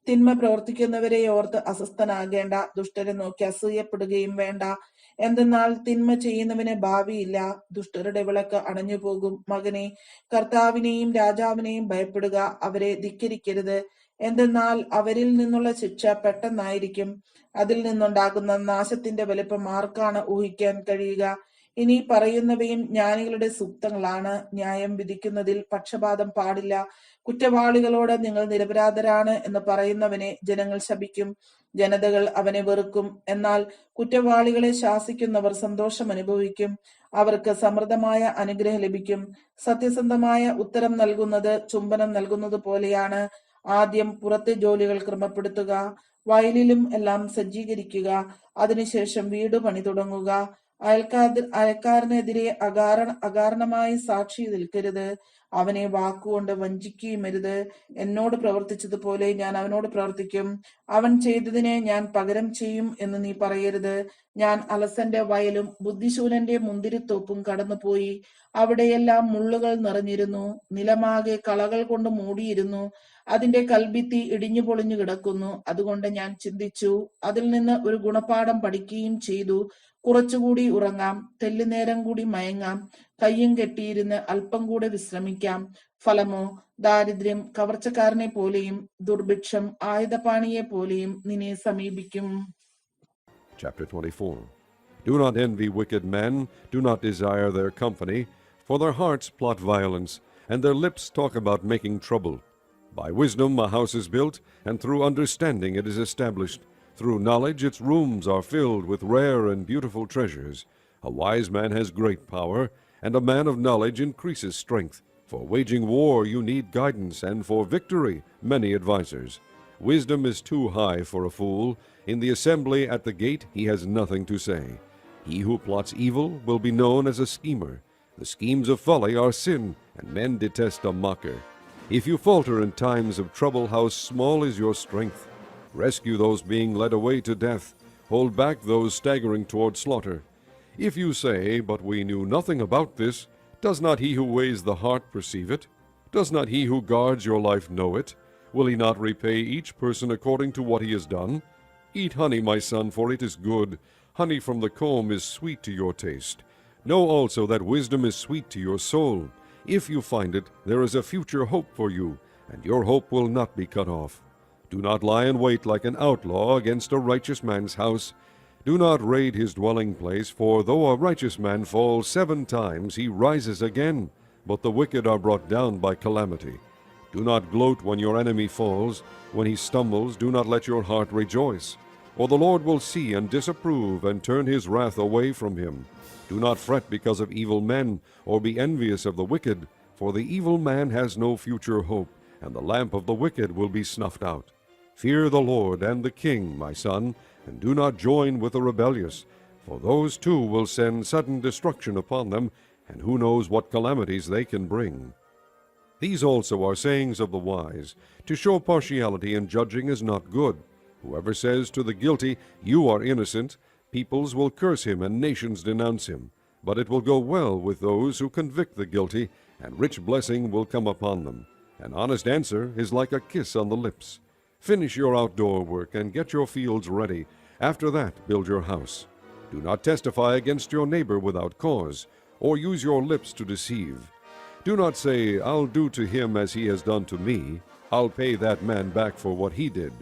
തിന്മ പ്രവർത്തിക്കുന്നവരെ ഓർത്ത് അസ്വസ്ഥനാകേണ്ട, ദുഷ്ടരെ നോക്കി അസൂയപ്പെടുകയും വേണ്ട. എന്തെന്നാൽ തിന്മ ചെയ്യുന്നവന് ഭാവിയില്ല, ദുഷ്ടരുടെ വിളക്ക് അണഞ്ഞുപോകും. മകനെ, കർത്താവിനെയും രാജാവിനെയും ഭയപ്പെടുക, അവരെ ധിക്കരിക്കരുത്. എന്തെന്നാൽ അവരിൽ നിന്നുള്ള ശിക്ഷ പെട്ടെന്നായിരിക്കും. അതിൽ നിന്നുണ്ടാകുന്ന നാശത്തിന്റെ വലിപ്പം ആർക്കാണ് ഊഹിക്കാൻ കഴിയുക? ഇനി പറയുന്നവയും ജ്ഞാനികളുടെ സൂക്തങ്ങളാണ്. ന്യായം വിധിക്കുന്നതിൽ പക്ഷപാതം പാടില്ല. കുറ്റവാളികളോട് നിങ്ങൾ നിരപരാധരാണ് എന്ന് പറയുന്നവനെ ജനങ്ങൾ ശപിക്കും, ജനതകൾ അവനെ വെറുക്കും. എന്നാൽ കുറ്റവാളികളെ ശാസിക്കുന്നവർ സന്തോഷം അനുഭവിക്കും, അവർക്ക് സമൃദ്ധമായ അനുഗ്രഹം ലഭിക്കും. സത്യസന്ധമായ ഉത്തരം നൽകുന്നത് ചുംബനം നൽകുന്നത് പോലെയാണ്. ആദ്യം പുറത്തെ ജോലികൾ ക്രമപ്പെടുത്തുക, വയലിലും എല്ലാം സജ്ജീകരിക്കുക, അതിനുശേഷം വീട് പണി തുടങ്ങുക. അയൽക്കാരനെതിരെ അകാരണമായി സാക്ഷി നിൽക്കരുത്, അവനെ വാക്കുകൊണ്ട് വഞ്ചിക്കുകയുമരുത്. എന്നോട് പ്രവർത്തിച്ചതുപോലെ ഞാൻ അവനോട് പ്രവർത്തിക്കും, അവൻ ചെയ്തതിനെ ഞാൻ പകരം ചെയ്യും എന്ന് നീ പറയരുത്. ഞാൻ അലസന്റെ വയലും ബുദ്ധിശൂലന്റെ മുന്തിരിത്തോപ്പും കടന്നുപോയി. അവിടെയെല്ലാം മുള്ളുകൾ നിറഞ്ഞിരുന്നു, നിലമാകെ കളകൾ കൊണ്ട് മൂടിയിരുന്നു, അതിന്റെ കൽഭിത്തി ഇടിഞ്ഞു പൊളിഞ്ഞു കിടക്കുന്നു. അതുകൊണ്ട് ഞാൻ ചിന്തിച്ചു, അതിൽ നിന്ന് ഒരു ഗുണപാഠം പഠിക്കുകയും ചെയ്തു. കുറച്ചുകൂടി ഉറങ്ങാം, തെല്ലുനേരം കൂടി മയങ്ങാം, കയ്യും കെട്ടിയിരുന്ന് അല്പം കൂടെ വിശ്രമിക്കാം. ഫലമോ, ദാരിദ്ര്യം കവർച്ചക്കാരനെ പോലെയും ദുർഭിക്ഷം ആയുധപാണിയെ പോലെയും നിന്നെ സമീപിക്കും. Chapter 24. Do not envy wicked men, do not desire their company, for their hearts plot violence, and their lips talk about making trouble. By wisdom a house is built, and through understanding it is established. Through knowledge its rooms are filled with rare and beautiful treasures. A wise man has great power, and a man of knowledge increases strength. For waging war you need guidance, and for victory many advisers. Wisdom is too high for a fool. In the assembly at the gate he has nothing to say. He who plots evil will be known as a schemer. The schemes of folly are sin, and men detest a mocker. If you falter in times of trouble, how small is your strength! Rescue those being led away to death. Hold back those staggering toward slaughter. If you say, "But we knew nothing about this," does not he who weighs the heart perceive it? Does not he who guards your life know it? Will he not repay each person according to what he has done? Eat honey, my son, for it is good. Honey from the comb is sweet to your taste. Know also that wisdom is sweet to your soul. If you find it, there is a future hope for you, and your hope will not be cut off. Do not lie in wait like an outlaw against a righteous man's house. Do not raid his dwelling place, for though a righteous man falls 7 times, he rises again, but the wicked are brought down by calamity. Do not gloat when your enemy falls. When he stumbles, do not let your heart rejoice. For the Lord will see and disapprove and turn his wrath away from him. Do not fret because of evil men, or be envious of the wicked, for the evil man has no future hope, and the lamp of the wicked will be snuffed out. Fear the Lord and the king, my son, and do not join with the rebellious, for those too will send sudden destruction upon them, and who knows what calamities they can bring. These also are sayings of the wise. To show partiality in judging is not good. Whoever says to the guilty, "You are innocent," peoples will curse him and nations denounce him. But it will go well with those who convict the guilty, and rich blessing will come upon them. An honest answer is like a kiss on the lips. Finish your outdoor work and get your fields ready. After that, build your house. Do not testify against your neighbor without cause, or use your lips to deceive. Do not say, "I'll do to him as he has done to me. I'll pay that man back for what he did."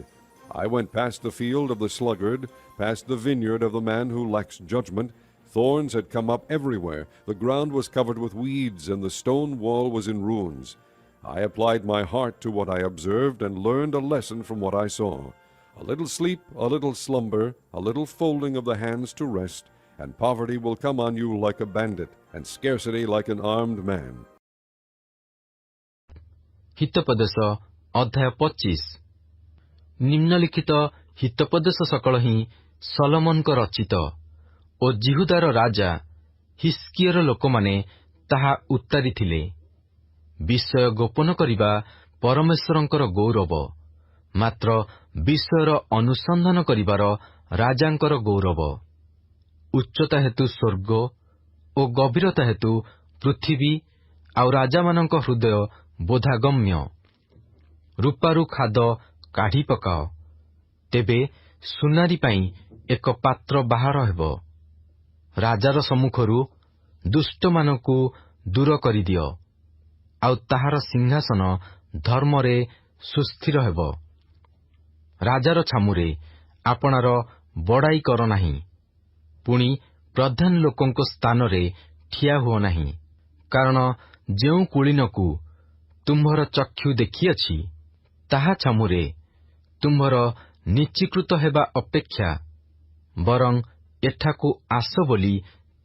I went past the field of the sluggard, past the vineyard of the man who lacks judgment. Thorns had come up everywhere. The ground was covered with weeds, and the stone wall was in ruins. I applied my heart to what I observed and learned a lesson from what I saw. A little sleep, a little slumber, a little folding of the hands to rest, and poverty will come on you like a bandit, and scarcity like an armed man. ହିତୋପଦେଶ ଅଧ୍ୟାୟ 25। ନିମ୍ନଲିଖିତ ହିତୋପଦେଶ ସକଳ ହିଁ ସଲୋମନଙ୍କ ରଚିତ ଓ ଜିହୁଦାର ରାଜା ହିସ୍କିୟର ଲୋକମାନେ ତାହା ଉତ୍ତାରିଥିଲେ। ବିଷୟ ଗୋପନ କରିବା ପରମେଶ୍ୱରଙ୍କର ଗୌରବ, ମାତ୍ର ବିଷୟର ଅନୁସନ୍ଧାନ କରିବାର ରାଜାଙ୍କର ଗୌରବ। ଉଚ୍ଚତା ହେତୁ ସ୍ୱର୍ଗ ଓ ଗଭୀରତା ହେତୁ ପୃଥିବୀ, ଆଉ ରାଜାମାନଙ୍କ ହୃଦୟ ବୋଧାଗମ୍ୟ। ରୂପାରୁ ଖାଦ କାଢ଼ି ପକାଅ, ତେବେ ସୁନାରୀ ପାଇଁ ଏକ ପାତ୍ର ବାହାର ହେବ। ରାଜାର ସମ୍ମୁଖରୁ ଦୁଷ୍ଟମାନଙ୍କୁ ଦୂର କରିଦିଅ, ଆଉ ତାହାର ସିଂହାସନ ଧର୍ମରେ ସୁସ୍ଥିର ହେବ। ରାଜାର ଛାମୁରେ ଆପଣାର ବଡ଼ାଇ କର ନାହିଁ, ପୁଣି ପ୍ରଧାନ ଲୋକଙ୍କ ସ୍ଥାନରେ ଠିଆ ହୁଅ ନାହିଁ। କାରଣ ଯେଉଁ କୁଳୀନକୁ ତୁମ୍ଭର ଚକ୍ଷୁ ଦେଖିଅଛି, ତାହା ଛାମୁରେ ତୁମ୍ଭର ନିଚୀକୃତ ହେବା ଅପେକ୍ଷା ବରଂ ଏଠାକୁ ଆସ ବୋଲି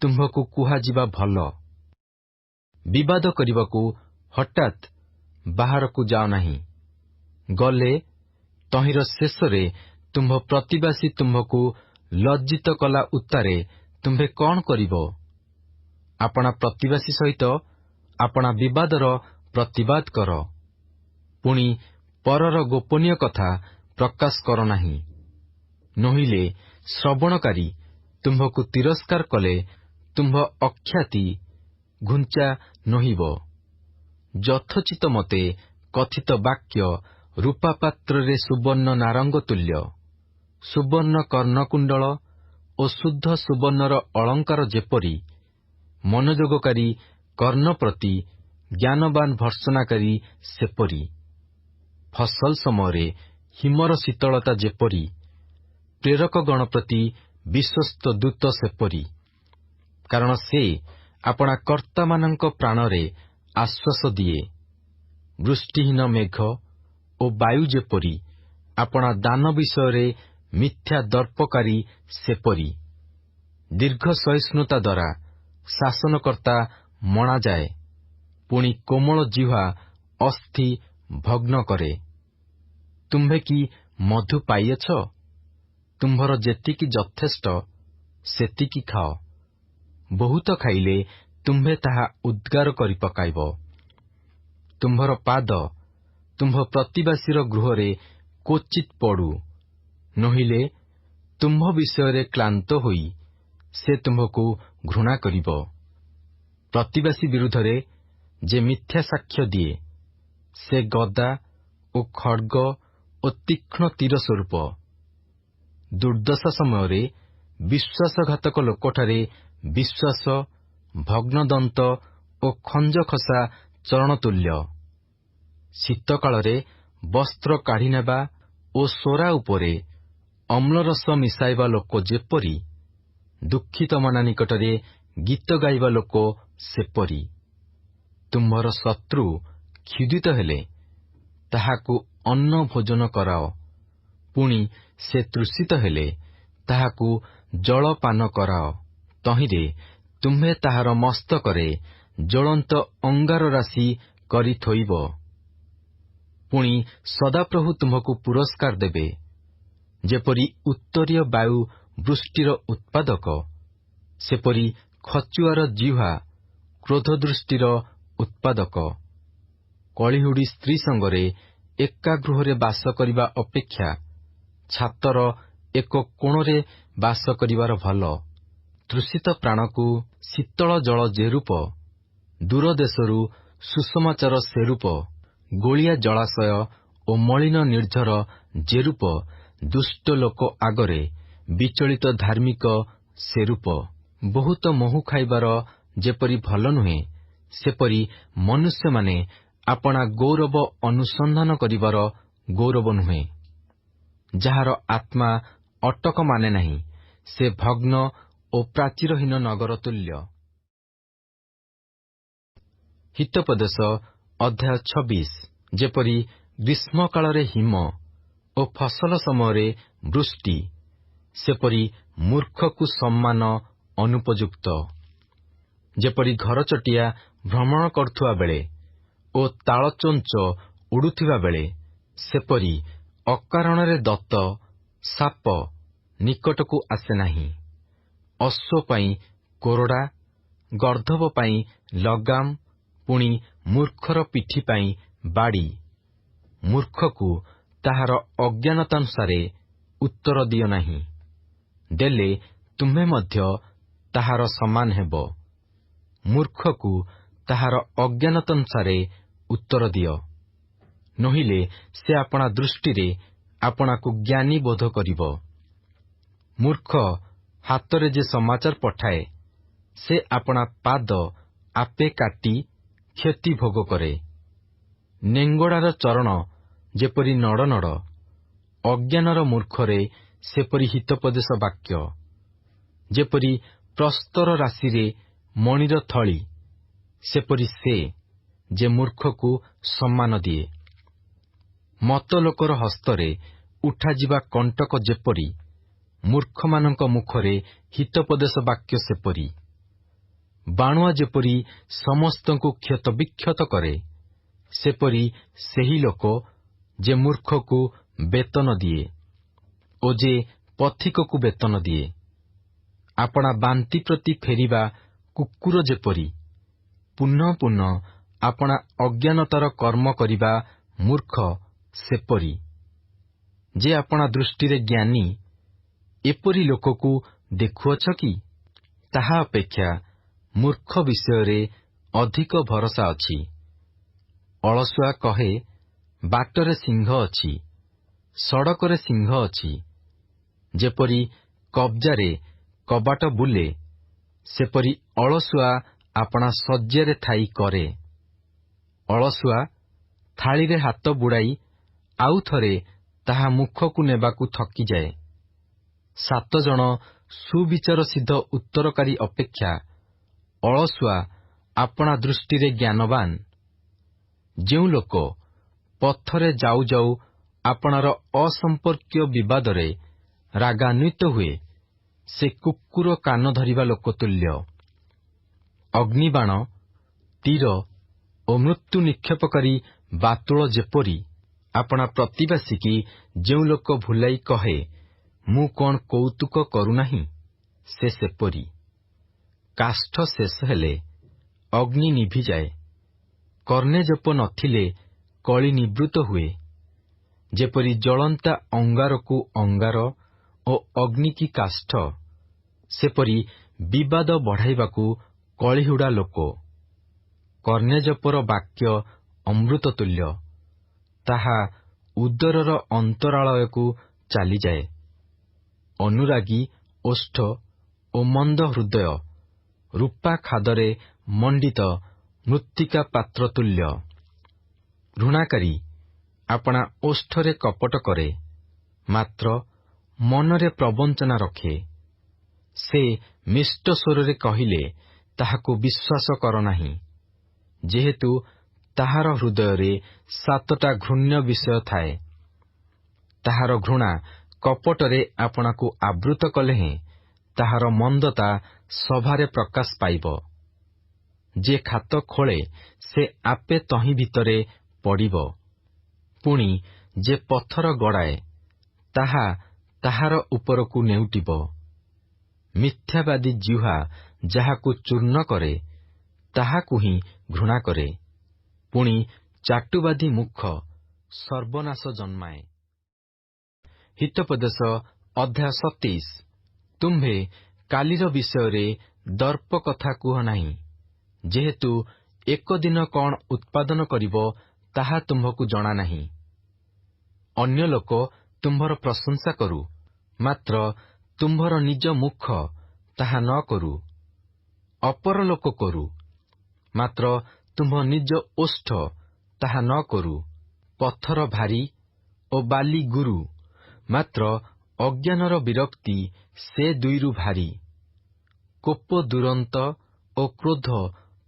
ତୁମ୍ଭକୁ କୁହାଯିବା ଭଲ। ବିବାଦ କରିବାକୁ ହଠାତ୍ ବାହାରକୁ ଯାଅ ନାହିଁ। ଗଲେ ତହିଁର ଶେଷରେ ତୁମ୍ଭ ପ୍ରତିବାସୀ ତୁମ୍ଭକୁ ଲଜ୍ଜିତ କଲା ଉତ୍ତାରେ ତୁମ୍ଭେ କ'ଣ କରିବ? ଆପଣା ପ୍ରତିବାସୀ ସହିତ ଆପଣା ବିବାଦର ପ୍ରତିବାଦ କର, ପୁଣି ପରର ଗୋପନୀୟ କଥା ପ୍ରକାଶ କର ନାହିଁ। ନୋହିଲେ ଶ୍ରବଣକାରୀ ତୁମ୍ଭକୁ ତିରସ୍କାର କଲେ ତୁମ୍ଭ ଅଖ୍ୟାତି ଘୁଞ୍ଚା ନୋହିବ। ଯଥୋଚିତ ମତେ କଥିତ ବାକ୍ୟ ରୂପା ପାତ୍ରରେ ସୁବର୍ଣ୍ଣ ନାରଙ୍ଗ ତୁଲ୍ୟ। ସୁବର୍ଣ୍ଣ କର୍ଣ୍ଣକୁଣ୍ଡଳ ଓ ଶୁଦ୍ଧ ସୁବର୍ଣ୍ଣର ଅଳଙ୍କାର ଯେପରି, ମନୋଯୋଗକାରୀ କର୍ଣ୍ଣ ପ୍ରତି ଜ୍ଞାନବାନ ଭର୍ତ୍ସନାକାରୀ ସେପରି। ଫସଲ ସମୟରେ ହିମର ଶୀତଳତା ଯେପରି, ପ୍ରେରକଗଣ ପ୍ରତି ବିଶ୍ୱସ୍ତ ଦୂତ ସେପରି। କାରଣ ସେ ଆପଣା କର୍ତ୍ତାମାନଙ୍କ ପ୍ରାଣରେ ଆଶ୍ୱାସ ଦିଏ। ବୃଷ୍ଟିହୀନ ମେଘ ଓ ବାୟୁ ଯେପରି ଆପଣା ଦାନ ବିଷୟରେ ମିଥ୍ୟା ଦର୍ପକାରୀ ସେପରି। ଦୀର୍ଘ ସହିଷ୍ଣୁତା ଦ୍ୱାରା ଶାସନକର୍ତ୍ତା ମଣାଯାଏ, ପୁଣି କୋମଳ ଜିହ୍ୱା ଅସ୍ଥି ଭଗ୍ନ କରେ। ତୁମ୍ଭେ କି ମଧୁ ପାଇଅଛ? ତୁମ୍ଭର ଯେତିକି ଯଥେଷ୍ଟ ସେତିକି ଖାଅ। ବହୁତ ଖାଇଲେ ତୁମ୍ଭେ ତାହା ଉଦ୍ଗାର କରି ପକାଇବ। ତୁମ୍ଭର ପାଦ ତୁମ୍ଭ ପ୍ରତିବାସୀର ଗୃହରେ କ୍ୱଚିତ୍ ପଡ଼ୁ, ନୋହିଲେ ତୁମ୍ଭ ବିଷୟରେ କ୍ଳାନ୍ତ ହୋଇ ସେ ତୁମ୍ଭକୁ ଘୃଣା କରିବ। ପ୍ରତିବାସୀ ବିରୁଦ୍ଧରେ ଯେ ମିଥ୍ୟା ସାକ୍ଷ୍ୟ ଦିଏ, ସେ ଗଦା ଓ ଖଡ୍ଗ ଓ ତୀକ୍ଷ୍ଣ ତୀର ସ୍ୱରୂପ। ଦୁର୍ଦ୍ଦଶା ସମୟରେ ବିଶ୍ୱାସଘାତକ ଲୋକଠାରେ ବିଶ୍ୱାସ ଭଗ୍ନଦନ୍ତ ଓ ଖଞ୍ଜଖସା ଚରଣତୁଲ୍ୟ। ଶୀତକାଳରେ ବସ୍ତ୍ର କାଢ଼ିନେବା ଓ ସୋରା ଉପରେ ଅମ୍ଳରସ ମିଶାଇବା ଲୋକ ଯେପରି, ଦୁଃଖିତମନା ନିକଟରେ ଗୀତ ଗାଇବା ଲୋକ ସେପରି। ତୁମ୍ଭର ଶତ୍ରୁ କ୍ଷୁଧିତ ହେଲେ ତାହାକୁ ଅନ୍ନ ଭୋଜନ କରାଅ, ପୁଣି ସେ ତୃଷିତ ହେଲେ ତାହାକୁ ଜଳପାନ କରାଅ। ତହିଁରେ ତୁମ୍ଭେ ତାହାର ମସ୍ତକରେ ଜ୍ୱଳନ୍ତ ଅଙ୍ଗାର ରାଶି କରି ଥୋଇବ। ପୁଣି ସଦାପ୍ରଭୁ ତୁମ୍ଭକୁ ପୁରସ୍କାର ଦେବେ। ଯେପରି ଉତ୍ତରୀୟ ବାୟୁ ବୃଷ୍ଟିର ଉତ୍ପାଦକ, ସେପରି ଖଚୁଆର ଜିହ୍ୱା କ୍ରୋଧଦୃଷ୍ଟିର ଉତ୍ପାଦକ। କଳିହୁଡ଼ି ସ୍ତ୍ରୀ ସଙ୍ଗରେ ଏକା ଗୃହରେ ବାସ କରିବା ଅପେକ୍ଷା ଛାତର ଏକ କୋଣରେ ବାସ କରିବାର ଭଲ। ତୃଷିତ ପ୍ରାଣକୁ ଶୀତଳ ଜଳ ଯେରୂପ, ଦୂର ଦେଶରୁ ସୁସମାଚାର ସେରୂପ। ଗୋଳିଆ ଜଳାଶୟ ଓ ମଳିନ ନିର୍ଝର ଯେରୂପ, ଦୁଷ୍ଟ ଲୋକ ଆଗରେ ବିଚଳିତ ଧାର୍ମିକ ସେରୂପ। ବହୁତ ମହୁ ଖାଇବାର ଯେପରି ଭଲ ନୁହେଁ, ସେପରି ମନୁଷ୍ୟମାନେ ଆପଣା ଗୌରବ ଅନୁସନ୍ଧାନ କରିବାର ଗୌରବ ନୁହେଁ। ଯାହାର ଆତ୍ମା ଅଟକ ମାନେ ନାହିଁ, ସେ ଭଗ୍ନ ଓ ପ୍ରାଚୀରହୀନ ନଗର ତୁଲ୍ୟ। ହିତୋପଦେଶ ଅଧ୍ୟାୟ 26। ଯେପରି ଗ୍ରୀଷ୍ମକାଳରେ ହିମ ଓ ଫସଲ ସମୟରେ ବୃଷ୍ଟି, ସେପରି ମୂର୍ଖକୁ ସମ୍ମାନ ଅନୁପଯୁକ୍ତ। ଯେପରି ଘରଚଟିଆ ଭ୍ରମଣ କରୁଥିବା ବେଳେ ଓ ତାଳଚଞ୍ଚ ଉଡୁଥିବା ବେଳେ, ସେପରି ଅକାରଣରେ ଦତ୍ତ ସାପ ନିକଟକୁ ଆସେ ନାହିଁ। ଅଶ୍ୱ ପାଇଁ କୋରଡ଼ା, ଗର୍ଦ୍ଦଭ ପାଇଁ ଲଗାମ, ପୁଣି ମୂର୍ଖର ପିଠି ପାଇଁ ବାଡ଼ି। ମୂର୍ଖକୁ ତାହାର ଅଜ୍ଞାନତାନୁସାରେ ଉତ୍ତର ଦିଅ ନାହିଁ, ଦେଲେ ତୁମ୍ଭେ ମଧ୍ୟ ତାହାର ସମାନ ହେବ। ମୂର୍ଖକୁ ତାହାର ଅଜ୍ଞାନତାନୁସାରେ ଉତ୍ତର ଦିଅ, ନୋହିଲେ ସେ ଆପଣା ଦୃଷ୍ଟିରେ ଆପଣାକୁ ଜ୍ଞାନୀ ବୋଧ କରିବ। ମୂର୍ଖ ହାତରେ ଯେ ସମାଚାର ପଠାଏ, ସେ ଆପଣା ପାଦ ଆପେ କାଟି କ୍ଷତି ଭୋଗ କରେ। ନେଙ୍ଗଡ଼ାର ଚରଣ ଯେପରି ନଡ଼ ନଡ଼, ଅଜ୍ଞାନର ମୂର୍ଖରେ ସେପରି ହିତୋପଦେଶ ବାକ୍ୟ। ଯେପରି ପ୍ରସ୍ତର ରାଶିରେ ମଣିର ଥଳି, ସେପରି ସେ ଯେ ମୂର୍ଖକୁ ସମ୍ମାନ ଦିଏ। ମତ ଲୋକର ହସ୍ତରେ ଉଠାଯିବା କଣ୍ଟକ ଯେପରି, ମୂର୍ଖମାନଙ୍କ ମୁଖରେ ହିତୋପଦେଶ ବାକ୍ୟ ସେପରି। ବାଣୁଆ ଯେପରି ସମସ୍ତଙ୍କୁ କ୍ଷତବିକ୍ଷତ କରେ, ସେପରି ସେହି ଲୋକ ଯେ ମୂର୍ଖକୁ ବେତନ ଦିଏ ଓ ଯେ ପଥିକକୁ ବେତନ ଦିଏ। ଆପଣା ବାନ୍ତି ପ୍ରତି ଫେରିବା କୁକୁର ଯେପରି, ପୁନଃ ପୁନଃ ଆପଣା ଅଜ୍ଞାନତାର କର୍ମ କରିବା ମୂର୍ଖ ସେପରି। ଯେ ଆପଣା ଦୃଷ୍ଟିରେ ଜ୍ଞାନୀ, ଏପରି ଲୋକକୁ ଦେଖୁଅଛ କି? ତାହା ଅପେକ୍ଷା ମୂର୍ଖ ବିଷୟରେ ଅଧିକ ଭରସା ଅଛି। ଅଳସୁଆ କହେ, ବାଟରେ ସିଂହ ଅଛି, ସଡ଼କରେ ସିଂହ ଅଛି। ଯେପରି କବ୍ଜାରେ କବାଟ ବୁଲେ, ସେପରି ଅଳସୁଆ ଆପଣା ଶଯ୍ୟାରେ ଥାଇ କରେ। ଅଳସୁଆ ଥାଳିରେ ହାତ ବୁଡ଼ାଇ ଆଉ ଥରେ ତାହା ମୁଖକୁ ନେବାକୁ ଥକିଯାଏ। 7 ଜଣ ସୁବିଚାରସିଦ୍ଧ ଉତ୍ତରକାରୀ ଅପେକ୍ଷା ଅଳସୁଆ ଆପଣା ଦୃଷ୍ଟିରେ ଜ୍ଞାନବାନ। ଯେଉଁ ଲୋକ ପଥରେ ଯାଉ ଯାଉ ଆପଣାର ଅସମ୍ପର୍କୀୟ ବିବାଦରେ ରାଗାନ୍ୱିତ ହୁଏ, ସେ କୁକୁର କାନ ଧରିବା ଲୋକ ତୁଲ୍ୟ। ଅଗ୍ନିବାଣ, ତୀର ଓ ମୃତ୍ୟୁ ନିକ୍ଷେପକାରୀ ବାତୁଳ ଯେପରି, ଆପଣା ପ୍ରତିବାସୀକି ଯେଉଁ ଲୋକ ଭୁଲାଇ କହେ, ମୁଁ କ'ଣ କୌତୁକ କରୁନାହିଁ, ସେ ସେପରି। କାଷ୍ଠ ଶେଷ ହେଲେ ଅଗ୍ନି ନିଭିଯାଏ, କର୍ଣ୍ଣେଜପ ନଥିଲେ କଳି ନିବୃତ୍ତ ହୁଏ। ଯେପରି ଜଳନ୍ତା ଅଙ୍ଗାରକୁ ଅଙ୍ଗାର ଓ ଅଗ୍ନିକି କାଷ୍ଠ, ସେପରି ବିବାଦ ବଢ଼ାଇବାକୁ କଳିହୁଡ଼ା ଲୋକ। କର୍ଣ୍ଣେଜପର ବାକ୍ୟ ଅମୃତ ତୁଲ୍ୟ, ତାହା ଉଦରର ଅନ୍ତରାଳୟକୁ ଚାଲିଯାଏ। ଅନୁରାଗୀ ଓଷ୍ଠ ଓ ମନ୍ଦ ହୃଦୟ ରୂପା ଖାଦରେ ମଣ୍ଡିତ ମୃତ୍ତିକା ପାତ୍ର ତୁଲ୍ୟ। ଘୃଣାକାରୀ ଆପଣା ଓଷ୍ଠରେ କପଟ କରେ, ମାତ୍ର ମନରେ ପ୍ରବଞ୍ଚନା ରଖେ। ସେ ମିଷ୍ଟ ସ୍ୱରରେ କହିଲେ ତାହାକୁ ବିଶ୍ୱାସ କର ନାହିଁ, ଯେହେତୁ ତାହାର ହୃଦୟରେ 7ଟା ଘୃଣ୍ୟ ବିଷୟ ଥାଏ। ତାହାର ଘୃଣା କପଟରେ ଆପଣାକୁ ଆବୃତ କଲେ ହେଁ ତାହାର ମନ୍ଦତା ସଭାରେ ପ୍ରକାଶ ପାଇବ। ଯେ ଖାତ ଖୋଳେ ସେ ଆପେ ତହିଁ ଭିତରେ ପଡ଼ିବ। ପୁଣି ଯେ ପଥର ଗଡ଼ାଏ, ତାହା ତାହାର ଉପରକୁ ନେଉଟିବ। ମିଥ୍ୟାବାଦୀ ଜିହ୍ୱା ଯାହାକୁ ଚୂର୍ଣ୍ଣ କରେ, ତାହାକୁ ହିଁ ଘୃଣା କରେ। ପୁଣି ଚାଟୁବାଦୀ ମୁଖ ସର୍ବନାଶ ଜନ୍ମାଏ। ହିତୋପଦେଶ ଅଧ୍ୟାୟ 27। ତୁମ୍ଭେ କାଲିର ବିଷୟରେ ଦର୍ପ କଥା କୁହ ନାହିଁ, ଯେହେତୁ ଏକ ଦିନ କ'ଣ ଉତ୍ପାଦନ କରିବ ତାହା ତୁମ୍ଭକୁ ଜଣା ନାହିଁ। ଅନ୍ୟ ଲୋକ ତୁମ୍ଭର ପ୍ରଶଂସା କରୁ, ମାତ୍ର ତୁମ୍ଭର ନିଜ ମୁଖ ତାହା ନ କରୁ। ଅପର ଲୋକ କରୁ, ମାତ୍ର ତୁମ୍ଭ ନିଜ ଓଷ୍ଠ ତାହା ନ କରୁ। ପଥର ଭାରି ଓ ବାଲି ଗୁରୁ, ମାତ୍ର ଅଜ୍ଞାନର ବିରକ୍ତି ସେ ଦୁଇରୁ ଭାରି। କୋପ ଦୁରନ୍ତ ଓ କ୍ରୋଧ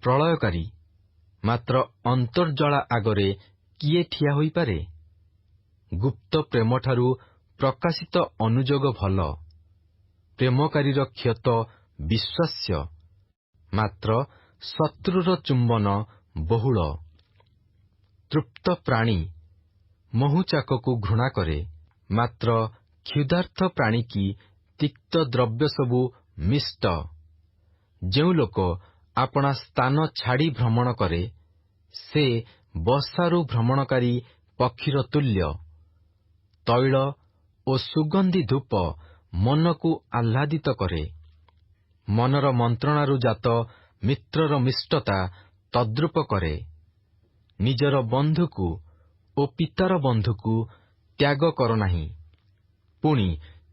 ପ୍ରଳୟକାରୀ, ମାତ୍ର ଅନ୍ତର୍ଜ୍ୱାଳା ଆଗରେ କିଏ ଠିଆ ହୋଇପାରେ? ଗୁପ୍ତ ପ୍ରେମଠାରୁ ପ୍ରକାଶିତ ଅନୁଯୋଗ ଭଲ। ପ୍ରେମକାରୀର କ୍ଷତ ବିଶ୍ୱାସ୍ୟ, ମାତ୍ର ଶତ୍ରୁର ଚୁମ୍ବନ ବହୁଳ। ତୃପ୍ତ ପ୍ରାଣୀ ମହୁଚାକକୁ ଘୃଣା କରେ, ମାତ୍ର କ୍ଷୁଧାର୍ଥ ପ୍ରାଣୀକି ତିକ୍ତ ଦ୍ରବ୍ୟ ସବୁ ମିଷ୍ଟ। ଯେଉଁ ଲୋକ ଆପଣା ସ୍ଥାନ ଛାଡ଼ି ଭ୍ରମଣ କରେ, ସେ ବସାରୁ ଭ୍ରମଣକାରୀ ପକ୍ଷୀର ତୁଲ୍ୟ। ତୈଳ ଓ ସୁଗନ୍ଧି ଧୂପ ମନକୁ ଆହ୍ଲାଦିତ କରେ। ମନର ମନ୍ତ୍ରଣାରୁ ଜାତ ମିତ୍ରର ମିଷ୍ଟତା ତଦ୍ରୂପ କରେ। ନିଜର ବନ୍ଧୁକୁ ଓ ପିତାର ବନ୍ଧୁକୁ ତ୍ୟାଗ କର ନାହିଁ। ପୁଣି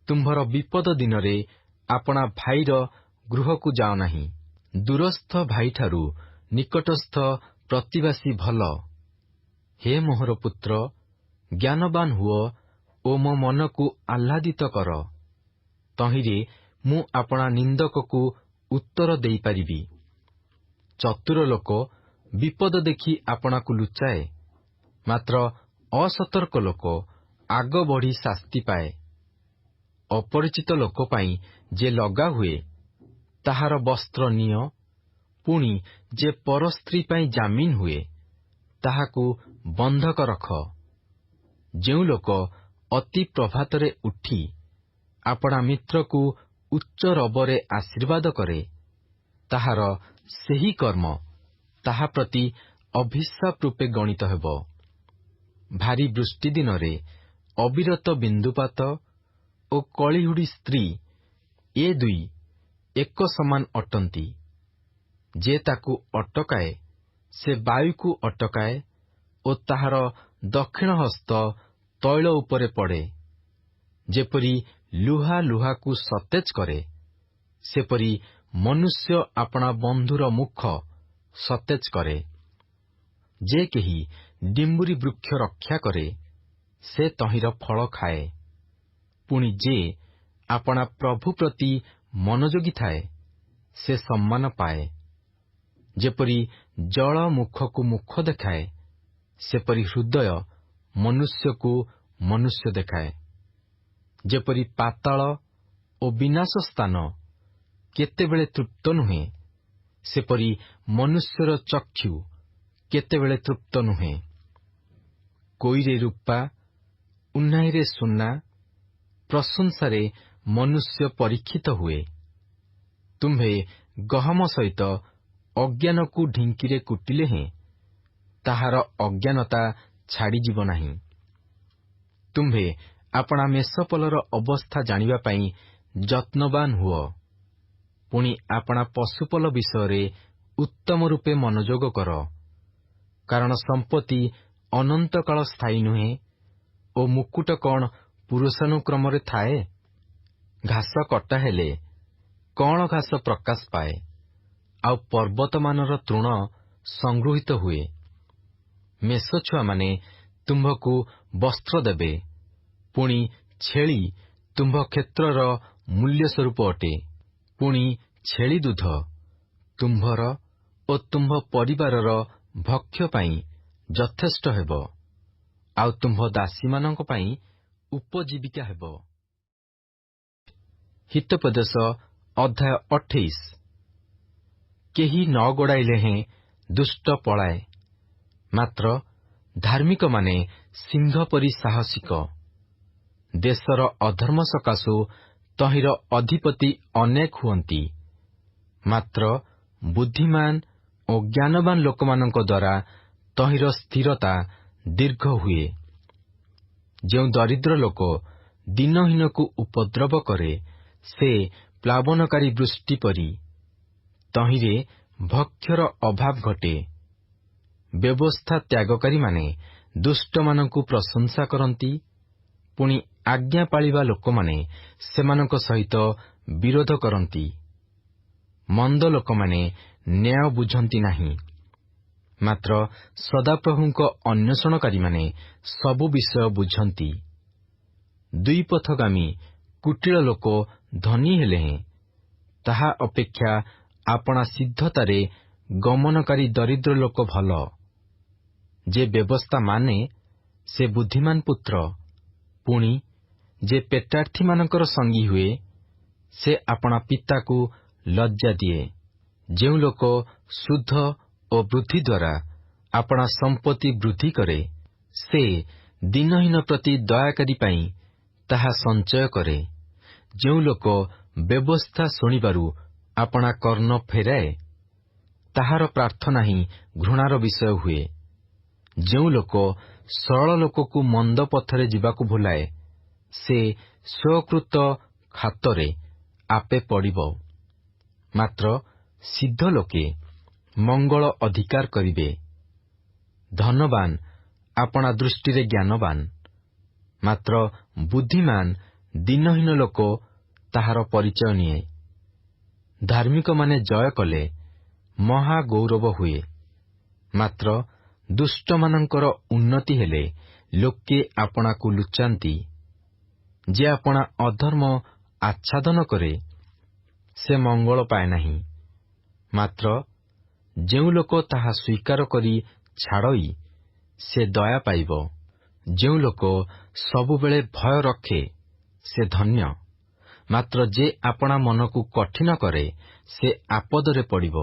ତୁମ୍ଭର ବିପଦ ଦିନରେ ଆପଣା ଭାଇର ଗୃହକୁ ଯାଅ ନାହିଁ। ଦୂରସ୍ଥ ଭାଇଠାରୁ ନିକଟସ୍ଥ ପ୍ରତିବାସୀ ଭଲ। ହେ ମୋହର ପୁତ୍ର, ଜ୍ଞାନବାନ ହୁଅ ଓ ମୋ ମନକୁ ଆହ୍ଲାଦିତ କର। ତହିଁରେ ମୁଁ ଆପଣା ନିନ୍ଦକକୁ ଉତ୍ତର ଦେଇପାରିବି। ଚତୁର ଲୋକ ବିପଦ ଦେଖି ଆପଣାକୁ ଲୁଚାଏ, ମାତ୍ର ଅସତର୍କ ଲୋକ ଆଗ ବଢ଼ି ଶାସ୍ତି ପାଏ। ଅପରିଚିତ ଲୋକ ପାଇଁ ଯେ ଲଗା ହୁଏ, ତାହାର ବସ୍ତ୍ର ନିଅ, ପୁଣି ଯେ ପରସ୍ତ୍ରୀ ପାଇଁ ଜାମିନ ହୁଏ, ତାହାକୁ ବନ୍ଧକ ରଖ। ଯେଉଁ ଲୋକ ଅତି ପ୍ରଭାତରେ ଉଠି ଆପଣା ମିତ୍ରକୁ ଉଚ୍ଚ ରବରେ ଆଶୀର୍ବାଦ କରେ, ତାହାର ସେହି କର୍ମ ତାହା ପ୍ରତି ଅଭିଶାପ ରୂପେ ଗଣିତ ହେବ। ଭାରି ବୃଷ୍ଟି ଦିନରେ ଅବିରତ ବିନ୍ଦୁପାତ ଓ କଳିହୁଡ଼ି ସ୍ତ୍ରୀ, ଏ ଦୁଇ ଏକ ସମାନ ଅଟନ୍ତି। ଯେ ତାକୁ ଅଟକାଏ, ସେ ବାୟୁକୁ ଅଟକାଏ ଓ ତାହାର ଦକ୍ଷିଣ ହସ୍ତ ତୈଳ ଉପରେ ପଡ଼େ। ଯେପରି ଲୁହା ଲୁହାକୁ ସତେଜ କରେ, ସେପରି ମନୁଷ୍ୟ ଆପଣା ବନ୍ଧୁର ମୁଖ ସତେଜ କରେ। ଯେ କେହି ଡିମ୍ବୁରି ବୃକ୍ଷ ରକ୍ଷା କରେ, ସେ ତହିଁର ଫଳ ଖାଏ। ପୁଣି ଯେ ଆପଣା ପ୍ରଭୁ ପ୍ରତି ମନୋଯୋଗୀ ଥାଏ, ସେ ସମ୍ମାନ ପାଏ। ଯେପରି ଜଳ ମୁଖକୁ ମୁଖ ଦେଖାଏ, ସେପରି ହୃଦୟ ମନୁଷ୍ୟକୁ ମନୁଷ୍ୟ ଦେଖାଏ। ଯେପରି ପାତାଳ ଓ ବିନାଶ ସ୍ଥାନ କେତେବେଳେ ତୃପ୍ତ ନୁହେଁ, ସେପରି ମନୁଷ୍ୟର ଚକ୍ଷୁ କେତେବେଳେ ତୃପ୍ତ ନୁହେଁ। କୋଇରେ ରୂପା, ଉହ୍ନାଇରେ ସୁନା, ପ୍ରଶଂସାରେ ମନୁଷ୍ୟ ପରୀକ୍ଷିତ ହୁଏ। ତୁମ୍ଭେ ଗହମ ସହିତ ଅଜ୍ଞାନକୁ ଢିଙ୍କିରେ କୁଟିଲେ ହେଁ ତାହାର ଅଜ୍ଞାନତା ଛାଡ଼ିଯିବ ନାହିଁ। ତୁମ୍ଭେ ଆପଣା ମେଷପଲର ଅବସ୍ଥା ଜାଣିବା ପାଇଁ ଯତ୍ନବାନ ହୁଅ। ପୁଣି ଆପଣା ପଶୁପଲ ବିଷୟରେ ଉତ୍ତମ ରୂପେ ମନୋଯୋଗ କର। କାରଣ ସମ୍ପତ୍ତି ଅନନ୍ତକାଳ ସ୍ଥାୟୀ ନୁହେଁ ଓ ମୁକୁଟ କ'ଣ ପୁରୁଷାନୁକ୍ରମରେ ଥାଏ? ଘାସ କଟା ହେଲେ କଅଁଳ ଘାସ ପ୍ରକାଶ ପାଏ, ଆଉ ପର୍ବତମାନର ତୃଣ ସଂଗୃହୀତ ହୁଏ। ମେଷଛୁଆମାନେ ତୁମ୍ଭକୁ ବସ୍ତ୍ର ଦେବେ, ପୁଣି ଛେଳି ତୁମ୍ଭ କ୍ଷେତ୍ରର ମୂଲ୍ୟ ସ୍ୱରୂପ ଅଟେ। ପୁଣି ଛେଳି ଦୁଧ ତୁମ୍ଭର ଓ ତୁମ୍ଭ ପରିବାରର ଭକ୍ଷ୍ୟ ପାଇଁ ଯଥେଷ୍ଟ ହେବ, ଆଉ ତୁମ୍ଭ ଦାସୀମାନଙ୍କ ପାଇଁ ଉପଜୀବିକା ହେବ। ହିତୋପଦେଶ ଅଧ୍ୟାୟ 28। କେହି ନ ଗୋଡ଼ାଇଲେ ହେଁ ଦୁଷ୍ଟ ପଳାଏ, ମାତ୍ର ଧାର୍ମିକମାନେ ସିଂହ ପରି ସାହସିକ। ଦେଶର ଅଧର୍ମ ସକାଶୁ ତହିଁର ଅଧିପତି ଅନେକ ହୁଅନ୍ତି, ମାତ୍ର ବୁଦ୍ଧିମାନ ଓ ଜ୍ଞାନବାନ ଲୋକମାନଙ୍କ ଦ୍ୱାରା ତହିଁର ସ୍ଥିରତା ଦୀର୍ଘ ହୁଏ। ଯେଉଁ ଦରିଦ୍ର ଲୋକ ଦିନହୀନକୁ ଉପଦ୍ରବ କରେ, ସେ ପ୍ଲାବନକାରୀ ବୃଷ୍ଟି ପରି। ତହିଁରେ ଭକ୍ଷ୍ୟର ଅଭାବ ଘଟେ। ବ୍ୟବସ୍ଥା ତ୍ୟାଗକାରୀମାନେ ଦୁଷ୍ଟମାନଙ୍କୁ ପ୍ରଶଂସା କରନ୍ତି, ପୁଣି ଆଜ୍ଞା ପାଳିବା ଲୋକମାନେ ସେମାନଙ୍କ ସହିତ ବିରୋଧ କରନ୍ତି। ମନ୍ଦ ଲୋକମାନେ ନ୍ୟାୟ ବୁଝନ୍ତି ନାହିଁ, ମାତ୍ର ସଦାପ୍ରଭୁଙ୍କ ଅନ୍ୱେଷଣକାରୀମାନେ ସବୁ ବିଷୟ ବୁଝନ୍ତି। ଦୁଇପଥଗାମୀ କୁଟିଳ ଲୋକ ଧନୀ ହେଲେ ହେଁ ତାହା ଅପେକ୍ଷା ଆପଣା ସିଦ୍ଧତାରେ ଗମନକାରୀ ଦରିଦ୍ର ଲୋକ ଭଲ। ଯେ ବ୍ୟବସ୍ଥା ମାନେ, ସେ ବୁଦ୍ଧିମାନ ପୁତ୍ର। ପୁଣି ଯେ ପେଟାର୍ଥୀମାନଙ୍କର ସଙ୍ଗୀ ହୁଏ, ସେ ଆପଣା ପିତାକୁ ଲଜ୍ଜା ଦିଏ। ଯେଉଁ ଲୋକ ଶୁଦ୍ଧ ଓ ବୃଦ୍ଧି ଦ୍ୱାରା ଆପଣା ସମ୍ପତ୍ତି ବୃଦ୍ଧି କରେ, ସେ ଦିନହୀନ ପ୍ରତି ଦୟାକାରୀ ପାଇଁ ତାହା ସଞ୍ଚୟ କରେ। ଯେଉଁ ଲୋକ ବ୍ୟବସ୍ଥା ଶୁଣିବାରୁ ଆପଣା କର୍ଣ୍ଣ ଫେରାଏ, ତାହାର ପ୍ରାର୍ଥନା ହିଁ ଘୃଣାର ବିଷୟ ହୁଏ। ଯେଉଁ ଲୋକ ସରଳ ଲୋକକୁ ମନ୍ଦ ପଥରେ ଯିବାକୁ ଭୁଲାଏ, ସେ ସ୍ୱକୃତ ଖାତରେ ଆପେ ପଡ଼ିବ। ମାତ୍ର ସିଦ୍ଧ ଲୋକେ ମଙ୍ଗଳ ଅଧିକାର କରିବେ। ଧନବାନ ଆପଣା ଦୃଷ୍ଟିରେ ଜ୍ଞାନବାନ, ମାତ୍ର ବୁଦ୍ଧିମାନ ଦିନହୀନ ଲୋକ ତାହାର ପରିଚୟ ନିଏ। ଧାର୍ମିକମାନେ ଜୟ କଲେ ମହାଗୌରବ ହୁଏ। ମାତ୍ର ଦୁଷ୍ଟମାନଙ୍କର ଉନ୍ନତି ହେଲେ ଲୋକେ ଆପଣାକୁ ଲୁଚାନ୍ତି। ଯେ ଆପଣା ଅଧର୍ମ ଆଚ୍ଛାଦନ କରେ ସେ ମଙ୍ଗଳ ପାଏ ନାହିଁ। ମାତ୍ର ଯେଉଁ ଲୋକ ତାହା ସ୍ୱୀକାର କରି ଛାଡ଼ଇ ସେ ଦୟା ପାଇବ। ଯେଉଁ ଲୋକ ସବୁବେଳେ ଭୟ ରଖେ ସେ ଧନ୍ୟ। ମାତ୍ର ଯେ ଆପଣା ମନକୁ କଠିନ କରେ ସେ ଆପଦରେ ପଡ଼ିବ।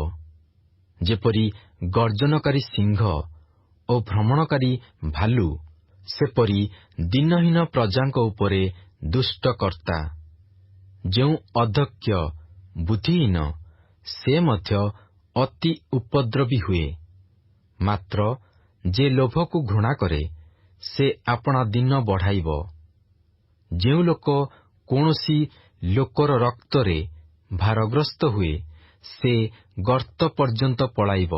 ଯେପରି ଗର୍ଜନକାରୀ ସିଂହ ଓ ଭ୍ରମଣକାରୀ ଭାଲୁ, ସେପରି ଦିନହୀନ ପ୍ରଜାଙ୍କ ଉପରେ ଦୁଷ୍ଟ କର୍ତ୍ତା। ଯେଉଁ ଅଧୈର୍ଯ୍ୟ ବୁଦ୍ଧିହୀନ ସେ ମଧ୍ୟ ଅତି ଉପଦ୍ରବୀ ହୁଏ। ମାତ୍ର ଯେ ଲୋଭକୁ ଘୃଣା କରେ ସେ ଆପଣା ଦିନ ବଢ଼ାଇବ। ଯେଉଁ ଲୋକ କୌଣସି ଲୋକର ରକ୍ତରେ ଭାରଗ୍ରସ୍ତ ହୁଏ ସେ ଗର୍ତ୍ତ ପର୍ଯ୍ୟନ୍ତ ପଳାଇବ,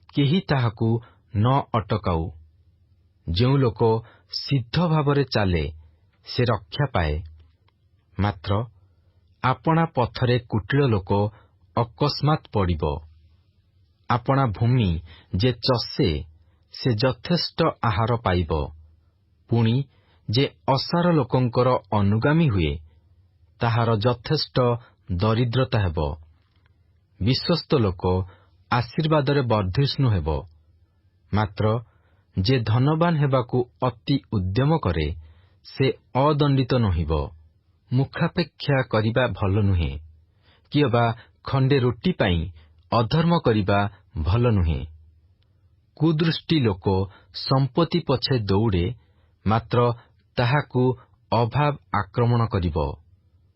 କେହି ତାହାକୁ ନ ଅଟକାଉ। ଯେଉଁ ଲୋକ ସିଦ୍ଧ ଭାବରେ ଚାଲେ ସେ ରକ୍ଷା ପାଏ। ମାତ୍ର ଆପଣା ପଥରେ କୁଟିଳ ଲୋକ ଅକସ୍ମାତ୍ ପଡ଼ିବ। ଆପଣା ଭୂମି ଯେ ଚଷେ ସେ ଯଥେଷ୍ଟ ଆହାର ପାଇବ। ପୁଣି ଯେ ଅସାର ଲୋକଙ୍କର ଅନୁଗାମୀ ହୁଏ ତାହାର ଯଥେଷ୍ଟ ଦରିଦ୍ରତା ହେବ। ବିଶ୍ୱସ୍ତ ଲୋକ ଆଶୀର୍ବାଦରେ ବର୍ଦ୍ଧିଷ୍ଣୁ ହେବ। ମାତ୍ର ଯେ ଧନବାନ ହେବାକୁ ଅତି ଉଦ୍ୟମ କରେ ସେ ଅଦଣ୍ଡିତ ନୋହିବ। ମୁଖାପେକ୍ଷା କରିବା ଭଲ ନୁହେଁ, କି ଅବା ଖଣ୍ଡେ ରୁଟି ପାଇଁ ଅଧର୍ମ କରିବା ଭଲ ନୁହେଁ। କୁଦୃଷ୍ଟି ଲୋକ ସମ୍ପତ୍ତି ପଛେ ଦୌଡ଼େ, ମାତ୍ର ତାହାକୁ ଅଭାବ ଆକ୍ରମଣ କରିବ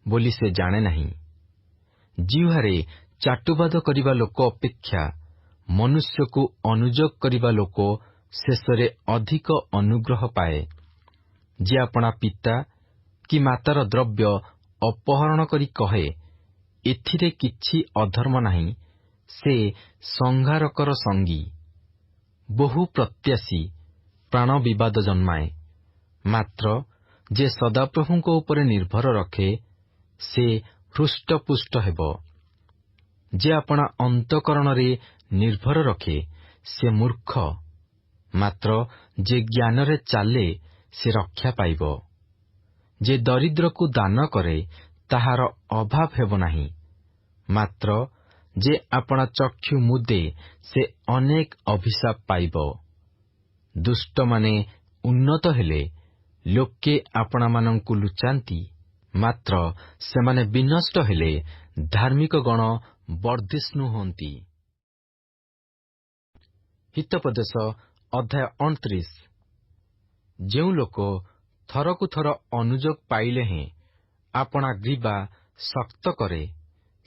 ବୋଲି ସେ ଜାଣେ ନାହିଁ। ଜିହ୍ୱାରେ ଚାଟୁବାଦ କରିବା ଲୋକ ଅପେକ୍ଷା ମନୁଷ୍ୟକୁ ଅନୁଯୋଗ କରିବା ଲୋକ ଶେଷରେ ଅଧିକ ଅନୁଗ୍ରହ ପାଏ। ଯେ ଆପଣା ପିତା କି ମାତାର ଦ୍ରବ୍ୟ ଅପହରଣ କରି କହେ, ଏଥିରେ କିଛି ଅଧର୍ମ ନାହିଁ, ସେ ସଂହାରକର ସଙ୍ଗୀ। ବହୁ ପ୍ରତ୍ୟାଶୀ ପ୍ରାଣ ବିବାଦ ଜନ୍ମାଏ। ମାତ୍ର ଯେ ସଦାପ୍ରଭୁଙ୍କ ଉପରେ ନିର୍ଭର ରଖେ ସେ ହୃଷ୍ଟପୁଷ୍ଟ ହେବ। ଯେ ଆପଣା ଅନ୍ତଃକରଣରେ ନିର୍ଭର ରଖେ ସେ ମୂର୍ଖ। ମାତ୍ର ଯେ ଜ୍ଞାନରେ ଚାଲେ ସେ ରକ୍ଷା ପାଇବ। ଯେ ଦରିଦ୍ରକୁ ଦାନ କରେ ତାହାର ଅଭାବ ହେବ ନାହିଁ। ମାତ୍ର ଯେ ଆପଣା ଚକ୍ଷୁ ମୁଦେ ସେ ଅନେକ ଅଭିଶାପ ପାଇବ। ଦୁଷ୍ଟମାନେ ଉନ୍ନତ ହେଲେ ଲୋକେ ଆପଣାମାନଙ୍କୁ ଲୁଚାନ୍ତି। ମାତ୍ର ସେମାନେ ବିନଷ୍ଟ ହେଲେ ଧାର୍ମିକ ଗଣ ବର୍ଦ୍ଧିଷ୍ଣୁ ହୁଅନ୍ତି। ହିତୋପଦେଶ ଅଧ୍ୟାୟ 29। ଯେଉଁ ଲୋକ ଥରକୁ ଥର ଅନୁଯୋଗ ପାଇଲେ ହେଁ ଆପଣା ଗ୍ରୀବା ଶକ୍ତ କରେ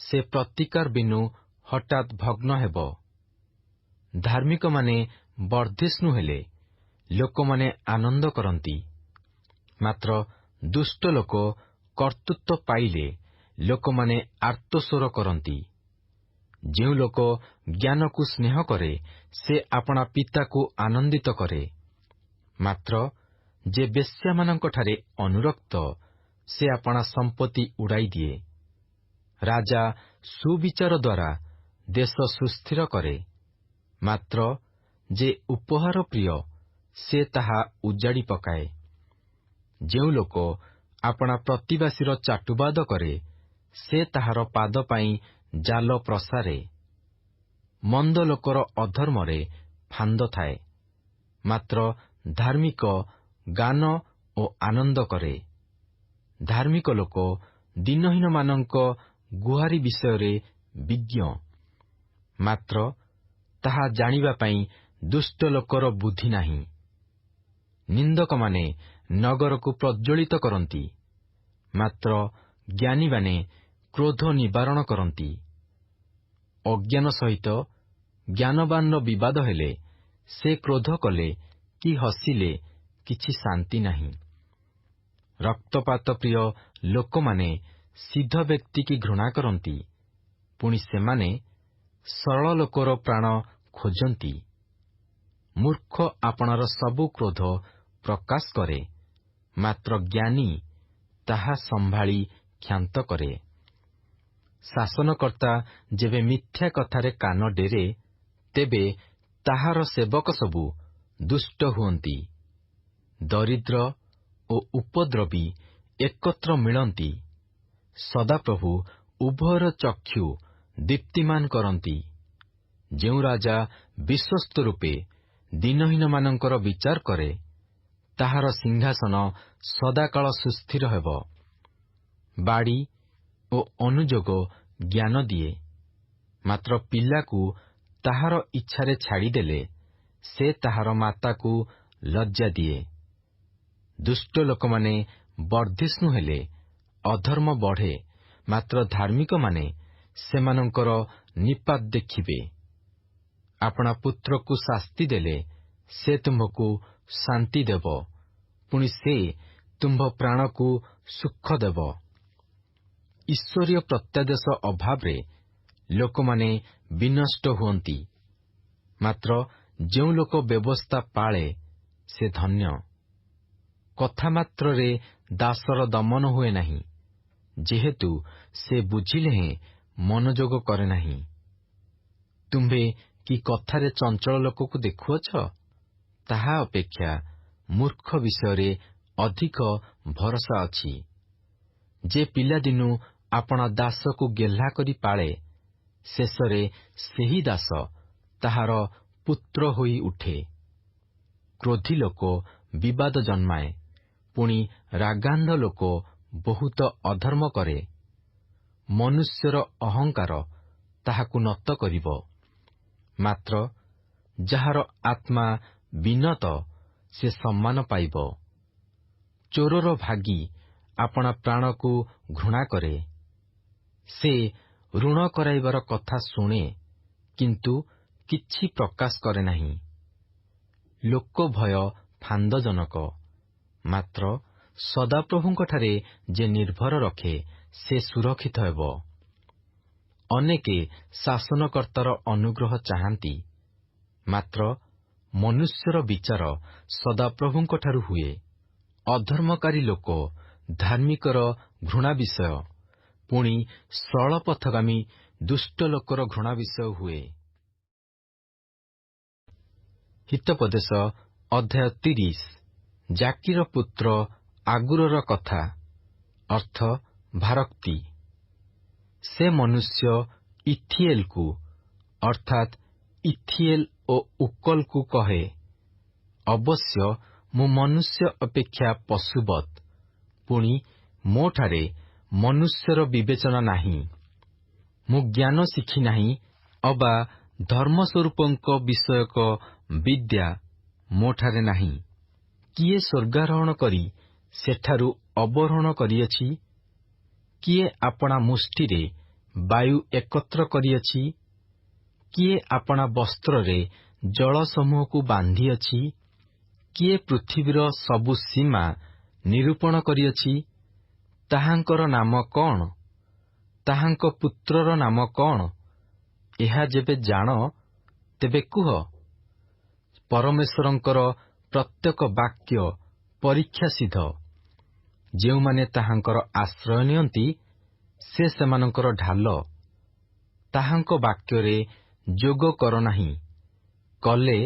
ସେ ପ୍ରତିକାର ବିନୁ ହଠାତ୍ ଭଗ୍ନ ହେବ। ଧାର୍ମିକମାନେ ବର୍ଦ୍ଧିଷ୍ଣୁ ହେଲେ ଲୋକମାନେ ଆନନ୍ଦ କରନ୍ତି। ମାତ୍ର ଦୁଷ୍ଟ ଲୋକ କର୍ତ୍ତୃତ୍ୱ ପାଇଲେ ଲୋକମାନେ ଆର୍ତ୍ତସ୍ୱର କରନ୍ତି। ଯେଉଁ ଲୋକ ଜ୍ଞାନକୁ ସ୍ନେହ କରେ ସେ ଆପଣା ପିତାକୁ ଆନନ୍ଦିତ କରେ। ମାତ୍ର ଯେ ବେଶ୍ୟାମାନଙ୍କଠାରେ ଅନୁରକ୍ତ ସେ ଆପଣା ସମ୍ପତ୍ତି ଉଡ଼ାଇ ଦିଏ। ରାଜା ସୁବିଚାର ଦ୍ୱାରା ଦେଶ ସୁସ୍ଥିର କରେ। ମାତ୍ର ଯେ ଉପହାର ପ୍ରିୟ ସେ ତାହା ଉଜାଡ଼ି ପକାଏ। ଯେଉଁ ଲୋକ ଆପଣା ପ୍ରତିବାସୀର ଚାଟୁବାଦ କରେ ସେ ତାହାର ପାଦ ପାଇଁ ଜାଲ ପ୍ରସାରେ। ମନ୍ଦ ଲୋକର ଅଧର୍ମରେ ଫାନ୍ଦ ଥାଏ। ମାତ୍ର ଧାର୍ମିକ ଗାନ ଓ ଆନନ୍ଦ କରେ। ଧାର୍ମିକ ଲୋକ ଦିନହୀନମାନଙ୍କ ଗୁହାରି ବିଷୟରେ ବିଜ୍ଞ। ମାତ୍ର ତାହା ଜାଣିବା ପାଇଁ ଦୁଷ୍ଟ ଲୋକର ବୁଦ୍ଧି ନାହିଁ। ନିନ୍ଦକମାନେ ନଗରକୁ ପ୍ରଜ୍ୱଳିତ କରନ୍ତି। ମାତ୍ର ଜ୍ଞାନୀମାନେ କ୍ରୋଧ ନିବାରଣ କରନ୍ତି। ଅଜ୍ଞାନ ସହିତ ଜ୍ଞାନବାନର ବିବାଦ ହେଲେ ସେ କ୍ରୋଧ କଲେ କି ହସିଲେ କିଛି ଶାନ୍ତି ନାହିଁ। ରକ୍ତପାତ ପ୍ରିୟ ଲୋକମାନେ ସିଦ୍ଧ ବ୍ୟକ୍ତିକି ଘୃଣା କରନ୍ତି। ପୁଣି ସେମାନେ ସରଳ ଲୋକର ପ୍ରାଣ ଖୋଜନ୍ତି। ମୂର୍ଖ ଆପଣାର ସବୁ କ୍ରୋଧ ପ୍ରକାଶ କରେ। ମାତ୍ର ଜ୍ଞାନୀ ତାହା ସମ୍ଭାଳି କ୍ଷାନ୍ତ କରେ। ଶାସନକର୍ତ୍ତା ଯେବେ ମିଥ୍ୟା କଥାରେ କାନ ଡେରେ, ତେବେ ତାହାର ସେବକ ସବୁ ଦୁଷ୍ଟ ହୁଅନ୍ତି। ଦରିଦ୍ର ଓ ଉପଦ୍ରବୀ ଏକତ୍ର ମିଳନ୍ତି। ସଦାପ୍ରଭୁ ଉଭୟର ଚକ୍ଷୁ ଦୀପ୍ତିମାନ କରନ୍ତି। ଯେଉଁ ରାଜା ବିଶ୍ୱସ୍ତ ରୂପେ ଦିନହୀନମାନଙ୍କର ବିଚାର କରେ, ତାହାର ସିଂହାସନ ସଦାକାଳ ସୁସ୍ଥିର ହେବ। ବାଡ଼ି ଓ ଅନୁଯୋଗ ଜ୍ଞାନ ଦିଏ, ମାତ୍ର ପିଲାକୁ ତାହାର ଇଚ୍ଛାରେ ଛାଡ଼ିଦେଲେ ସେ ତାହାର ମାତାକୁ ଲଜ୍ଜା ଦିଏ। ଦୁଷ୍ଟ ଲୋକମାନେ ବର୍ଦ୍ଧିଷ୍ଣୁ ହେଲେ ଅଧର୍ମ ବଢ଼େ, ମାତ୍ର ଧାର୍ମିକମାନେ ସେମାନଙ୍କର ନିପାତ ଦେଖିବେ। ଆପଣା ପୁତ୍ରକୁ ଶାସ୍ତି ଦେଲେ ସେ ତୁମ୍ଭକୁ ଶାନ୍ତି ଦେବ, ପୁଣି ସେ ତୁମ୍ଭ ପ୍ରାଣକୁ ସୁଖ ଦେବ। ଈଶ୍ୱରୀୟ ପ୍ରତ୍ୟାଦେଶ ଅଭାବରେ ଲୋକମାନେ ବିନଷ୍ଟ ହୁଅନ୍ତି, ମାତ୍ର ଯେଉଁ ଲୋକ ବ୍ୟବସ୍ଥା ପାଳେ ସେ ଧନ୍ୟ। କଥାମାତ୍ରରେ ଦାସର ଦମନ ହୁଏ ନାହିଁ, ଯେହେତୁ ସେ ବୁଝିଲେ ହେଁ ମନୋଯୋଗ କରେ ନାହିଁ। ତୁମ୍ଭେ କି କଥାରେ ଚଞ୍ଚଳ ଲୋକକୁ ଦେଖୁଅଛ? ତାହା ଅପେକ୍ଷା ମୂର୍ଖ ବିଷୟରେ ଅଧିକ ଭରସା ଅଛି। ଯେ ପିଲାଦିନୁ ଆପଣା ଦାସକୁ ଗେହ୍ଲା କରି ପାଳେ, ଶେଷରେ ସେହି ଦାସ ତାହାର ପୁତ୍ର ହୋଇ ଉଠେ। କ୍ରୋଧୀ ଲୋକ ବିବାଦ ଜନ୍ମାଏ, ପୁଣି ରାଗାନ୍ଧ ଲୋକ ବହୁତ ଅଧର୍ମ କରେ। ମନୁଷ୍ୟର ଅହଙ୍କାର ତାହାକୁ ନତ କରିବ, ମାତ୍ର ଯାହାର ଆତ୍ମା ବିନତ ସେ ସମ୍ମାନ ପାଇବ। ଚୋରର ଭାଗୀ ଆପଣା ପ୍ରାଣକୁ ଘୃଣା କରେ। ସେ ଋଣ କରାଇବାର କଥା ଶୁଣେ, କିନ୍ତୁ କିଛି ପ୍ରକାଶ କରେ ନାହିଁ। ଲୋକ ଭୟ ଫାନ୍ଦଜନକ, ମାତ୍ର ସଦାପ୍ରଭୁଙ୍କଠାରେ ଯେ ନିର୍ଭର ରଖେ ସେ ସୁରକ୍ଷିତ ହେବ। ଅନେକେ ଶାସନକର୍ତ୍ତାର ଅନୁଗ୍ରହ ଚାହାନ୍ତି, ମାତ୍ର ମନୁଷ୍ୟର ବିଚାର ସଦାପ୍ରଭୁଙ୍କଠାରୁ ହୁଏ। ଅଧର୍ମକାରୀ ଲୋକ ଧାର୍ମିକର ଘୃଣା ବିଷୟ, ପୁଣି ସରଳପଥଗାମୀ ଦୁଷ୍ଟ ଲୋକର ଘୃଣା ବିଷୟ ହୁଏ। ହିତୋପଦେଶ ଅଧ୍ୟାୟ 30। ଜାକିର ପୁତ୍ର ଆଗୁରର କଥା, ଅର୍ଥ ଭାରକ୍ତି। ସେ ମନୁଷ୍ୟ ଇଥିଏଲକୁ ଅର୍ଥାତ୍ ଇଥିଏଲ ଓ ଉକଲକୁ କହେ, ଅବଶ୍ୟ ମୁଁ ମନୁଷ୍ୟ ଅପେକ୍ଷା ପଶୁବତ୍, ପୁଣି ମୋଠାରେ ମନୁଷ୍ୟର ବିବେଚନା ନାହିଁ। ମୁଁ ଜ୍ଞାନ ଶିଖି ନାହିଁ, ଅବା ଧର୍ମସ୍ୱରୂପଙ୍କ ବିଷୟକ ବିଦ୍ୟା ମୋଠାରେ ନାହିଁ। କିଏ ସ୍ୱର୍ଗାରୋହଣ କରି ସେଠାରୁ ଅବରୋହଣ କରିଅଛି? କିଏ ଆପଣା ମୁଷ୍ଟିରେ ବାୟୁ ଏକତ୍ର କରିଅଛି? କିଏ ଆପଣା ବସ୍ତ୍ରରେ ଜଳସମୂହକୁ ବାନ୍ଧିଅଛି? କିଏ ପୃଥିବୀର ସବୁ ସୀମା ନିରୂପଣ କରିଅଛି? ତାହାଙ୍କର ନାମ କଣ? ତାହାଙ୍କ ପୁତ୍ରର ନାମ କଣ? ଏହା ଯେବେ ଜାଣ, ତେବେ କୁହ। ପରମେଶ୍ୱରଙ୍କର ପ୍ରତ୍ୟେକ ବାକ୍ୟ ପରୀକ୍ଷାସିଦ୍ଧ। ଯେଉଁମାନେ ତାହାଙ୍କର ଆଶ୍ରୟ ନିଅନ୍ତି, ସେ ସେମାନଙ୍କର ଢାଲ। ତାହାଙ୍କ ବାକ୍ୟରେ ଯୋଗ କର ନାହିଁ, କଲେ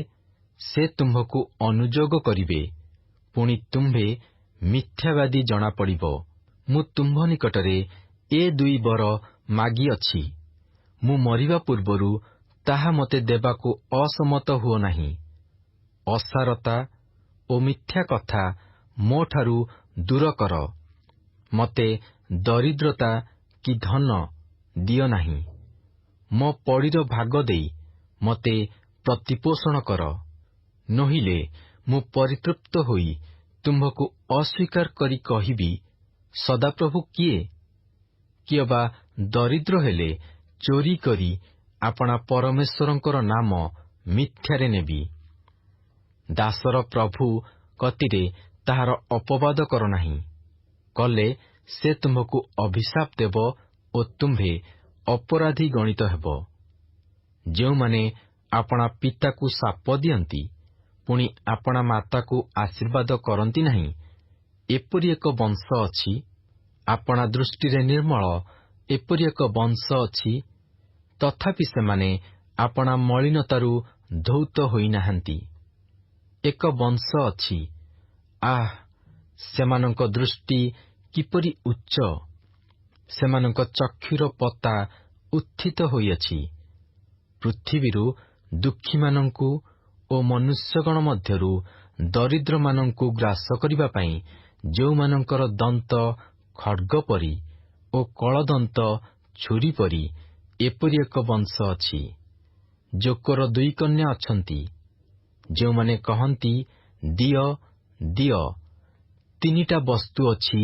ସେ ତୁମ୍ଭକୁ ଅନୁଯୋଗ କରିବେ, ପୁଣି ତୁମ୍ଭେ ମିଥ୍ୟାବାଦୀ ଜଣାପଡ଼ିବ। ମୁଁ ତୁମ୍ଭ ନିକଟରେ ଏ 2 ବର ମାଗିଅଛି, ମୁଁ ମରିବା ପୂର୍ବରୁ ତାହା ମୋତେ ଦେବାକୁ ଅସମତ ହୁଅ ନାହିଁ। ଅସାରତା ଓ ମିଥ୍ୟା କଥା ମୋଠାରୁ ଦୂର କର। ମୋତେ ଦରିଦ୍ରତା କି ଧନ ଦିଅ ନାହିଁ। ମୋ ପଡ଼ିର ଭାଗ ଦେଇ ମୋତେ ପ୍ରତିପୋଷଣ କର। ନୋହିଲେ ମୁଁ ପରିତୃପ୍ତ ହୋଇ ତୁମ୍ଭକୁ ଅସ୍ୱୀକାର କରି କହିବି, ସଦାପ୍ରଭୁ କିଏ? କିଏବା ଦରିଦ୍ର ହେଲେ ଚୋରି କରି ଆପଣା ପରମେଶ୍ୱରଙ୍କର ନାମ ମିଥ୍ୟାରେ ନେବି। ଦାସର ପ୍ରଭୁ କତିରେ ତାହାର ଅପବାଦ କର ନାହିଁ, କଲେ ସେ ତୁମ୍ଭକୁ ଅଭିଶାପ ଦେବ ଓ ତୁମ୍ଭେ ଅପରାଧୀ ଗଣିତ ହେବ। ଯେଉଁମାନେ ଆପଣା ପିତାକୁ ଶାପ ଦିଅନ୍ତି, ପୁଣି ଆପଣା ମାତାକୁ ଆଶୀର୍ବାଦ କରନ୍ତି ନାହିଁ, ଏପରି ଏକ ବଂଶ ଅଛି। ଆପଣା ଦୃଷ୍ଟିରେ ନିର୍ମଳ ଏପରି ଏକ ବଂଶ ଅଛି, ତଥାପି ସେମାନେ ଆପଣା ମଳିନତାରୁ ଧୌତ ହୋଇନାହାନ୍ତି। ଏକ ବଂଶ ଅଛି, ଆଃ, ସେମାନଙ୍କ ଦୃଷ୍ଟି କିପରି ଉଚ୍ଚ! ସେମାନଙ୍କ ଚକ୍ଷୁର ପତା ଉତ୍ଥିତ ହୋଇଅଛି। ପୃଥିବୀରୁ ଦୁଃଖୀମାନଙ୍କୁ ଓ ମନୁଷ୍ୟଗଣ ମଧ୍ୟରୁ ଦରିଦ୍ରମାନଙ୍କୁ ଗ୍ରାସ କରିବା ପାଇଁ ଯେଉଁମାନଙ୍କର ଦନ୍ତ ଖଡ୍ଗ ପରି ଓ କଳଦନ୍ତ ଛୁରୀ ପରି ଏପରି ଏକ ବଂଶ ଅଛି। ଜୋକର 2 କନ୍ୟା ଅଛନ୍ତି, ଯେଉଁମାନେ କହନ୍ତି, ଦିଅ ଦିଅ। 3ଟା ବସ୍ତୁ ଅଛି,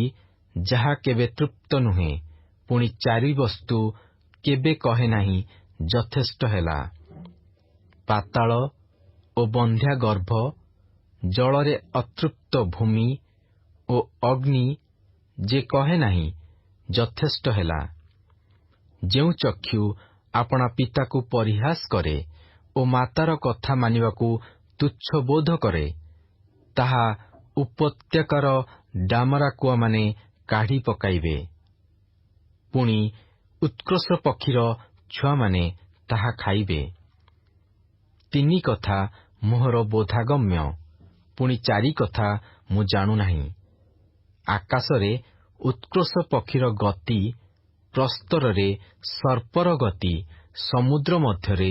ଯାହା କେବେ ତୃପ୍ତ ନୁହେଁ, ପୁଣି 4 ବସ୍ତୁ କେବେ କହେ ନାହିଁ, ଯଥେଷ୍ଟ ହେଲା। ପାତାଳ ଓ ବନ୍ଧ୍ୟା ଗର୍ଭ, ଜଳରେ ଅତୃପ୍ତ ଭୂମି ଓ ଅଗ୍ନି, ଯେ କହେ ନାହିଁ, ଯଥେଷ୍ଟ ହେଲା। ଯେଉଁ ଚକ୍ଷୁ ଆପଣା ପିତାକୁ ପରିହାସ କରେ ଓ ମାତାର କଥା ମାନିବାକୁ ତୁଚ୍ଛ ବୋଧ କରେ, ତାହା ଉପତ୍ୟକାର ଡାମରାକୁଆମାନେ କାଢ଼ି ପକାଇବେ। ପୁଣି ଉତ୍କର୍ଷ ପକ୍ଷୀର ଛୁଆମାନେ ତାହା ଖାଇବେ। 3 କଥା ମୋହର ବୋଧାଗମ୍ୟ, ପୁଣି 4 କଥା ମୁଁ ଜାଣୁନାହିଁ। ଆକାଶରେ ଉତ୍କର୍ଷ ପକ୍ଷୀର ଗତି, ପ୍ରସ୍ତରରେ ସର୍ପର ଗତି, ସମୁଦ୍ର ମଧ୍ୟରେ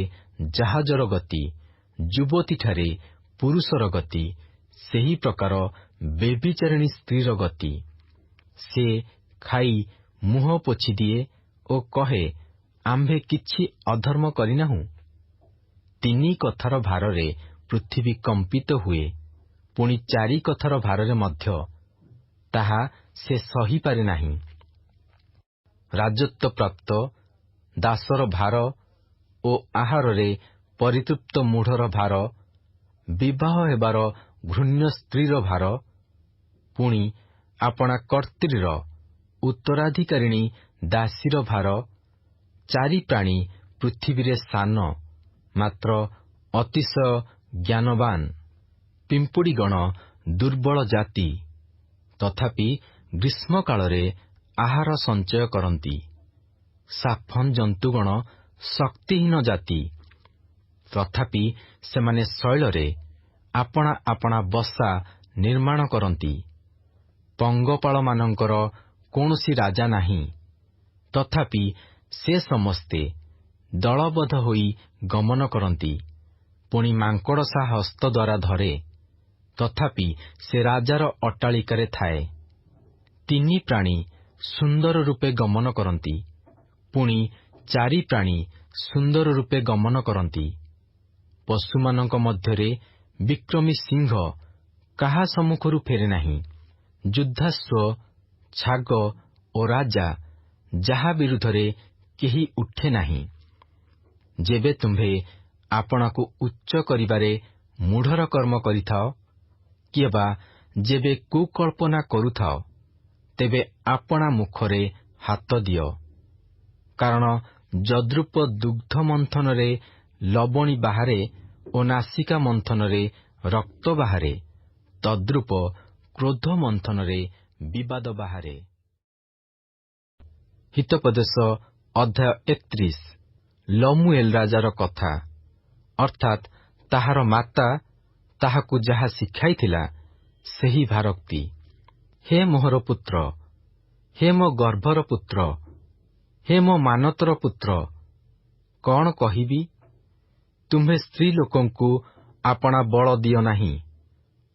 ଜାହାଜର ଗତି, ଯୁବତୀଠାରେ ପୁରୁଷର ଗତି, ସେହି ପ୍ରକାର ବ୍ୟଭିଚାରିଣୀ ସ୍ତ୍ରୀର ଗତି। ସେ ଖାଇ ମୁହଁ ପୋଛିଦିଏ ଓ କହେ, ଆମ୍ଭେ କିଛି ଅଧର୍ମ କରିନାହୁଁ। 3 କଥାର ଭାରରେ ପୃଥିବୀ କମ୍ପିତ ହୁଏ, ପୁଣି 4 କଥାର ଭାରରେ ମଧ୍ୟ ତାହା ସେ ସହିପାରେ ନାହିଁ। ରାଜତ୍ୱପ୍ରାପ୍ତ ଦାସର ଭାର ଓ ଆହାରରେ ପରିତୃପ୍ତ ମୂଢ଼ର ଭାର, ବିବାହ ହେବାର ଘୃଣ୍ୟ ସ୍ତ୍ରୀର ଭାର, ପୁଣି ଆପଣା କର୍ତ୍ରୀର ଉତ୍ତରାଧିକାରିଣୀ ଦାସୀର ଭାର। 4 ପ୍ରାଣୀ ପୃଥିବୀରେ ସାନ, ମାତ୍ର ଅତିଶୟ ଜ୍ଞାନବାନ। ପିମ୍ପୁଡ଼ିଗଣ ଦୁର୍ବଳ ଜାତି, ତଥାପି ଗ୍ରୀଷ୍ମକାଳରେ ଆହାର ସଞ୍ଚୟ କରନ୍ତି। ସାଫନ ଜନ୍ତୁଗଣ ଶକ୍ତିହୀନ ଜାତି, ତଥାପି ସେମାନେ ଶୈଳରେ ଆପଣା ଆପଣା ବସା ନିର୍ମାଣ କରନ୍ତି। ପଙ୍ଗପାଳମାନଙ୍କର କୌଣସି ରାଜା ନାହିଁ, ତଥାପି ସେ ସମସ୍ତେ ଦଳବଦ୍ଧ ହୋଇ ଗମନ କରନ୍ତି। ପୁଣି ମାଙ୍କଡ଼ସା ହସ୍ତ ଦ୍ୱାରା ଧରେ, ତଥାପି ସେ ରାଜାର ଅଟ୍ଟାଳିକାରେ ଥାଏ। 3 ପ୍ରାଣୀ ସୁନ୍ଦର ରୂପେ ଗମନ କରନ୍ତି, ପୁଣି 4 ପ୍ରାଣୀ ସୁନ୍ଦର ରୂପେ ଗମନ କରନ୍ତି। ପଶୁମାନଙ୍କ ମଧ୍ୟରେ ବିକ୍ରମୀ ସିଂହ କାହା ସମ୍ମୁଖରୁ ଫେରେ ନାହିଁ। ଯୁଦ୍ଧାଶ୍ୱ, ଛାଗ ଓ ରାଜା, ଯାହା ବିରୁଦ୍ଧରେ କେହି ଉଠେ ନାହିଁ। ଯେବେ ତୁମ୍ଭେ ଆପଣାକୁ ଉଚ୍ଚ କରିବାରେ ମୂଢ଼ର କର୍ମ କରିଥାଅ, କିଏ ବା ଯେବେ କୁକଳ୍ପନା କରୁଥାଅ, ତେବେ ଆପଣା ମୁଖରେ ହାତ ଦିଅ। କାରଣ ଯଦୃପ ଦୁଗ୍ଧ ମନ୍ଥନରେ ଲବଣୀ ବାହାରେ ଓ ନାସିକା ମନ୍ଥନରେ ରକ୍ତ ବାହାରେ, ତଦ୍ରୂପ କ୍ରୋଧ ମନ୍ଥନରେ ବିବାଦ ବାହାରେ। ହିତୋପଦେଶ ଅଧ୍ୟାୟ 31। ଲମୁଏଲ ରାଜାର କଥା, ଅର୍ଥାତ୍ ତାହାର ମାତା ତାହାକୁ ଯାହା ଶିଖାଇଥିଲା, ସେହି ଭାରୋକ୍ତି। ହେ ମୋହର ପୁତ୍ର, ହେ ମୋ ଗର୍ଭର ପୁତ୍ର, ହେ ମୋ ମାନତର ପୁତ୍ର, କଣ କହିବି? ତୁମ୍ଭେ ସ୍ତ୍ରୀ ଲୋକଙ୍କୁ ଆପଣା ବଳ ଦିଅ ନାହିଁ,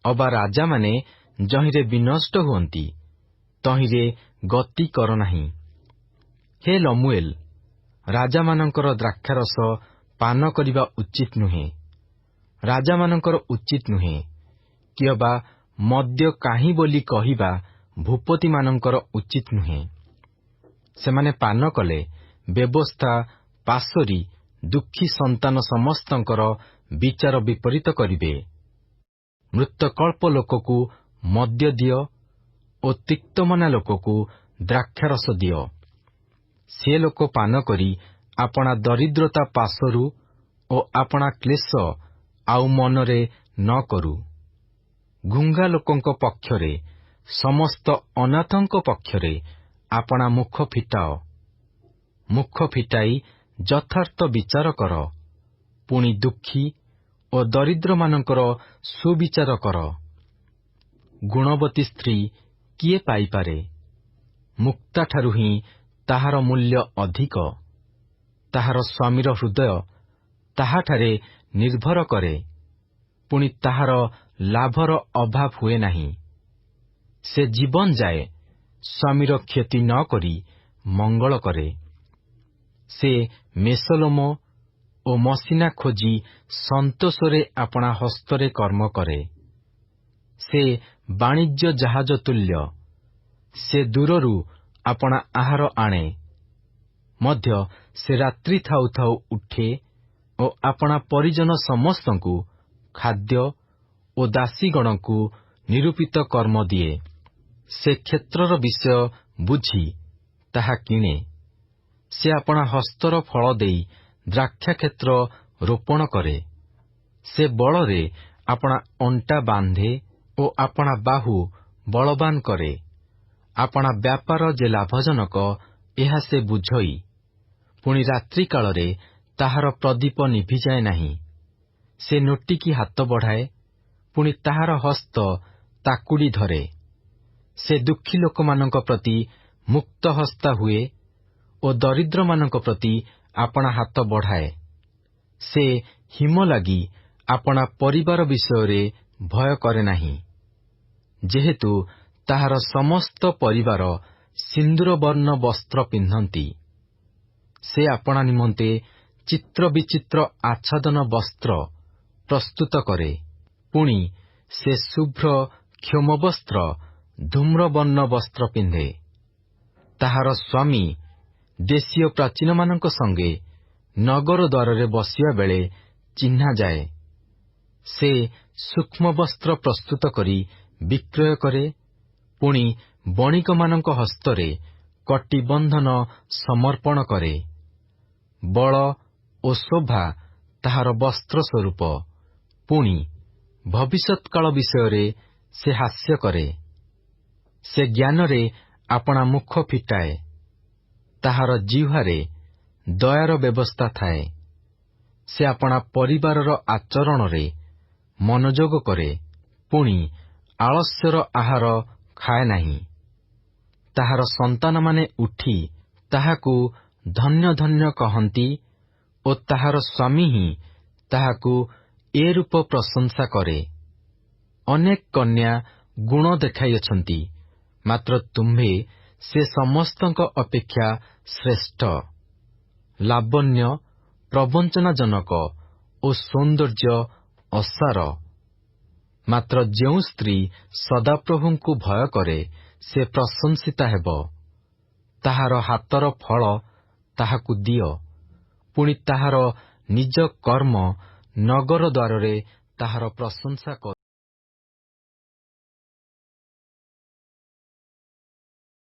ଅବା ରାଜାମାନେ ଯହିଁରେ ବିନଷ୍ଟ ହୁଅନ୍ତି, ତହିଁରେ ଗତି କର ନାହିଁ। ହେ ଲମୁଏଲ, ରାଜାମାନଙ୍କର ଦ୍ରାକ୍ଷାରସ ପାନ କରିବା ଉଚିତ ନୁହେଁ, ରାଜାମାନଙ୍କର ଉଚିତ ନୁହେଁ, କିଅବା ମଦ୍ୟ କାହିଁ ବୋଲି କହିବା ଭୂପତିମାନଙ୍କର ଉଚିତ ନୁହେଁ। ସେମାନେ ପାନ କଲେ ବ୍ୟବସ୍ଥା ପାଶୋରି ଦୁଃଖୀ ସନ୍ତାନ ସମସ୍ତଙ୍କର ବିଚାର ବିପରୀତ କରିବେ। ମୃତକଳ୍ପ ଲୋକକୁ ମଦ୍ୟ ଦିଅ ଓ ତିକ୍ତମନା ଲୋକକୁ ଦ୍ରାକ୍ଷାରସ ଦିଅ। ସେ ଲୋକ ପାନ କରି ଆପଣା ଦରିଦ୍ରତା ପାଶରୁ ଓ ଆପଣା କ୍ଲେଶ ଆଉ ମନରେ ନ କରୁ। ଘୁଙ୍ଗା ଲୋକଙ୍କ ପକ୍ଷରେ, ସମସ୍ତ ଅନାଥଙ୍କ ପକ୍ଷରେ ଆପଣା ମୁଖ ଫିଟାଅ। ମୁଖ ଫିଟାଇ ଯଥାର୍ଥ ବିଚାର କର। ପୁଣି ଦୁଃଖୀ ଓ ଦରିଦ୍ରମାନଙ୍କର ସୁବିଚାର କର। ଗୁଣବତୀ ସ୍ତ୍ରୀ କିଏ ପାଇପାରେ? ମୁକ୍ତାଠାରୁ ହିଁ ତାହାର ମୂଲ୍ୟ ଅଧିକ। ତାହାର ସ୍ୱାମୀର ହୃଦୟ ତାହାଠାରେ ନିର୍ଭର କରେ, ପୁଣି ତାହାର ଲାଭର ଅଭାବ ହୁଏ ନାହିଁ। ସେ ଜୀବନ ଯାଏ ସ୍ୱାମୀର କ୍ଷତି ନ କରି ମଙ୍ଗଳ କରେ। ସେ ମେସଲୋମ ଓ ମସିନା ଖୋଜି ସନ୍ତୋଷରେ ଆପଣା ହସ୍ତରେ କର୍ମ କରେ। ସେ ବାଣିଜ୍ୟ ଜାହାଜ ତୁଲ୍ୟ। ସେ ଦୂରରୁ ଆପଣା ଆହାର ଆଣେ। ମଧ୍ୟ ସେ ରାତ୍ରି ଥାଉ ଥାଉ ଉଠେ ଓ ଆପଣା ପରିଜନ ସମସ୍ତଙ୍କୁ ଖାଦ୍ୟ ଓ ଦାସୀଗଣଙ୍କୁ ନିରୂପିତ କର୍ମ ଦିଏ। ସେ କ୍ଷେତ୍ରର ବିଷୟ ବୁଝି ତାହା କିଣେ। ସେ ଆପଣା ହସ୍ତର ଫଳ ଦେଇ ଦ୍ରାକ୍ଷାକ୍ଷେତ୍ର ରୋପଣ କରେ। ସେ ବଳରେ ଆପଣା ଅଣ୍ଟା ବାନ୍ଧେ ଓ ଆପଣା ବାହୁ ବଳବାନ କରେ। ଆପଣା ବ୍ୟାପାର ଯେ ଲାଭଜନକ, ଏହା ସେ ବୁଝଇ। ପୁଣି ରାତ୍ରିକାଳରେ ତାହାର ପ୍ରଦୀପ ନିଭିଯାଏ ନାହିଁ। ସେ ନୋଟିକି ହାତ ବଢ଼ାଏ, ପୁଣି ତାହାର ହସ୍ତ ତାକୁଡ଼ି ଧରେ। ସେ ଦୁଃଖୀ ଲୋକମାନଙ୍କ ପ୍ରତି ମୁକ୍ତହସ୍ତା ହୁଏ ଓ ଦରିଦ୍ରମାନଙ୍କ ପ୍ରତି ଆପଣା ହାତ ବଢ଼ାଏ। ସେ ହିମ ଲାଗି ଆପଣା ପରିବାର ବିଷୟରେ ଭୟ କରେ ନାହିଁ। ଯେହେତୁ ତାହାର ସମସ୍ତ ପରିବାର ସିନ୍ଦୂରବର୍ଣ୍ଣ ବସ୍ତ୍ର ପିନ୍ଧନ୍ତି। ସେ ଆପଣା ନିମନ୍ତେ ଚିତ୍ର ବିଚିତ୍ର ଆଚ୍ଛାଦନ ବସ୍ତ୍ର ପ୍ରସ୍ତୁତ କରେ। ପୁଣି ସେ ଶୁଭ୍ର କ୍ଷୋମବସ୍ତ୍ର ଧୂମ୍ରବର୍ଣ୍ଣ ବସ୍ତ୍ର ପିନ୍ଧେ। ତାହାର ସ୍ୱାମୀ ଦେଶୀୟ ପ୍ରାଚୀନମାନଙ୍କ ସଙ୍ଗେ ନଗର ଦ୍ୱାରରେ ବସିବା ବେଳେ ଚିହ୍ନାଯାଏ। ସେ ସୂକ୍ଷ୍ମ ବସ୍ତ୍ର ପ୍ରସ୍ତୁତ କରି ବିକ୍ରୟ କରେ। ପୁଣି ବଣିକମାନଙ୍କ ହସ୍ତରେ କଟିବନ୍ଧନ ସମର୍ପଣ କରେ। ବଳ ଓ ଶୋଭା ତାହାର ବସ୍ତ୍ର ସ୍ୱରୂପ। ପୁଣି ଭବିଷ୍ୟତ୍କାଳ ବିଷୟରେ ସେ ହାସ୍ୟ କରେ। ସେ ଜ୍ଞାନରେ ଆପଣା ମୁଖ ଫିଟାଏ। ତାହାର ଜିହ୍ୱାରେ ଦୟାର ବ୍ୟବସ୍ଥା ଥାଏ। ସେ ଆପଣା ପରିବାରର ଆଚରଣରେ ମନୋଯୋଗ କରେ। ପୁଣି ଆଳସ୍ୟର ଆହାର ଖାଏ ନାହିଁ। ତାହାର ସନ୍ତାନମାନେ ଉଠି ତାହାକୁ ଧନ୍ୟ ଧନ୍ୟ କହନ୍ତି ଓ ତାହାର ସ୍ୱାମୀ ହିଁ ତାହାକୁ ଏ ରୂପ ପ୍ରଶଂସା କରେ। ଅନେକ କନ୍ୟା ଗୁଣ ଦେଖାଇଅଛନ୍ତି, ମାତ୍ର ତୁମ୍ଭେ ସେ ସମସ୍ତଙ୍କ ଅପେକ୍ଷା ଶ୍ରେଷ୍ଠ। ଲାବଣ୍ୟ ପ୍ରବଞ୍ଚନାଜନକ ଓ ସୌନ୍ଦର୍ଯ୍ୟ ଅସାର। ମାତ୍ର ଯେଉଁ ସ୍ତ୍ରୀ ସଦାପ୍ରଭୁଙ୍କୁ ଭୟ କରେ, ସେ ପ୍ରଶଂସିତା ହେବ। ତାହାର ହାତର ଫଳ ତାହାକୁ ଦିଅ। ପୁଣି ତାହାର ନିଜ କର୍ମ ନଗର ଦ୍ୱାରରେ ତାହାର ପ୍ରଶଂସା କର।